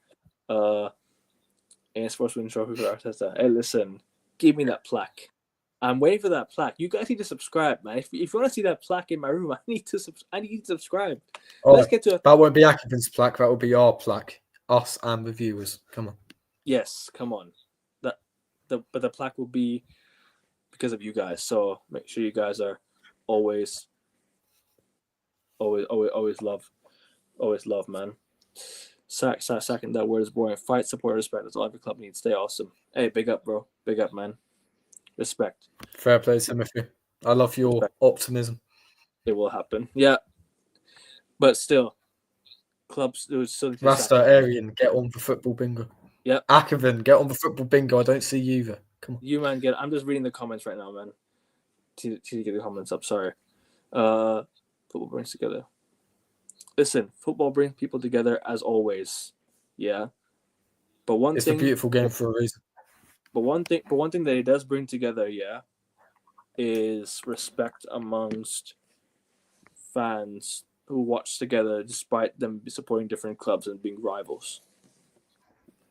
And Sports Win Trophy for Arteta. Hey, listen, give me that plaque. I'm waiting for that plaque. You guys need to subscribe, man. If you want to see that plaque in my room, I need to subscribe. Oh, let's get to it. That won't be Akoven's plaque. That will be our plaque. Us and the viewers. Come on. Yes, come on. But the plaque will be because of you guys. So make sure you guys are always love, man. Second, that word is boring. Fight, support, respect. That's all every club needs. Stay awesome. Hey, big up, bro. Big up, man. Respect. Fair play, Timothy. I love your optimism. It will happen. Yeah. But still, clubs. It was still Rasta, Arian, get on the football bingo. Yep. Akavan, get on the football bingo. I don't see you there. Come on. You, man, get. I'm just reading the comments right now, man. To get the comments up. Sorry. Football brings together. Listen, football brings people together as always. Yeah. But It's a beautiful game for a reason. But one thing that it does bring together, yeah, is respect amongst fans who watch together despite them supporting different clubs and being rivals.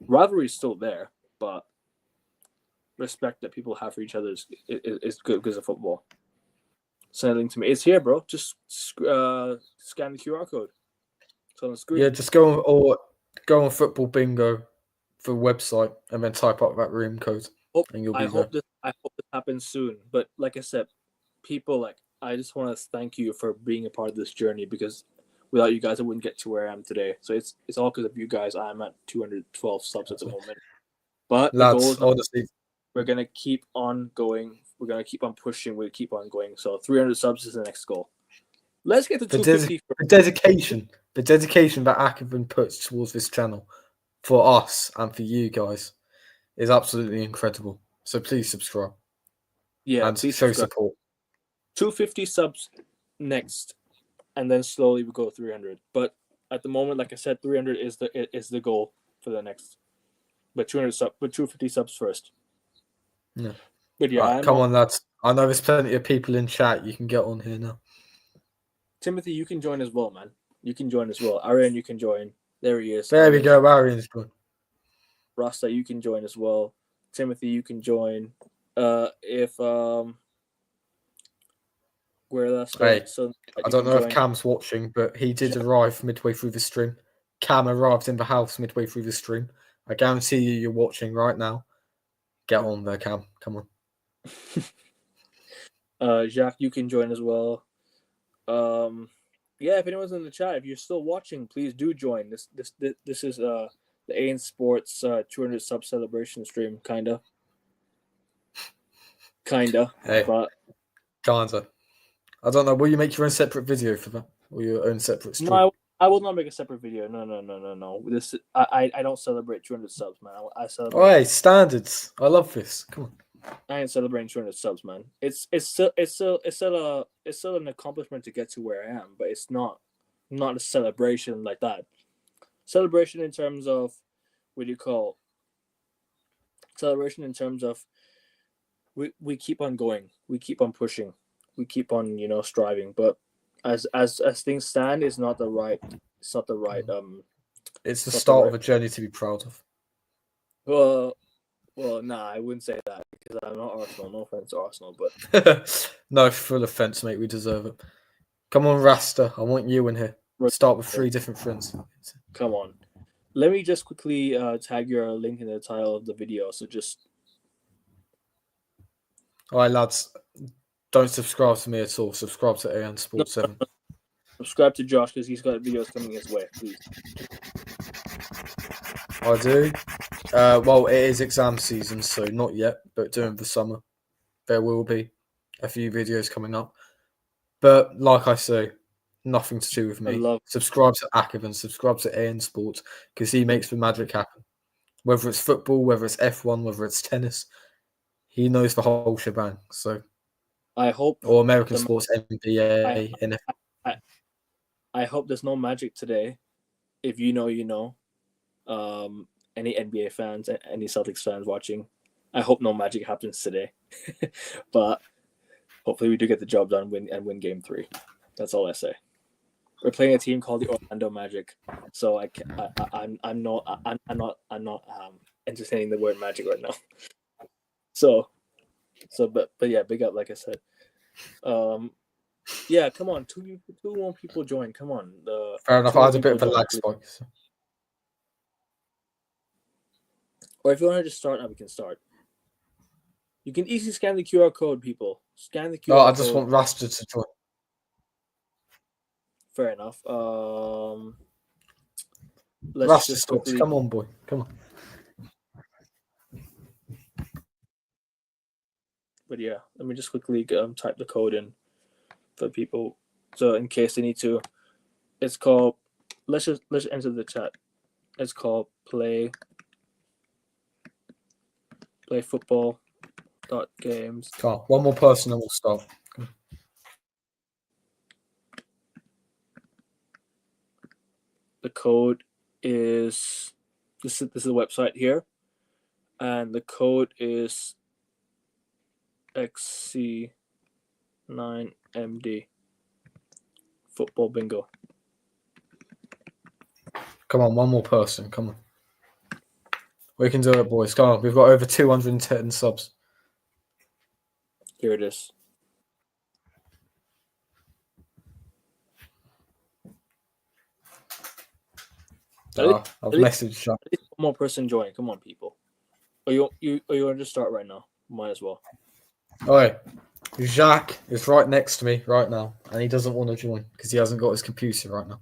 Rivalry is still there, but respect that people have for each other is good because of football. Send a link to me. It's here, bro. Just scan the QR code. It's on the screen. Yeah, just go on football bingo for website and then type up that room code. And you'll be I hope this happens soon. But like I said, people, like, I just want to thank you for being a part of this journey, because without you guys, I wouldn't get to where I am today. So it's all because of you guys. I'm at 212 subs at the moment. But lads, the goal is honestly, we're gonna keep on going. We're gonna keep on pushing. We keep on going. So 300 subs is the next goal. Let's get to 250. The dedication that Akavan puts towards this channel for us and for you guys is absolutely incredible. So please subscribe. Yeah, and please show subscribe. support. 250 subs next, and then slowly we go 300. But at the moment, like I said, 300 is the goal for the next. But 250 subs first. Yeah. But yeah, Right, come on, lads. I know there's plenty of people in chat. You can get on here now. Timothy, you can join as well, man. You can join as well. Arian, you can join. There he is. There we go. Arian's good. Rasta, you can join as well. Timothy, you can join. If where that's Hey, so I don't know if Cam's watching, but he did arrive midway through the stream. Cam arrived in the house midway through the stream. I guarantee you're watching right now. Get on there, Cam. Come on. Jacques, you can join as well. Yeah, if anyone's in the chat, if you're still watching, please do join. This is the AN Sports 200 sub celebration stream, kinda. Hey, but kinda. I don't know. Will you make your own separate video for that, or your own separate stream? No, I will not make a separate video. No. This I don't celebrate 200 subs, man. I celebrate. Oh, hey, standards. I love this. Come on. I ain't celebrating 200 subs, man. It's still an accomplishment to get to where I am, but it's not a celebration like that. Celebration in terms of what do you call? Celebration in terms of we keep on going, we keep on pushing, we keep on striving. But as things stand, it's not the right. It's not the right. It's the start of a journey to be proud of. Well, nah, I wouldn't say that because I'm not Arsenal. No offense to Arsenal, but no, full offense, mate. We deserve it. Come on, Rasta. I want you in here. Start with 3 different friends. Come on. Let me just quickly tag your link in the title of the video. So just. All right, lads. Don't subscribe to me at all. Subscribe to AN Sports 7. Subscribe to Josh because he's got videos coming his way, please. I do. Well, it is exam season, so not yet, but during the summer, there will be a few videos coming up. But like I say, nothing to do with me. Subscribe to Akavan, subscribe to AN Sports, because he makes the magic happen. Whether it's football, whether it's F1, whether it's tennis, he knows the whole shebang. So I hope. Or American sports, NBA, NFL. I hope there's no magic today. If you know, you know. Any NBA fans, any Celtics fans watching, I hope no magic happens today. But hopefully we do get the job done and win game 3. That's all I say. We're playing a team called the Orlando Magic, so I'm not entertaining the word magic right now. But yeah, big up, like I said. Yeah, come on, two more people join. Come on. Fair enough. I had a bit of a lag spike. So. Or if you want to just start now, we can start. You can easily scan the QR code, people. Scan the QR code. I just want Rasta to join. Fair enough. Rasta quickly... Come on, boy. Come on. But yeah, let me just quickly type the code in for people. So in case they need to It's called. Let's enter the chat. It's called playfootball.games. Come on, one more person and we'll start. The code is this is the website here, and the code is XC9MD. Football bingo. Come on, one more person. Come on. We can do it, boys. Come on. We've got over 210 subs. Here it is. I've messaged Jack. At least one more person join. Come on, people. Are you want to start right now? Might as well. Oi, Jacques is right next to me right now, and he doesn't want to join because he hasn't got his computer right now.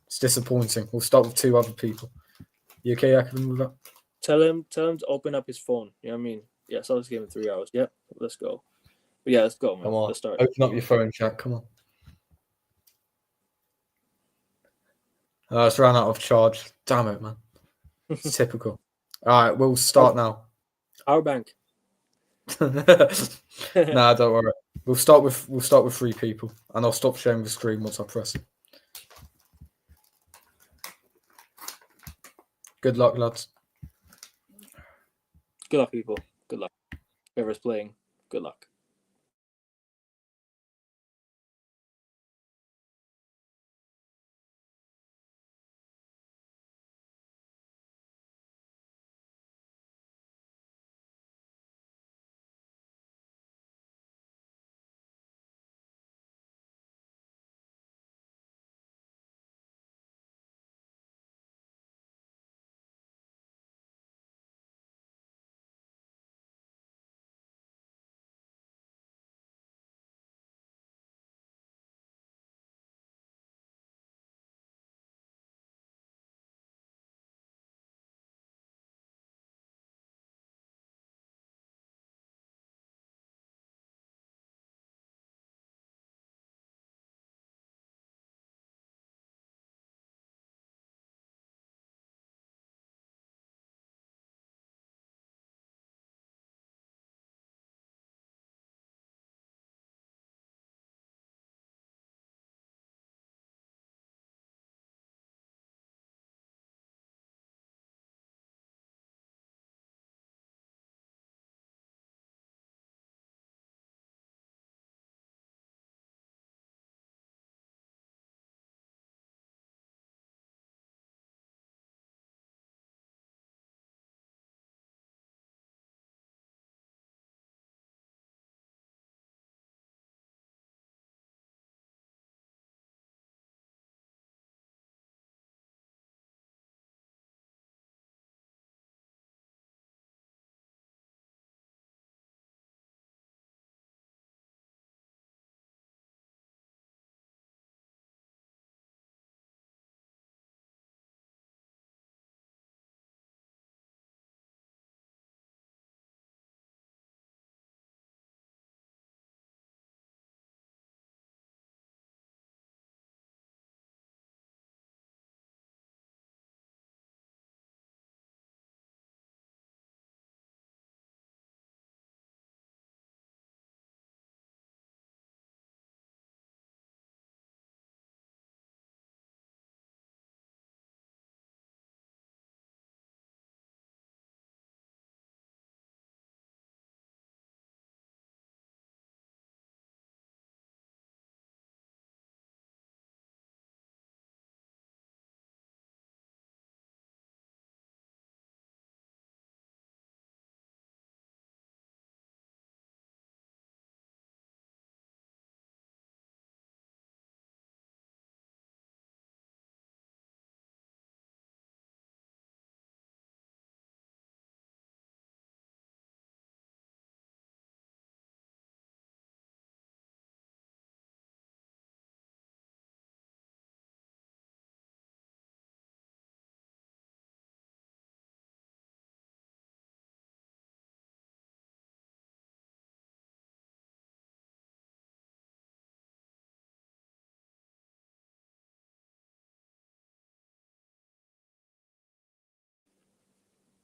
It's disappointing. We'll start with 2 other people. You okay, Akavin, with that? Tell him to open up his phone. You know what I mean? Yeah, so this game in 3 hours. Yep, let's go. But yeah, let's go, man. Come on. Let's start. Open up your phone, Jack. Come on. It's ran out of charge. Damn it, man. It's typical. All right, we'll start now. Our bank. Nah, don't worry. We'll start with 3 people, and I'll stop sharing the screen once I press it. Good luck, lads. Good luck, people. Good luck. Whoever's playing, good luck.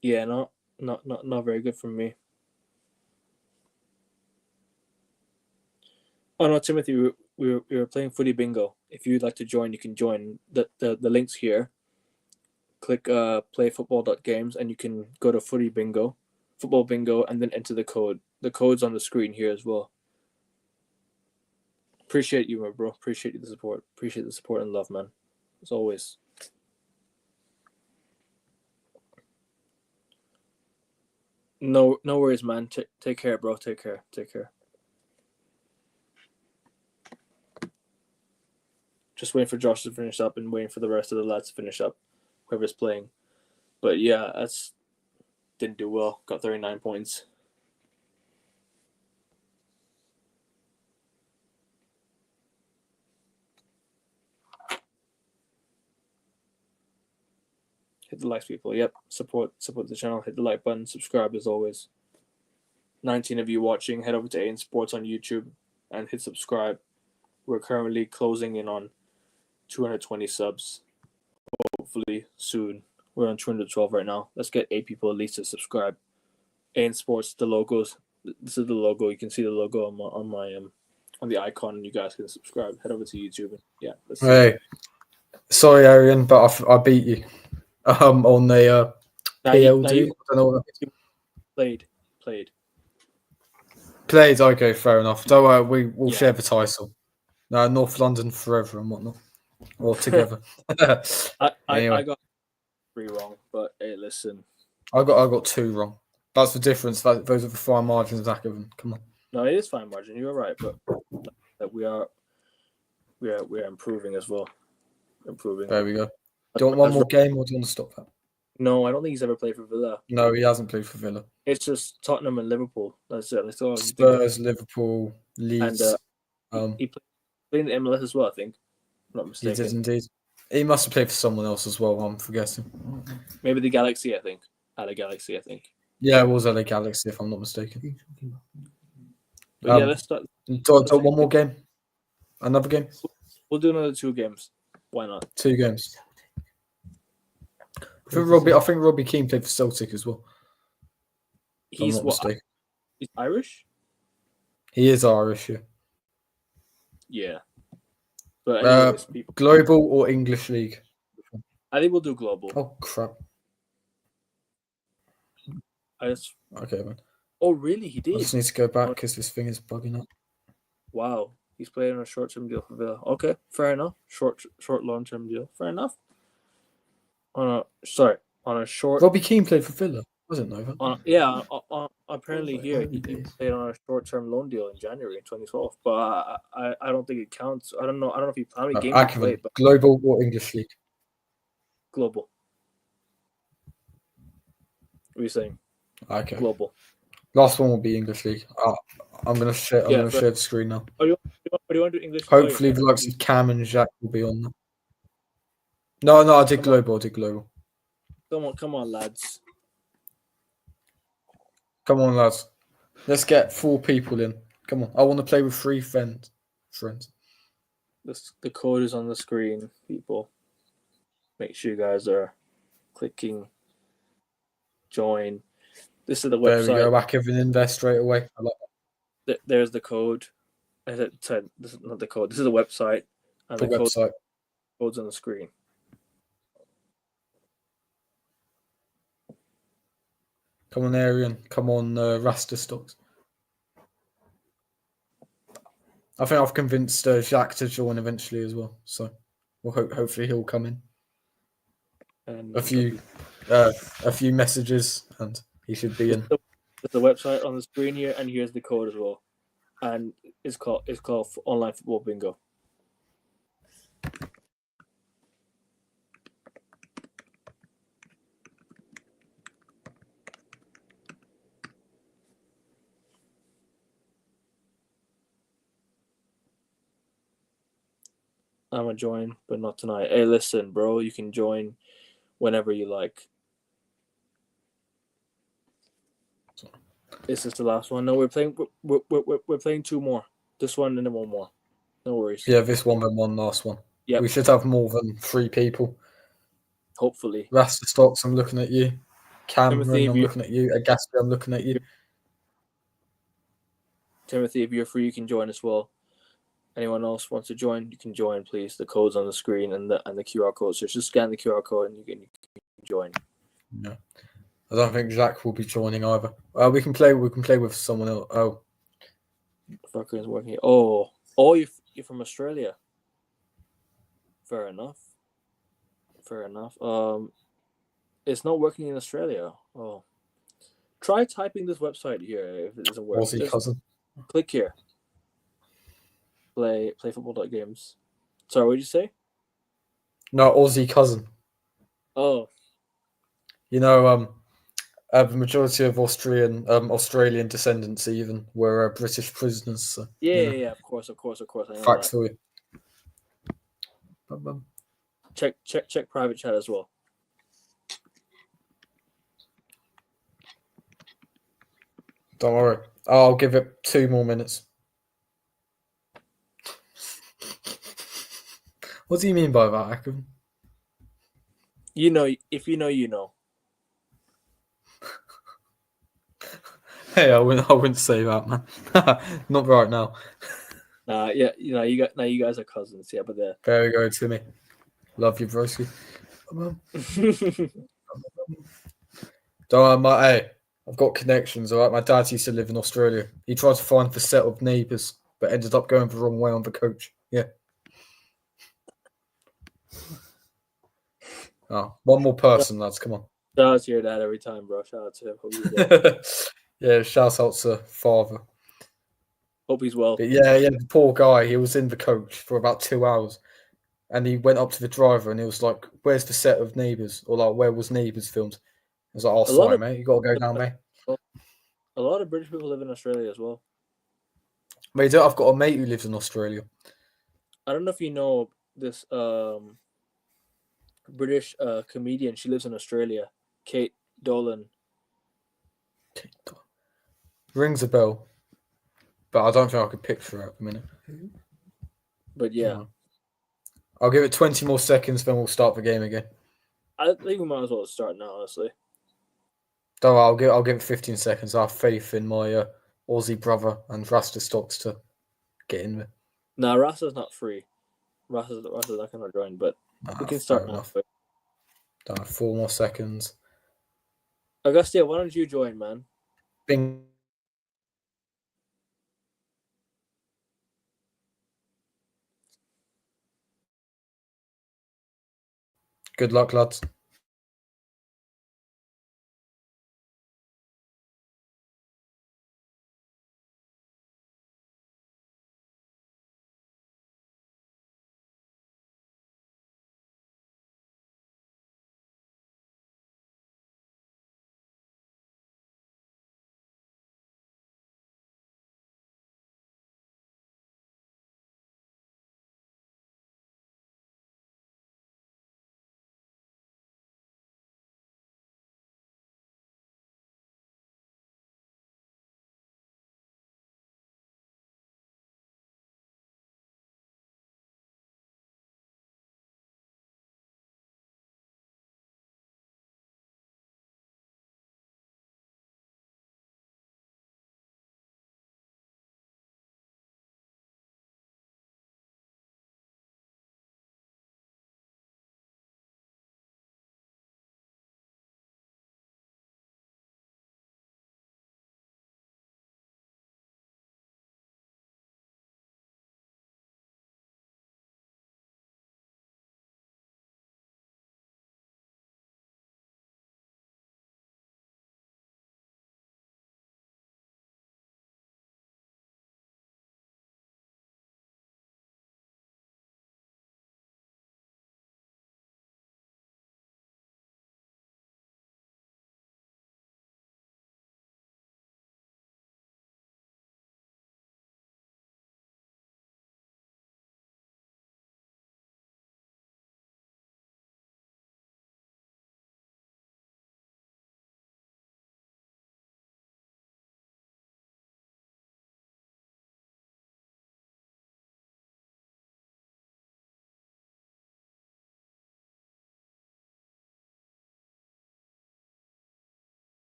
Yeah, not very good from me. Oh no, Timothy, we were playing footy bingo. If you'd like to join, you can join. The links here. Click playfootball.games and you can go to football bingo, and then enter the code. The code's on the screen here as well. Appreciate you, my bro. Appreciate the support. Appreciate the support and love, man. As always. No worries, man. Take care, bro. Take care. Just waiting for Josh to finish up and waiting for the rest of the lads to finish up, whoever's playing. But yeah, that's didn't do well. Got 39 points. Hit the likes, people. Yep. Support the channel. Hit the like button. Subscribe as always. 19 of you watching. Head over to AN Sports on YouTube and hit subscribe. We're currently closing in on 220 subs. Hopefully soon. We're on 212 right now. Let's get 8 people at least to subscribe. AN Sports, the logos. This is the logo. You can see the logo on the icon. You guys can subscribe. Head over to YouTube. Yeah. Let's see. Hey, sorry, Arian, but I beat you. On the PLD. I don't know what that is. Played. Okay, fair enough. Don't worry, we'll share the title. No, North London forever and whatnot, or together. Anyway. I got 3 wrong, but hey, listen. I got 2 wrong. That's the difference. Those are the fine margins, Zachary. Come on. No, it is fine margin. You're right, but we are improving as well. Improving. There we go. Do you want one more game, or do you want to stop that? No, I don't think he's ever played for Villa. No, he hasn't played for Villa. It's just Tottenham and Liverpool. That's it. That's all. Spurs, Liverpool, Leeds. And he played in the MLS as well, I think. I'm not mistaken. He did indeed. He must have played for someone else as well. I'm forgetting. Maybe the Galaxy, I think. LA Galaxy, I think. Yeah, it was LA Galaxy, if I'm not mistaken. But yeah, let's start. One more game. Another game. We'll do another 2 games. Why not? 2 games. I think Robbie Keane played for Celtic as well. He's what? He's Irish? He is Irish, yeah. Yeah. But anyways, global or English league? I think we'll do global. Oh crap. Okay, man. Oh really? He did. I just need to go back because this thing is bugging up. Wow. He's playing on a short-term deal for Villa. Okay, fair enough. Short long-term deal. Fair enough. On a short. Robbie Keane played for Villa. I didn't know that. Apparently here he played on a short-term loan deal in January in 2012, but I don't think it counts. I don't know if he how many games he played. But global or English league? Global. What are you saying? Okay. Global. Last one will be English league. I'm gonna share. I'm gonna share the screen now. Do you want to do English? Hopefully, the likes of Cam and Jacques will be on. No, I did global. Come on, lads. Come on, lads. Let's get 4 people in. Come on. I want to play with 3 friends. The code is on the screen, people. Make sure you guys are clicking join. This is the website. There we go. Whack everything in there straight away. I like that. There's the code. This is not the code. This is the website. And the website. Code's on the screen. Come on, Arian. Come on, Rasta Stocks. I think I've convinced Jacques to join eventually as well. So we'll hopefully he'll come in. And a few messages and he should be in. There's the website on the screen here, and here's the code as well. And it's called Online Football Bingo. I'm gonna join, but not tonight. Hey, listen, bro, you can join whenever you like. This is the last one. No, we're playing 2 more. This one and then 1 more. No worries. Yeah, this one and one last one. Yeah, we should have more than 3 people. Hopefully. Rasta Stocks, I'm looking at you. Cameron, Timothy, I'm looking at you. Agassi, I'm looking at you. Timothy, if you're free, you can join as well. Anyone else wants to join, you can join, please. The code's on the screen and the QR code. So just scan the QR code and you can join. Yeah. I don't think Jack will be joining either. We can play with someone else. Oh. Fucker is working. Oh, you're from Australia. Fair enough. It's not working in Australia. Oh. Try typing this website here if it doesn't work. Aussie Just cousin. click here. Play football.games. Sorry, what did you say? No, Aussie cousin. Oh. You know, the majority of Australian descendants even were British prisoners. So, Yeah, of course. I know facts that. for you. Check private chat as well. Don't worry. I'll give it 2 more minutes. What do you mean by that, Akram? You know, if you know, you know. Hey, I wouldn't say that, man. Not right now. Yeah, you guys are cousins. Yeah, but There we go, Timmy. Love you, broski. Don't worry, hey, I've got connections, all right? My dad used to live in Australia. He tried to find the set of neighbours, but ended up going the wrong way on the coach. Yeah. Oh, one more person, lads. Come on. Shout out to your dad every time, bro. Shout out to him. Hope he's well. Yeah, shout out to father. Hope he's well. But yeah, the poor guy. He was in the coach for about 2 hours, and he went up to the driver and he was like, "Where's the set of Neighbours?" Or like, "Where was Neighbours filmed?" I was like, "Oh, sorry, mate. You got to go down, mate." A lot of British people live in Australia as well. Mate, I've got a mate who lives in Australia. I don't know if you know this British comedian. She lives in Australia. Kate Dolan. Rings a bell, but I don't think I could picture her at the minute. But yeah, I'll give it 20 more seconds, then we'll start the game again. I think we might as well start now, honestly. Don't worry, I'll give it 15 seconds. I have faith in my Aussie brother and Rasta Stocks to get in there. Nah, Rasa's not free. Rasa's not going to join, but we can start now. Don't have 4 more seconds. Augustia, why don't you join, man? Bing. Good luck, lads.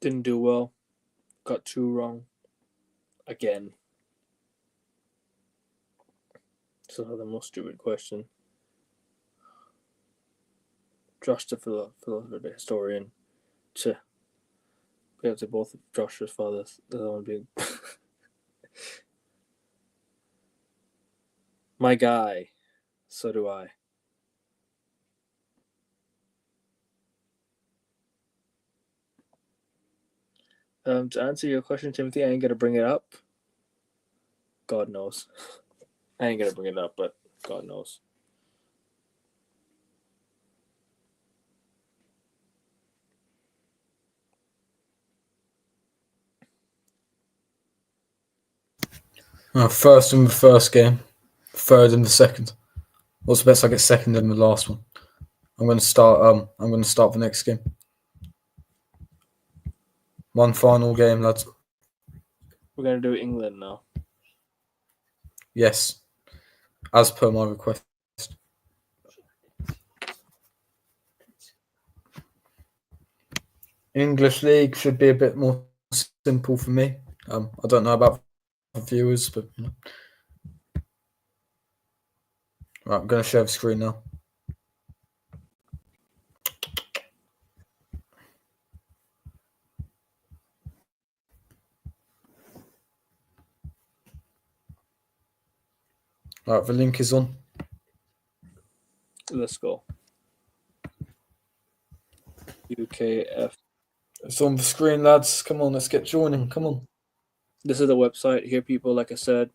Didn't do well. Got 2 wrong. Again. So the most stupid question. Josh the philosopher, the historian. We have to both of Josh's fathers. The other one being my guy. So do I. To answer your question, Timothy, I ain't gonna bring it up. God knows. I ain't gonna bring it up, but God knows. First in the first game, third in the second. What's the best I get second in the last one? I'm going to start. I'm going to start the next game. One final game, lads. We're gonna do England now. Yes, as per my request. English League should be a bit more simple for me. I don't know about the viewers, but you know. Right, I'm going to share the screen now. Right, the link is on. Let's go. UKF. It's on the screen, lads. Come on, let's get joining. Come on. This is the website. Here, people, like I said,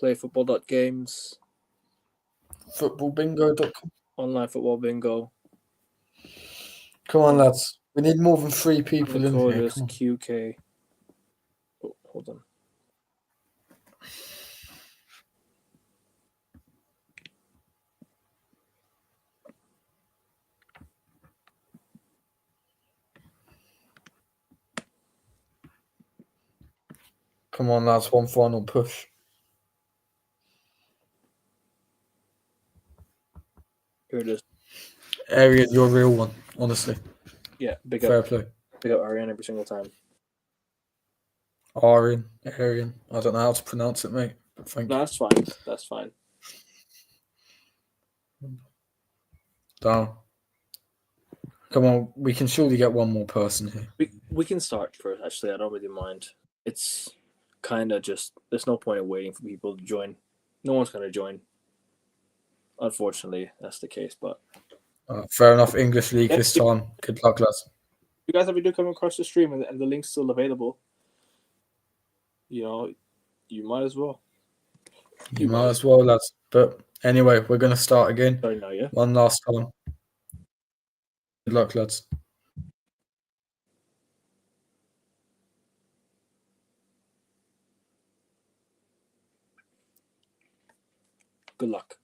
playfootball.games, Footballbingo.com. online football bingo. Come on, lads. We need more than 3 And people the in code here. is Come on. QK. Oh, hold on. Come on, lads. One final push. Here it is. Arian, you're a real one, honestly. Yeah, big Fair up. play. Big up Ariane every single time. Arian. I don't know how to pronounce it, mate. But thank No, you. that's fine. That's fine. Down. Come on, we can surely get one more person here. We can start first, actually. I don't really mind. It's kind of just, there's no point in waiting for people to join. No one's going to join. Unfortunately, that's the case. But Fair enough. English League Yeah, this if- time. Good luck, lads. you guys ever do come across the stream and the link's still available, you know, you might as well. You might as well, lads. But anyway, we're going to start again. Sorry now, yeah? One last time. Good luck, lads. Good luck.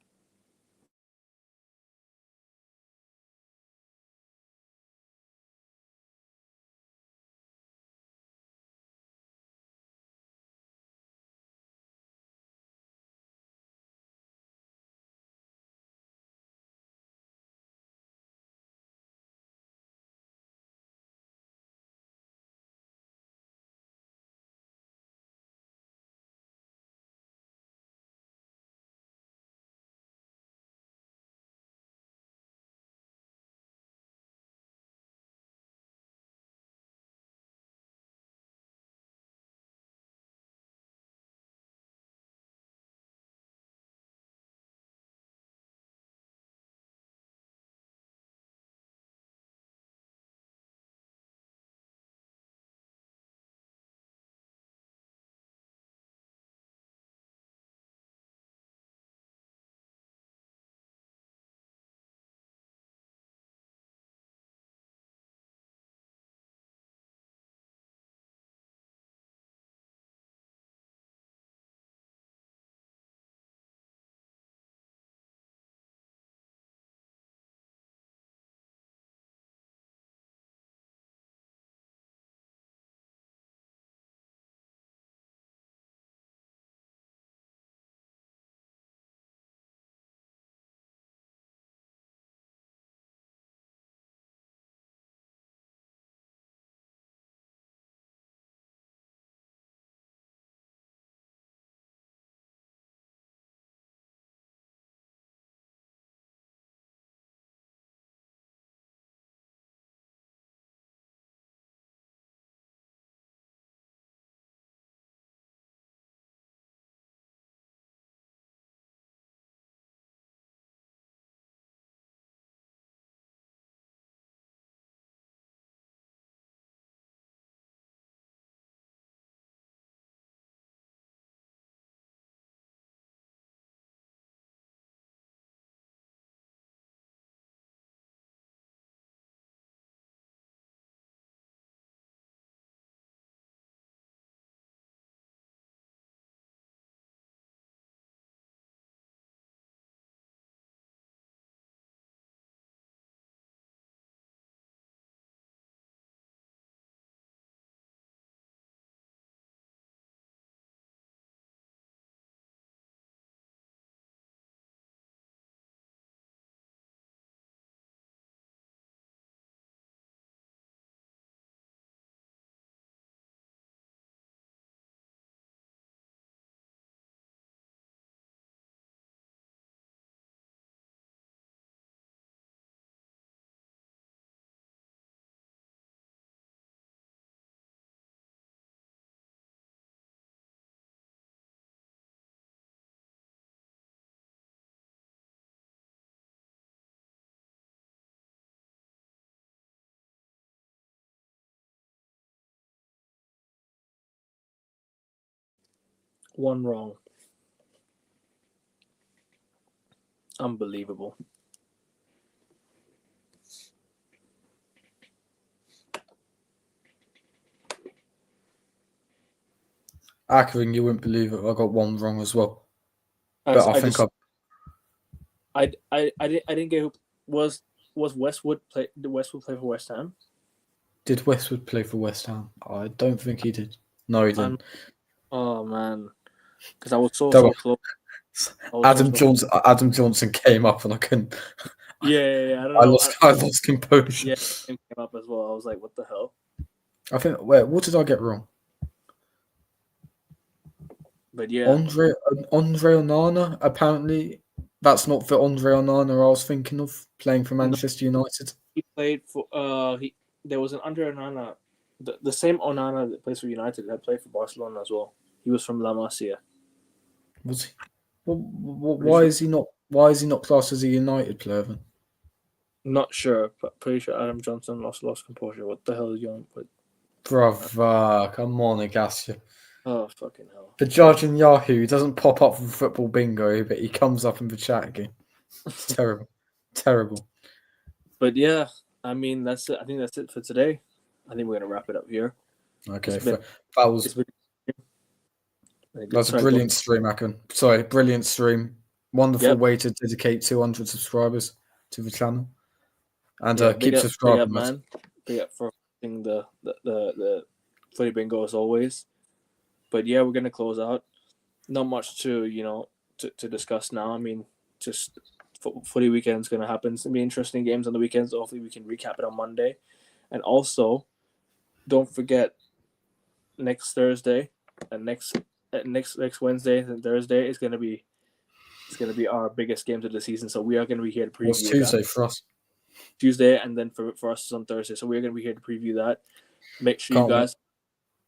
One wrong. Unbelievable. Akron, you wouldn't believe it. I got one wrong as well. I, But I I think just, I didn't get who was Westwood play. Did Westwood play for West Ham? Did Westwood play for West Ham? I don't think he did. No, he didn't. Oh man, because I was so Don't worry. close. Adam Johnson came up and I couldn't. Yeah. I don't know. I lost composure. Yeah, him came up as well. I was like, what the hell? I think. Wait, what did I get wrong? But yeah, Andre Onana. Apparently, that's not the Andre Onana I was thinking of playing for Manchester United. he played for. There was an under Onana, the same Onana that plays for United that played for Barcelona as well. He was from La Masia. Was he? Why is he not? Why is he not classed as a United player then? Not sure, but pretty sure Adam Johnson lost composure. What the hell is going on? Brother, come on, Agassia. Oh fucking hell! The judge in Yahoo, he doesn't pop up for football bingo, but he comes up in the chat again. It's terrible. Terrible. But yeah, I mean that's it. I think that's it for today. I think we're gonna wrap it up here. Okay, It's been- that was It's been- That's a brilliant stream, Akon. Sorry, brilliant stream. Wonderful Yep. way to dedicate 200 subscribers to the channel. And Yeah, keep big subscribing, up, man. Big up for hosting the footy bingo as always. But yeah, we're gonna close out. Not much to to discuss now. I mean, just footy weekend's gonna happen. It's gonna be interesting games on the weekends. So hopefully, we can recap it on Monday. And also, don't forget next Thursday and next Wednesday and Thursday is gonna be our biggest games of the season. So we are gonna be here to preview. It's Tuesday for us. Tuesday, and then for us it's on Thursday. So we're gonna be here to preview that. Make sure you guys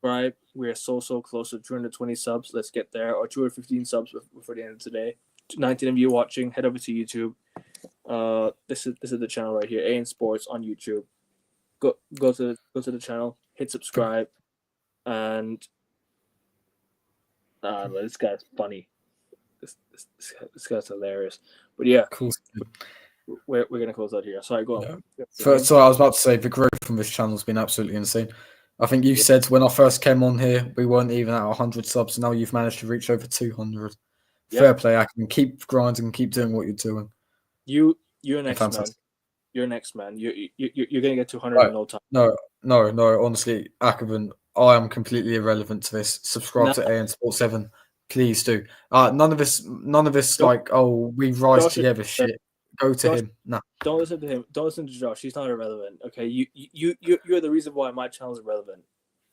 subscribe. We are so close to 220 subs. Let's get there, or 215 subs before the end of today. 19 of you watching, head over to YouTube. This is the channel right here, AN Sports on YouTube. Go to the channel, hit subscribe, and this guy's funny. This guy's hilarious. But yeah, Cool. we're gonna close out here. Sorry, go on. Yeah. So I was about to say the growth from this channel has been absolutely insane. I think you said when I first came on here, we weren't even at 100 subs. Now you've managed to reach over 200. Yep. Fair play, I can keep grinding, keep doing what you're doing. You're next, Fantastic. man. You're next, man. You're gonna get 200 in no time. No. Honestly, Ackerman, I am completely irrelevant to this. Subscribe to AN Sports 7, please do. None of this like, oh, we rise Josh together shit. Go to him. Nah. Don't listen to him. Don't listen to Josh. He's not irrelevant. Okay, you're the reason why my channel is relevant.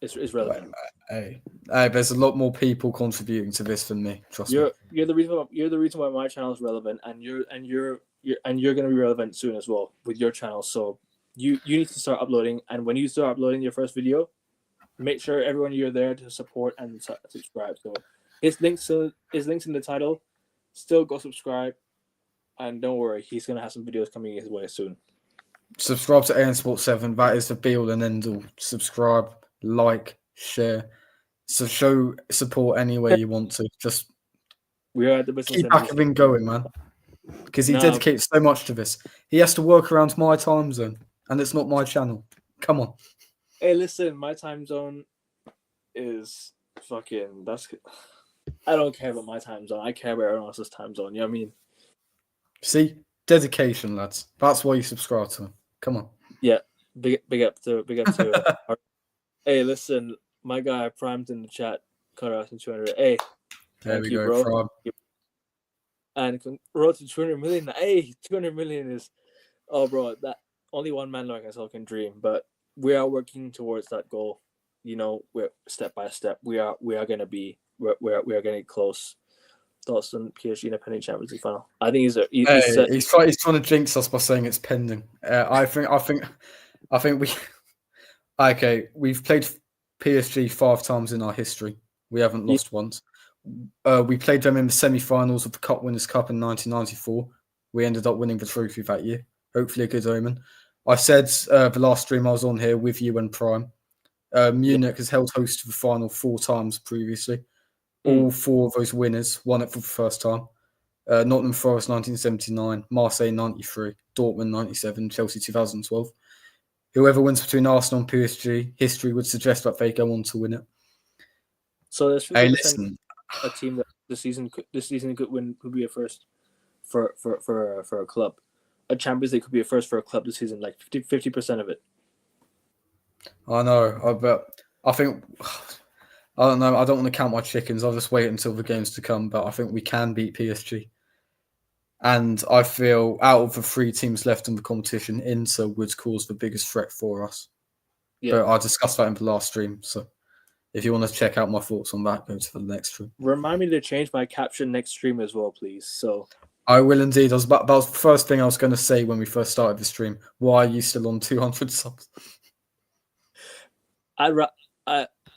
It's relevant. Hey, there's a lot more people contributing to this than me. Trust me. You're the reason why my channel is relevant, and you're gonna be relevant soon as well with your channel. So you need to start uploading, and when you start uploading your first video, make sure everyone you're there to support and subscribe. So his links in the title. Still go subscribe, and don't worry, he's gonna have some videos coming his way soon. Subscribe to AN Sports 7. That is the be all and end all. Subscribe, like, share. So show support any way you want to. Just We are at the business. keep Ackerman going, man. Because he dedicates so much to this. He has to work around my time zone, and it's not my channel. Come on. Hey, listen, my time zone is fucking. I don't care about my time zone. I care about everyone else's time zone. You know what I mean? See, dedication, lads. That's why you subscribe to him. Come on. Yeah, big up to. Hey, listen, my guy primed in the chat. Cut out in 200. Hey, There we go, bro. Prime. And road to 200 million. Hey, 200 million is, oh, bro, that only one man like myself can dream. But we are working towards that goal. You know, we're step by step. We are gonna be. We are getting close. Thoughts on PSG in a pending Champions League final? I think he's trying to jinx us by saying it's pending. I think we. Okay, we've played PSG 5 times in our history. We haven't lost once. We played them in the semi-finals of the Cup Winners' Cup in 1994. We ended up winning the trophy that year. Hopefully a good omen. I said the last stream I was on here with you and Prime. Munich has held host to the final 4 times previously. All four of those winners won it for the first time. Nottingham Forest 1979, Marseille 93, Dortmund 97, Chelsea 2012. Whoever wins between Arsenal and PSG, history would suggest that they go on to win it. So there's 50% Hey, listen, a team that this season could be a first for a club. A Champions League could be a first for a club this season, like 50% of it. I know, but I think I don't know. I don't want to count my chickens. I'll just wait until the games to come. But I think we can beat PSG. And I feel out of the three teams left in the competition, Inter would cause the biggest threat for us. Yeah. But I discussed that in the last stream. So if you want to check out my thoughts on that, go to the next stream. Remind me to change my caption next stream as well, please. So I will indeed. That was the first thing I was going to say when we first started the stream. Why are you still on 200 subs?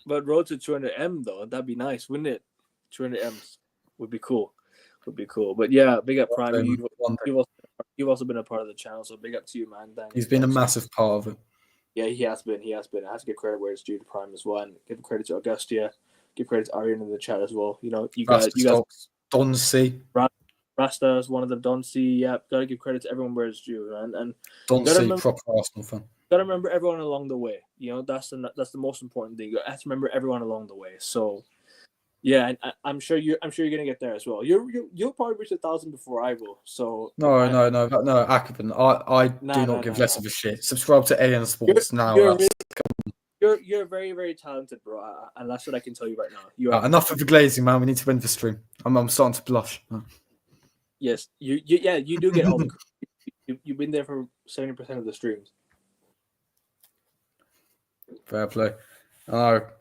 But road to 200M though, that'd be nice, wouldn't it? 200Ms would be cool. But yeah, big up Prime. You've also been a part of the channel, so big up to you, man. He's been a massive part of it. Yeah, he has been. I have to give credit where it's due to Prime as well, and give credit to Augustia, give credit to Arian in the chat as well. You know, you guys, Don C. Rasta is one of them. Don C. Yeah, gotta give credit to everyone where it's due, man. And Don C. Proper Arsenal fan. Gotta remember everyone along the way. You know, that's the most important thing. You have to remember everyone along the way. So, yeah, and I'm sure you're gonna get there as well. You'll probably reach 1,000 before I will. So no, Akabin, I do not give less of a shit. Subscribe to AN Sports now. You're very, very talented, bro, and that's what I can tell you right now. You are enough of the glazing, man. We need to end the stream. I'm starting to blush. Yes, you do get all the. You've been there for 70% of the streams. Fair play.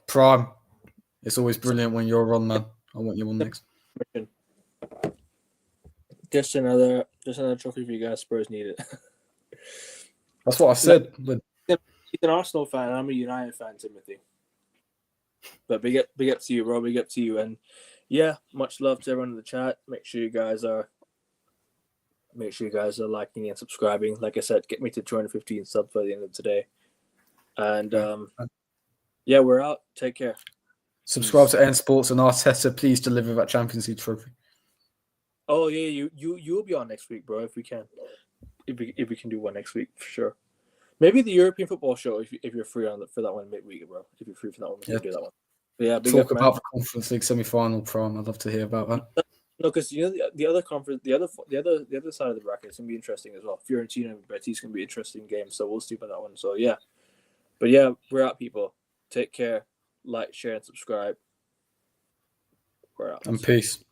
Prime. It's always brilliant when you're on, man. I want you on next. Just another trophy for you guys. Spurs need it. That's what I said. He's an Arsenal fan. And I'm a United fan, Timothy. But big up to you, bro. Big up to you, and yeah, much love to everyone in the chat. Make sure you guys are liking and subscribing. Like I said, get me to 215 subs by the end of today. And yeah, we're out. Take care. Subscribe to AN Sports, and Arteta, please deliver that Champions League trophy. Oh yeah, you'll be on next week, bro. If we can, if we can do one next week for sure. Maybe the European football show if you're free for that one midweek, bro. If you're free for that one, we can do that one. But yeah, talk about the Conference League semi-final, Prime. I'd love to hear about that. No, because you know the other conference, the other side of the bracket is gonna be interesting as well. Fiorentina and Betis gonna be an interesting game, so we'll see about that one. So yeah, but yeah, we're out, people. Take care, like, share, and subscribe. We're out. And peace.